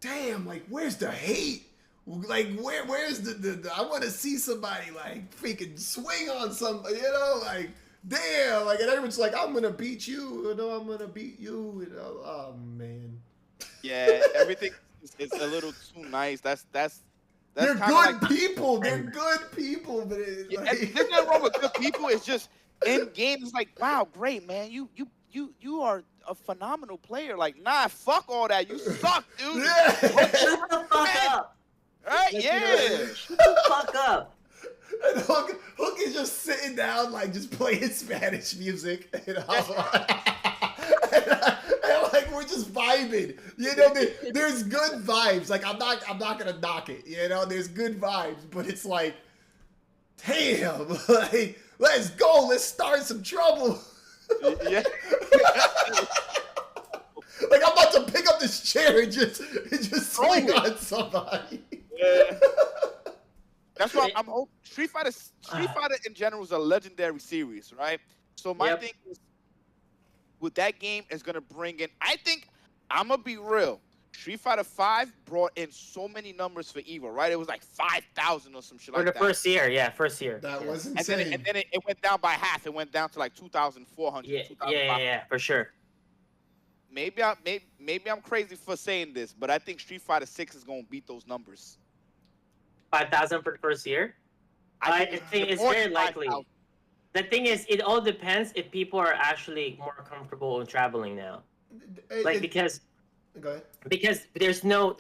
damn, like where's the hate? Like where's the I want to see somebody like freaking swing on somebody, you know, like damn, like, and everyone's like, I'm gonna beat you, you know, I'm gonna beat you, you know. Oh man. Yeah, everything is a little too nice. That's They're kind good of like people. They're good people, but it's yeah, like... there's nothing wrong with good people. It's just in game. It's like, wow, great man. You are a phenomenal player. Like, nah, fuck all that. You suck, dude. Yeah. Shut the fuck up. Right? Like, Yeah. Shut the fuck up. And Hook is just sitting down, like, just playing Spanish music. And I'm like, and like, we're just vibing. You know, there's good vibes. Like, I'm not gonna knock it. You know, there's good vibes, but it's like, damn, like, let's go. Let's start some trouble. Yeah. Like, I'm about to pick up this chair and just swing on somebody. Yeah. That's why I'm hoping Street Fighter in general is a legendary series, right? So my thing is, with that game is gonna bring in. I think I'm gonna be real. Street Fighter 5 brought in so many numbers for Evo, right? It was like 5,000 or some shit like that. For the first year, yeah, first year. That was And insane. then it went down by half. It went down to like 2,400. Yeah, for sure. Maybe I'm crazy for saying this, but I think Street Fighter 6 is gonna beat those numbers. 5,000 for the first year. I think it's more very than likely. 5,000. The thing is, it all depends if people are actually more comfortable in traveling now. Like because Go ahead. Because there's no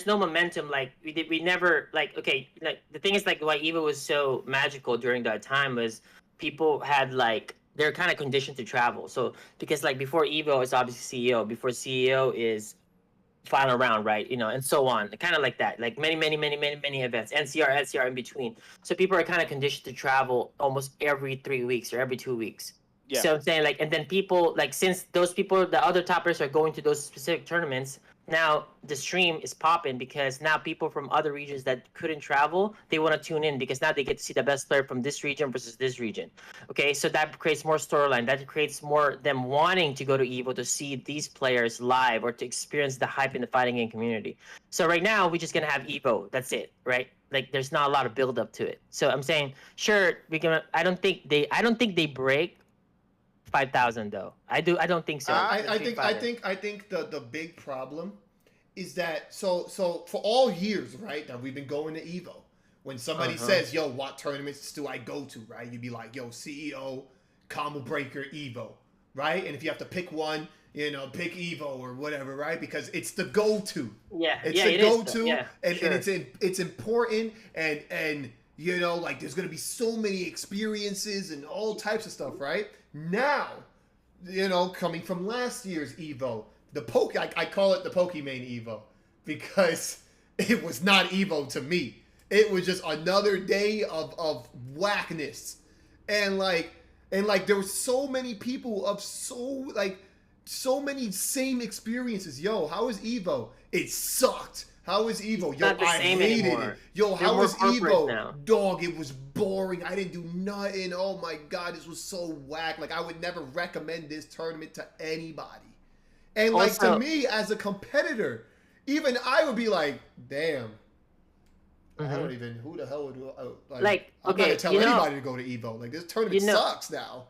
momentum. Like we never like okay. Like the thing is like why Evo was so magical during that time was people had like they're kind of conditioned to travel. So because like before Evo is obviously CEO. Before CEO is final round, right? You know, and so on. Kind of like that. Like many events. NCR in between. So people are kind of conditioned to travel almost every 3 weeks or every 2 weeks. Yeah. So I'm saying like, and then people like since those people, the other toppers are going to those specific tournaments. Now the stream is popping because now people from other regions that couldn't travel, they want to tune in because now they get to see the best player from this region versus this region. Okay, so that creates more storyline. That creates more them wanting to go to Evo to see these players live or to experience the hype in the fighting game community. So right now we're just gonna have Evo. That's it, right? Like there's not a lot of build up to it. So I'm saying sure we can. I don't think they break 5,000 though. I don't think so. I think the big problem is that so for all years, right, that we've been going to Evo, when somebody says, yo, what tournaments do I go to, right? You'd be like, yo, CEO, Combo Breaker, Evo, right? And if you have to pick one, you know, pick Evo or whatever, right? Because it's the go-to. Yeah, it's the go-to, and it's important, and you know, like there's gonna be so many experiences and all types of stuff, right? Now, you know, coming from last year's Evo, I call it the Pokemon Evo because it was not Evo to me. It was just another day of whackness, and like there were so many people of so many same experiences. Yo, how was Evo? It sucked. How was Evo? Yo, I hated it. Yo, how was Evo? Now. Dog, it was boring. I didn't do nothing. Oh my God, this was so whack. Like, I would never recommend this tournament to anybody. And like, also, to me, as a competitor, even I would be like, damn. I don't even, who the hell would, like I'm not gonna tell anybody to go to Evo. Like, this tournament sucks now.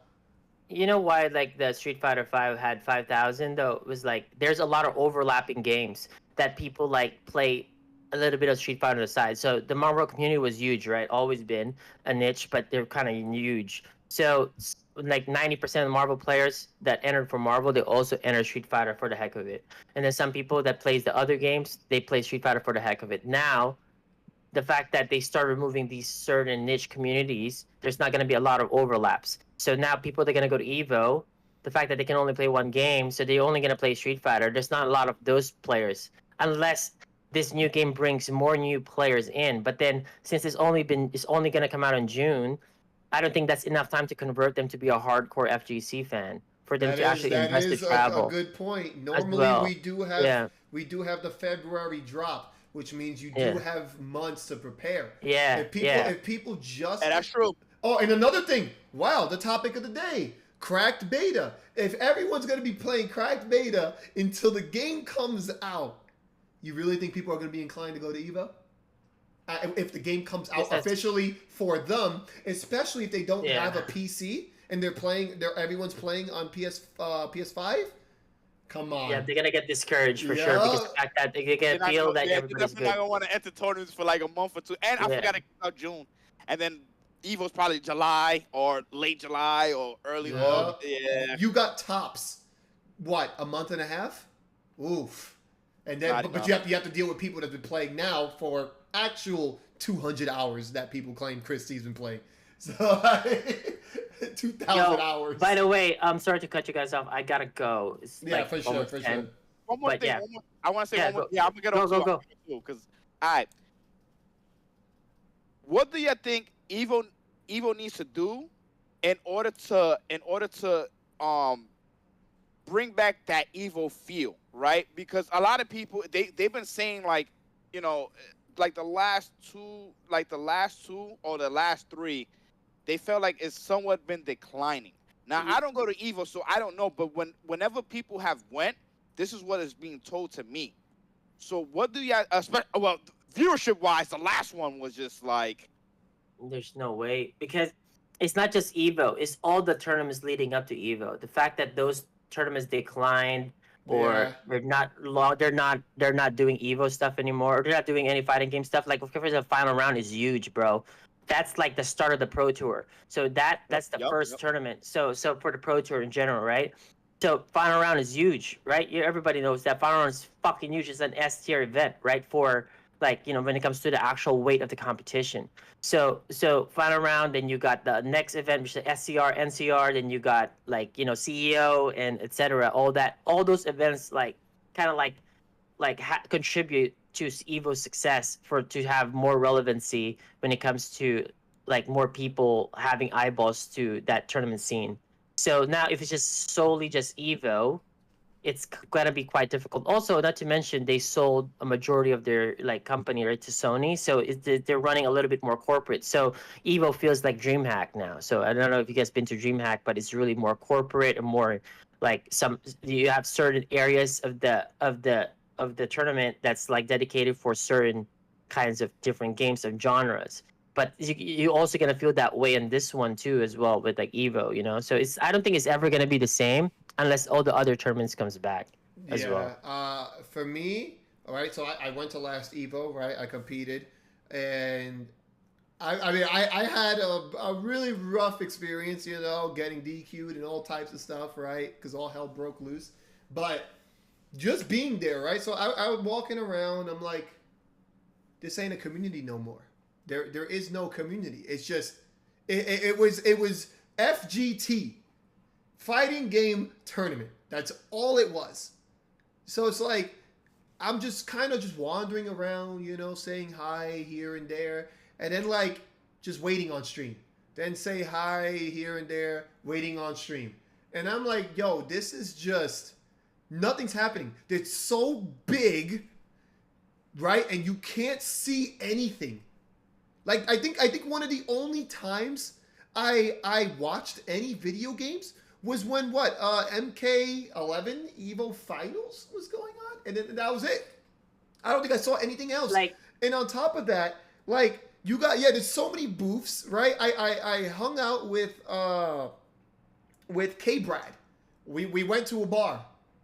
You know why, like, the Street Fighter 5 had 5,000, though? It was, like, there's a lot of overlapping games that people, like, play a little bit of Street Fighter on the side. So the Marvel community was huge, right? Always been a niche, but they're kind of huge. So, like, 90% of the Marvel players that entered for Marvel, they also enter Street Fighter for the heck of it. And then some people that plays the other games, they play Street Fighter for the heck of it. Now, the fact that they start removing these certain niche communities, there's not going to be a lot of overlaps. So now people that are going to go to Evo, the fact that they can only play one game, so they're only going to play Street Fighter, there's not a lot of those players unless this new game brings more new players in. But then since it's only going to come out in June, I don't think that's enough time to convert them to be a hardcore FGC fan for them to actually invest in travel. That is a good point. Normally we do have the February drop, which means you do have months to prepare. Yeah. If people just that's true. Oh, and another thing. Wow, the topic of the day. Cracked beta. If everyone's going to be playing cracked beta until the game comes out, you really think people are going to be inclined to go to Evo? If the game comes out officially for them, especially if they don't have a PC and everyone's playing on PS5? Come on. Yeah, they're gonna get discouraged for sure because the fact that they can feel that they're everybody's definitely good. not gonna want to enter tournaments for like a month or two. And I Yeah. forgot to out June, and then Evo's probably July or late July or early August. Yeah. You got tops. What, a month and a half? Oof. And then, but you have to deal with people that have been playing now for actual 200 hours that people claim ChrisG's been playing. So 2,000 hours. By the way, I'm sorry to cut you guys off. I gotta go. It's Yeah, like for sure, for 10. sure. One more But thing. yeah. I want to say one more. Go. Yeah, I'm gonna get on Go. because all right. What do you think Evo needs to do in order to bring back that Evo feel, right? Because a lot of people they've been saying like, you know, like the last two or the last three, they felt like it's somewhat been declining. Now I don't go to Evo, so I don't know. But whenever people have went, this is what is being told to me. So what do you well, viewership wise, the last one was just like, there's no way because it's not just Evo. It's all the tournaments leading up to Evo. The fact that those tournaments declined or they're not doing Evo stuff anymore, or they're not doing any fighting game stuff. Like, of course, the final round is huge, bro. That's like the start of the Pro Tour. So that's the first tournament. So for the Pro Tour in general, right? So final round is huge, right? Everybody knows that final round is fucking huge. It's an S tier event, right? For like, you know, when it comes to the actual weight of the competition. So final round, then you got the next event, which is SCR, NCR, then you got like, you know, CEO and etc. All those events like kind of like contribute to Evo's success to have more relevancy when it comes to like more people having eyeballs to that tournament scene. So now if it's just solely just Evo, it's gonna be quite difficult. Also, not to mention they sold a majority of their like company right to Sony, so they're running a little bit more corporate. So Evo feels like DreamHack now. So I don't know if you guys been to DreamHack, but it's really more corporate and more like you have certain areas of the tournament that's like dedicated for certain kinds of different games and genres. But you also gonna feel that way in this one too as well with like Evo, you know. So I don't think it's ever gonna be the same unless all the other tournaments comes back as well. For me, all right, so I went to last Evo, right? I competed, and I mean, I had a really rough experience, you know, getting DQ'd and all types of stuff, right? Because all hell broke loose. But just being there, right? So I was walking around, I'm like, this ain't a community no more. There is no community. It's just, it was FGT. Fighting game tournament. That's all it was. So it's like I'm just kind of just wandering around, you know, saying hi here and there, and then like just waiting on stream. Then say hi here and there, waiting on stream. And I'm like, yo, this is just nothing's happening. It's so big, right? And you can't see anything. Like I think one of the only times I watched any video games was when MK11 Evo Finals was going on, and then that was it. I don't think I saw anything else. Like, and on top of that, like you got there's so many booths, right? I hung out with K Brad. We went to a bar,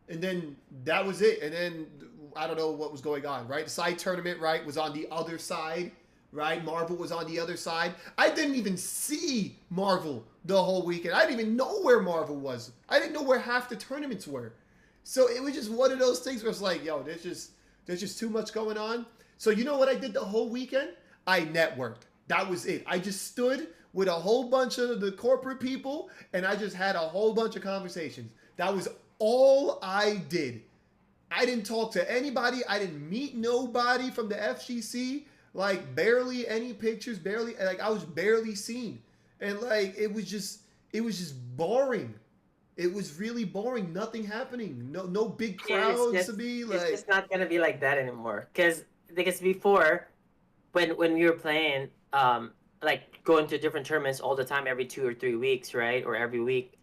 and then that was it. And then I don't know what was going on, right? The side tournament, right, was on the other side. Right, Marvel was on the other side. I didn't even see Marvel the whole weekend. I didn't even know where Marvel was. I didn't know where half the tournaments were. So it was just one of those things where it's like, yo, there's just too much going on. So you know what I did the whole weekend? I networked. That was it. I just stood with a whole bunch of the corporate people, and I just had a whole bunch of conversations. That was all I did. I didn't talk to anybody. I didn't meet nobody from the FGC. Like barely any pictures, barely like I was barely seen, and like it was just boring. It was really boring. Nothing happening. No big crowds to be like. It's just not gonna be like that anymore. Because before, when we were playing, like going to different tournaments all the time, every 2 or 3 weeks, right, or every week,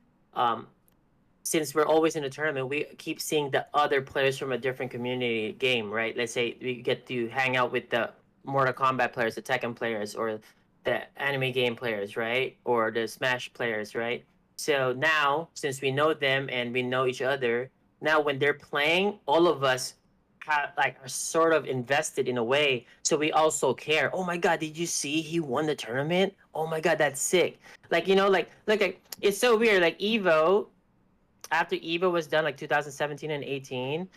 since we're always in a tournament, we keep seeing the other players from a different community game, right? Let's say we get to hang out with the Mortal Kombat players, the Tekken players, or the anime game players, right? Or the Smash players, right? So now, since we know them and we know each other, now when they're playing, all of us are sort of invested in a way, so we also care. Oh my god, did you see he won the tournament? Oh my god, that's sick. Like, you know, like it's so weird. Like Evo, after Evo was done, like 2017 and 18,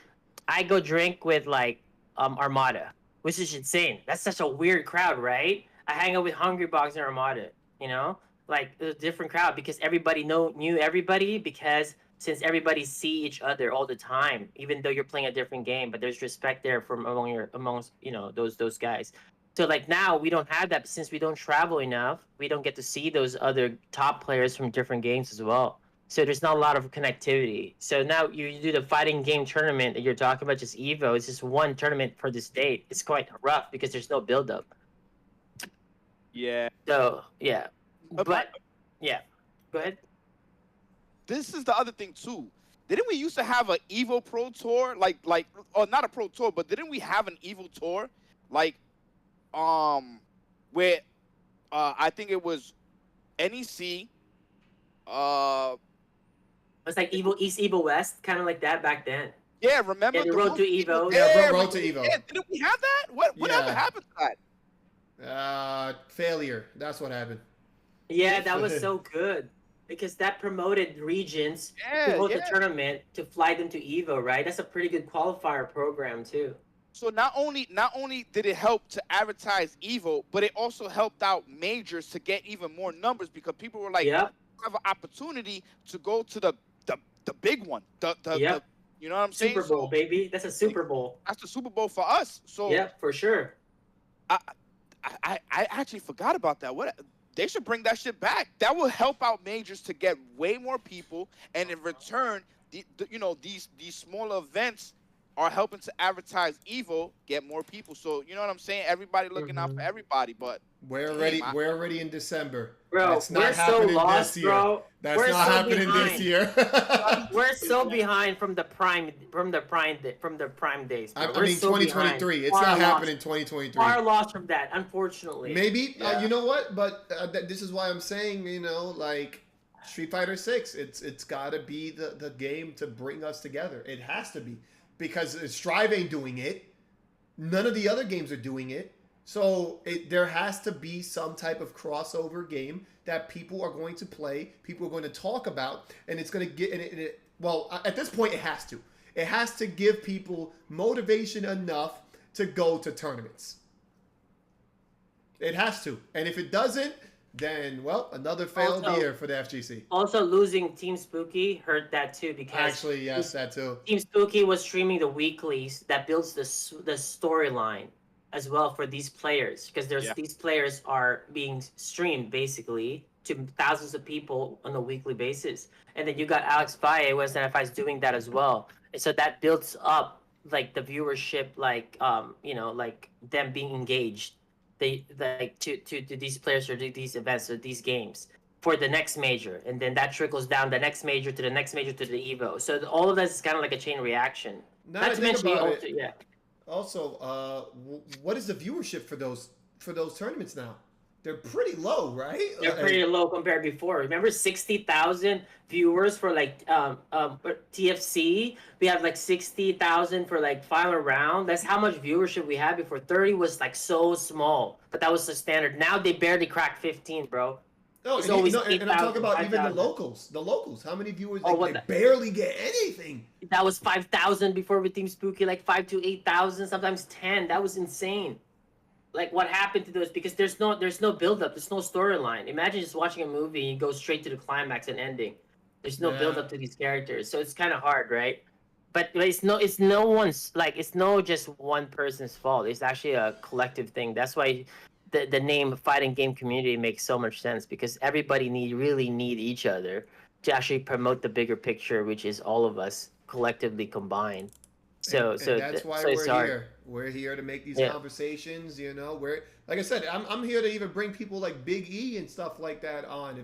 I go drink with like Armada, which is insane. That's such a weird crowd, right? I hang out with Hungry Box and Armada, you know, like a different crowd because everybody knew everybody, because since everybody see each other all the time, even though you're playing a different game, but there's respect there from amongst you know those guys. So like now we don't have that since we don't travel enough. We don't get to see those other top players from different games as well. So there's not a lot of connectivity. So now you do the fighting game tournament that you're talking about, just Evo. It's just one tournament for this date. It's quite rough because there's no build up. Yeah. So yeah, but yeah, go ahead. This is the other thing too. Didn't we used to have an Evo Pro Tour, or not a Pro Tour, but didn't we have an Evo Tour, like, where, I think it was NEC, It's like Evo East, Evo West, kind of like that back then. yeah, remember Yeah, the Road to Evo. Yeah, Road to Evo. Yeah, didn't we have that? Whatever Yeah. happened to that? Failure. That's what happened. Yeah, that was so good because that promoted regions to Yeah, hold the yeah. tournament to fly them to Evo, right? That's a pretty good qualifier program too. So not only did it help to advertise Evo, but it also helped out majors to get even more numbers because people were like, Yep. have an opportunity to go to the big one, the Yep. you know what I'm saying? Super Bowl, So baby. That's a Super Bowl. that's the Super Bowl for us. So Yeah, for sure. I actually forgot about that. What they should bring that shit back. That will help out majors to get way more people, and in return, these smaller events are helping to advertise Evo, get more people. So you know what I'm saying? Everybody looking out for everybody, but We're already in December. Bro, That's not we're so happening lost, this year. bro. That's We're not so happening this behind. year. We're so behind from the prime days. Bro. I We're mean, so 2023. behind. It's Far not lost. happening in 2023. Far lost from that, unfortunately. Maybe Yeah. you know what? But this is why I'm saying, like Street Fighter 6. It's got to be the game to bring us together. It has to be, because Strive ain't doing it. None of the other games are doing it. So there has to be some type of crossover game that people are going to play, people are going to talk about, and it's going to get. Well, at this point, it has to. It has to give people motivation enough to go to tournaments. It has to. And if it doesn't, then, well, another failed year for the FGC. Also, losing Team Spooky hurt that too, because Actually, yes, that too. Team Spooky was streaming the weeklies that builds the storyline as well for these players, because these players are being streamed basically to thousands of people on a weekly basis, and then you got Alex Valle, West NFI, is doing that as well, and so that builds up like the viewership, like like them being engaged, they like to these players or to these events or these games for the next major, and then that trickles down the next major to the next major to the Evo. So all of that is kind of like a chain reaction. Not to mention also, what is the viewership for those tournaments now? They're pretty low, right? They're pretty low compared before. Remember 60,000 viewers for like TFC? We have like 60,000 for like final round. That's how much viewership we had before. 30 was like so small, but that was the standard. Now they barely crack 15, bro. No, and I'm talking about 5, even 000. The locals. The locals. How many viewers? They barely get anything. That was 5,000 before with Team Spooky, like 5 to 8,000, sometimes 10. That was insane. Like, what happened to those? Because there's no build-up. There's no storyline. Imagine just watching a movie and you go straight to the climax and ending. There's no build-up to these characters, so it's kind of hard, right? But it's no just one person's fault. It's actually a collective thing. That's why the name fighting game community makes so much sense, because everybody really need each other to actually promote the bigger picture, which is all of us collectively combined. So that's why we're here. We're here to make these conversations. We're, like I said, I'm here to even bring people like Big E and stuff like that on.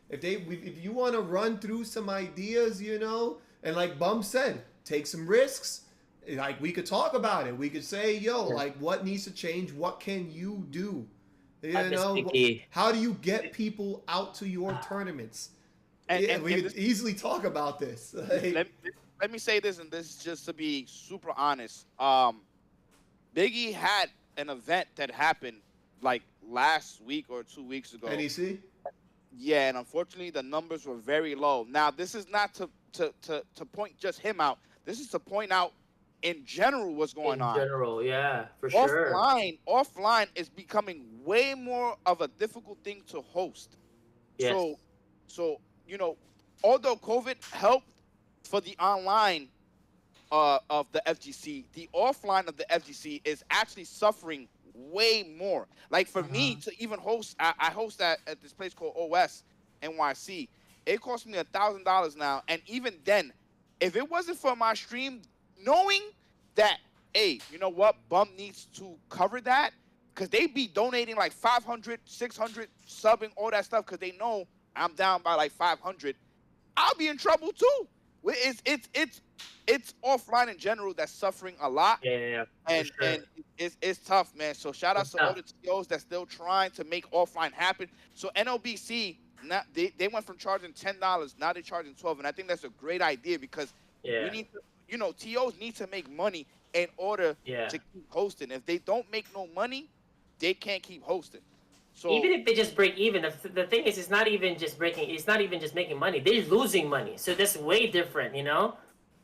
If you want to run through some ideas, and like Bum said, take some risks. Like, we could talk about it. We could say, like, what needs to change? What can you do? How do you get people out to your tournaments? And we could this, easily talk about this. Like, let me say this, and this is just to be super honest. Biggie had an event that happened like last week or 2 weeks ago. NEC? Yeah, and unfortunately the numbers were very low. Now this is not to point just him out. This is to point out in general what's going In on. general, yeah, for sure. Offline is becoming way more of a difficult thing to host. Yes. So although COVID helped for the online of the FGC, the offline of the FGC is actually suffering way more. Like for me to even host, I host at this place called OS NYC. It cost me $1,000 now, and even then, if it wasn't for my stream, knowing that, hey, you know what, Bum needs to cover that, because they be donating like 500, 600, subbing, all that stuff, because they know I'm down by like 500, I'll be in trouble too. It's offline in general that's suffering a lot. Yeah. And for sure. and it's tough, man. So shout out It's to all tough. the TOs that's still trying to make offline happen. So NOBC, now they went from charging $10, now they're charging 12, and I think that's a great idea because Yeah. we need to, TOs need to make money in order Yeah. to keep hosting. If they don't make no money, they can't keep hosting. So Even if they just break even, the thing is, it's not even just breaking. It's not even just making money. They're losing money. So that's way different, you know.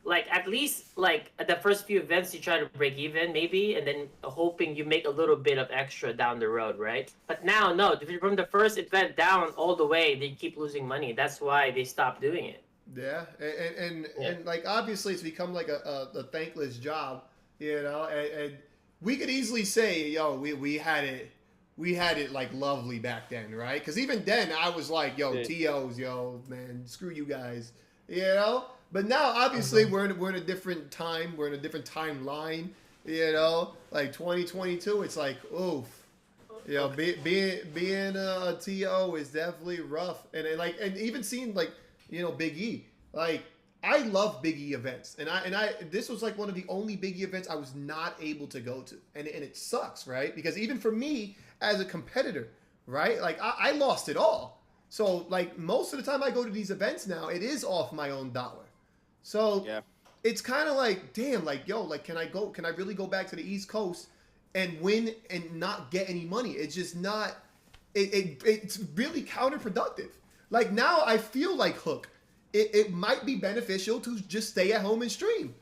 Like at least like at the first few events, you try to break even maybe, and then hoping you make a little bit of extra down the road, right? But now, no. From the first event down all the way, they keep losing money. That's why they stopped doing it. Yeah, and like obviously it's become like a thankless job, and we could easily say, yo, we had it like lovely back then, right? Because even then I was like, yo, TOs, yo, man, screw you guys, But now obviously we're in a different time, we're in a different timeline, like 2022. It's like, oof. Being a TO is definitely rough, and even seeing like Big E, like I love Big E events, and I this was like one of the only Big E events I was not able to go to, and it sucks, right? Because even for me as a competitor, right, like I lost it all. So like most of the time I go to these events now, it is off my own dollar. So yeah. It's kind of like, damn, like yo, like can I really go back to the East Coast and win and not get any money? It's just not. It's really counterproductive. Like now I feel like Hook. It might be beneficial to just stay at home and stream,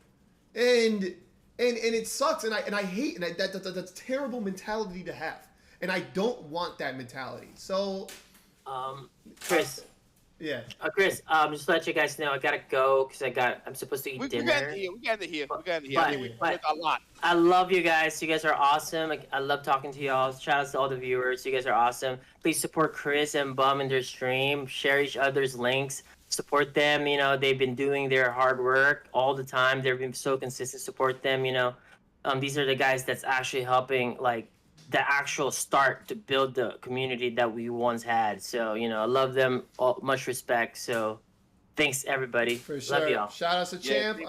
and it sucks, and I hate, and that's terrible mentality to have, and I don't want that mentality. So, Chris. Yeah. Chris, just to let you guys know, I gotta go because I'm supposed to eat dinner. We got to hear. I think we But a lot. I love you guys. You guys are awesome. I love talking to y'all. Shout out to all the viewers. You guys are awesome. Please support Chris and Bum in their stream. Share each other's links. Support them. They've been doing their hard work all the time. They've been so consistent. Support them. These are the guys that's actually helping like the actual start to build the community that we once had. So, I love them. Much respect. So thanks everybody. For sure. Love y'all. Shout out to Champ.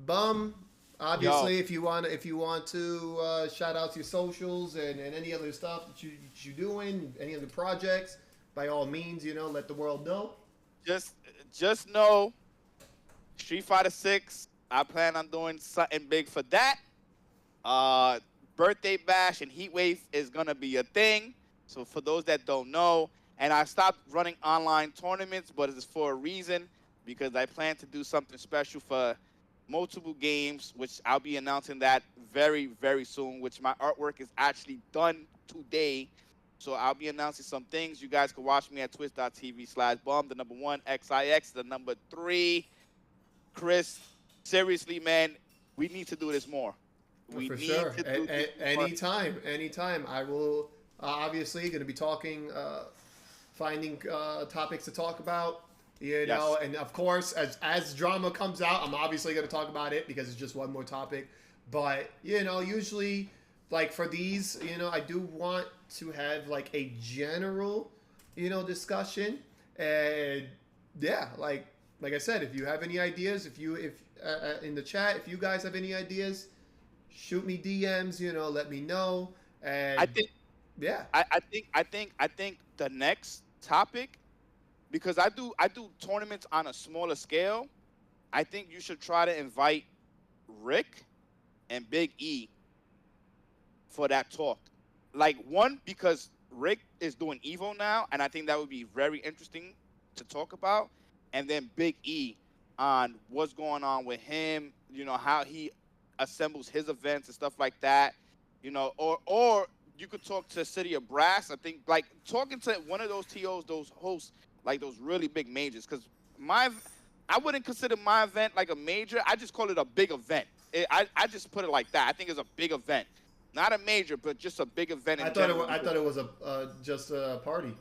Bum. Obviously, if you want to shout out to your socials and any other stuff that you doing, any other projects, by all means, let the world know. Just know, Street Fighter 6. I plan on doing something big for that. Birthday bash and heat wave is gonna be a thing. So for those that don't know, and I stopped running online tournaments, but it's for a reason, because I plan to do something special for multiple games, which I'll be announcing that very, very soon, which my artwork is actually done today. So I'll be announcing some things. You guys can watch me at twitch.tv/bum, the number 1, XIX, the number 3. Chris, seriously, man, we need to do this more. For sure. Anytime. I will obviously going to be talking, finding topics to talk about, know, and of course, as drama comes out, I'm obviously going to talk about it because it's just one more topic. But, usually, like for these, I do want to have like a general, discussion. And yeah, like I said, if you have any ideas, if in the chat, if you guys have any ideas, shoot me DMs, let me know. And I think the next topic, because I do tournaments on a smaller scale. I think you should try to invite Rick and Big E for that talk. Like, one, because Rick is doing Evo now, and I think that would be very interesting to talk about. And then Big E on what's going on with him, you know, how he assembles his events and stuff like that, you know, or you could talk to City of Brass. I think, like, talking to one of those TOs, those hosts, like those really big majors, because I wouldn't consider my event like a major. I just call it a big event. I just put it like that. I think it's a big event. Not a major, but just a big event. I thought it was just a party.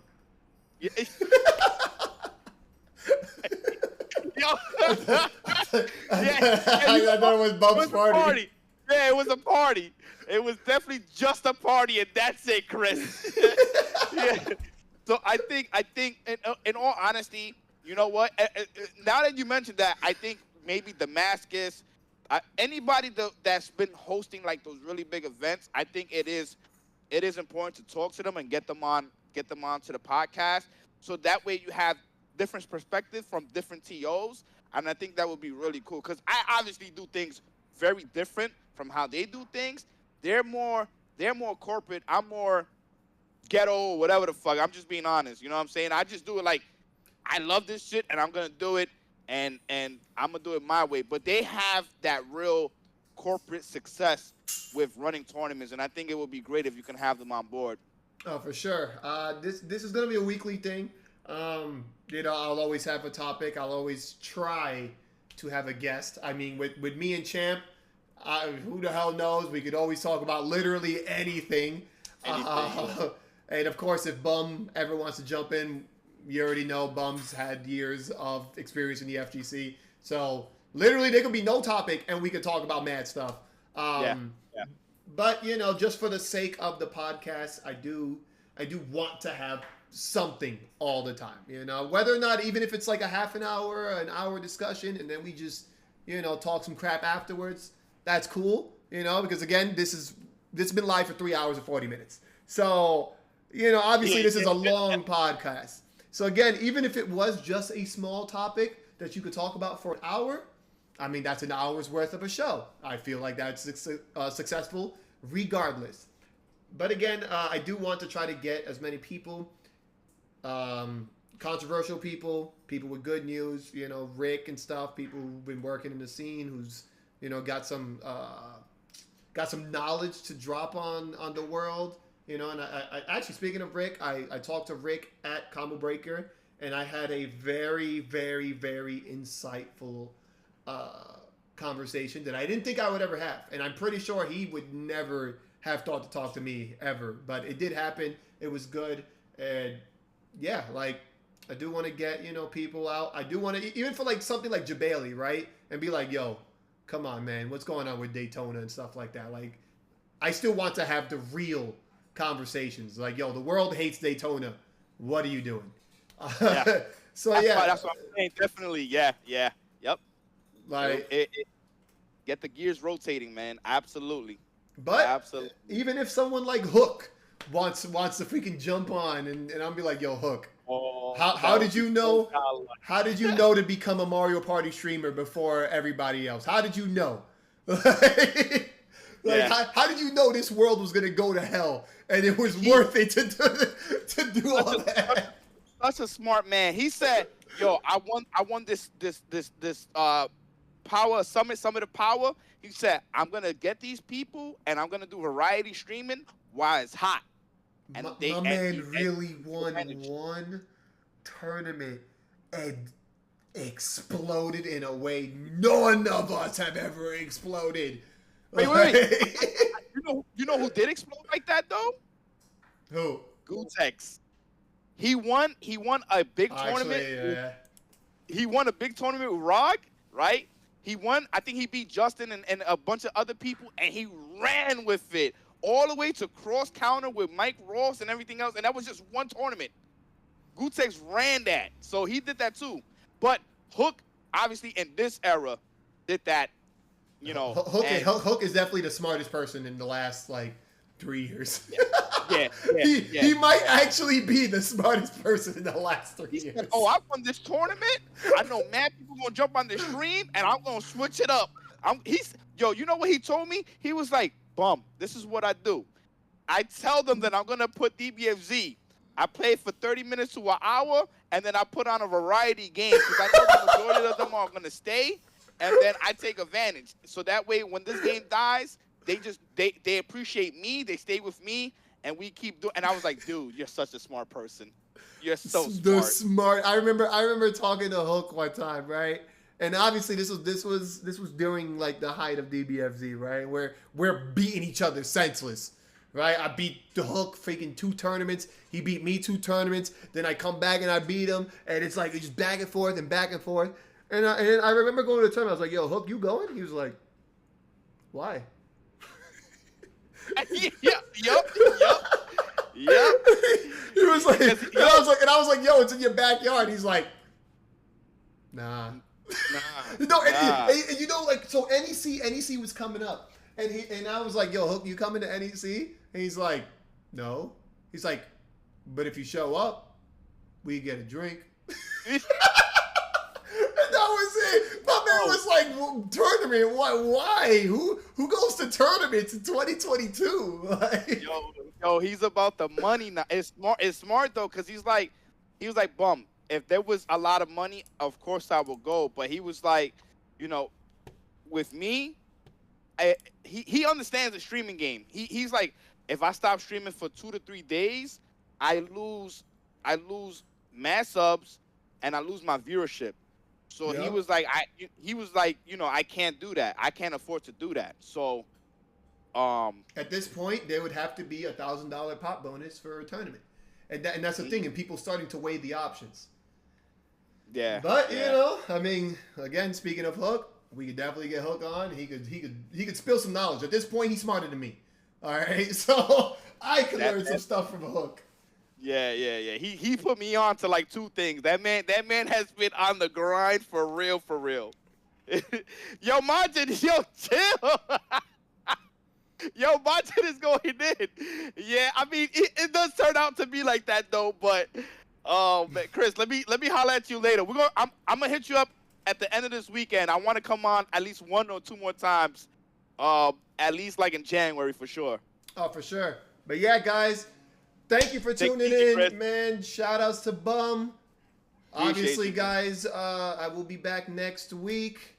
Yeah. I thought it was Bub's party. Yeah, it was a party. It was definitely just a party, and that's it, Chris. Yeah. So I think, in all honesty, you know what? Now that you mentioned that, I think maybe Damascus, anybody that's been hosting like those really big events, I think it is important to talk to them and get them on to the podcast, so that way you have different perspectives from different TOs, and I think that would be really cool, because I obviously do things very different from how they do things. They're more corporate. I'm more ghetto or whatever the fuck. I'm just being honest. You know what I'm saying? I just do it like, I love this shit and I'm gonna do it, and I'm gonna do it my way. But they have that real corporate success with running tournaments, and I think it would be great if you can have them on board. Oh, for sure. This is gonna be a weekly thing. You know, I'll always have a topic. I'll always try to have a guest. I mean, with me and Champ, who the hell knows? We could always talk about literally anything. And of course, if Bum ever wants to jump in, you already know Bum's had years of experience in the FGC. So literally, there could be no topic, and we could talk about mad stuff. Yeah. But you know, just for the sake of the podcast, I do want to have something all the time. You know, whether or not, even if it's like a half an hour discussion, and then we just, you know, talk some crap afterwards. That's cool. You know, because again, this has been live for 3 hours and 40 minutes. So, you know, obviously this is a long podcast. So again, even if it was just a small topic that you could talk about for an hour, I mean, that's an hour's worth of a show. I feel like that's successful regardless. But again, I do want to try to get as many people, controversial people with good news, you know, Rick and stuff, people who've been working in the scene, who's, you know, got some knowledge to drop on the world. You know, and I actually, speaking of Rick, I talked to Rick at Combo Breaker, and I had a very, very, very insightful conversation that I didn't think I would ever have. And I'm pretty sure he would never have thought to talk to me ever. But it did happen. It was good. And yeah, like, I do want to get, you know, people out. I do want to, even for like something like Jabali, right? And be like, yo, come on, man, what's going on with Daytona and stuff like that? Like, I still want to have the real conversations. Like, yo, the world hates Daytona. What are you doing? Yeah. So that's what I'm saying. Definitely, yep. Like, get the gears rotating, man. Absolutely. But absolutely, even if someone like Hook wants to freaking jump on, and I'll be like, yo, Hook, how did you know? How did you know to become a Mario Party streamer before everybody else? How did you know? How did you know this world was gonna go to hell and it was worth it to do all that? Such a smart man. He said, "Yo, I won this power summit of power." He said, "I'm gonna get these people and I'm gonna do variety streaming while it's hot." And my man really won one tournament and exploded in a way none of us have ever exploded. Wait. You know who did explode like that though? Who? Gutex. He won a big tournament. Yeah. He won a big tournament with Rog, right? He won. I think he beat Justin and a bunch of other people, and he ran with it all the way to cross counter with Mike Ross and everything else. And that was just one tournament. Gutex ran that, so he did that too. But Hook, obviously in this era, did that. You know, Hook is definitely the smartest person in the last like 3 years. Yeah. He might actually be the smartest person in the last 3 years. Said, oh, I won this tournament. I know mad people gonna jump on the stream, and I'm gonna switch it up. You know what he told me? He was like, "Bum, this is what I do. I tell them that I'm gonna put DBFZ. I play for 30 minutes to an hour, and then I put on a variety game because I know the majority of them are gonna stay, and then I take advantage. So that way, when this game dies, they appreciate me. They stay with me." And we keep doing. And I was like, dude, you're such a smart person. You're so smart. I remember talking to Hook one time, right? And obviously this was during like the height of DBFZ, right? Where we're beating each other senseless, right? I beat the Hook freaking 2 tournaments. He beat me 2 tournaments. Then I come back and I beat him, and it's like it's just back and forth and back and forth. And I remember going to the tournament. I was like, yo, Hook, you going? He was like, why? Yep. He was like, and I was like, yo, it's in your backyard. He's like, nah. No, and you know, like, so NEC was coming up, and I was like, yo, Hook, you coming to NEC? And he's like, no. He's like, but if you show up, we get a drink. And that was it. My man was like, well, tournament? Why? Who goes to tournaments in 2022? Like, yo, he's about the money now. It's smart though, because he was like, bum. If there was a lot of money, of course I will go. But he was like, you know, with me, he understands the streaming game. He's like, if I stop streaming for 2 to 3 days, I lose mass subs and I lose my viewership. So he was like, you know, I can't do that. I can't afford to do that. So, at this point, there would have to be $1,000 pop bonus for a tournament, and that's the thing. And people starting to weigh the options. Yeah. But you know, I mean, again, speaking of Hook, we could definitely get Hook on. He could spill some knowledge. At this point, he's smarter than me. All right, so I could learn some stuff from Hook. Yeah. He put me on to like 2 things. That man has been on the grind for real. Yo, Martin, chill. Yo, Martin is going in. Yeah, I mean, it does turn out to be like that though. But, man, Chris, let me holler at you later. I'm gonna hit you up at the end of this weekend. I want to come on at least 1 or 2 more times. At least like in January for sure. Oh, for sure. But yeah, guys. Thank you for tuning in, Chris. Man. Shout outs to Bum. Obviously, guys, I will be back next week.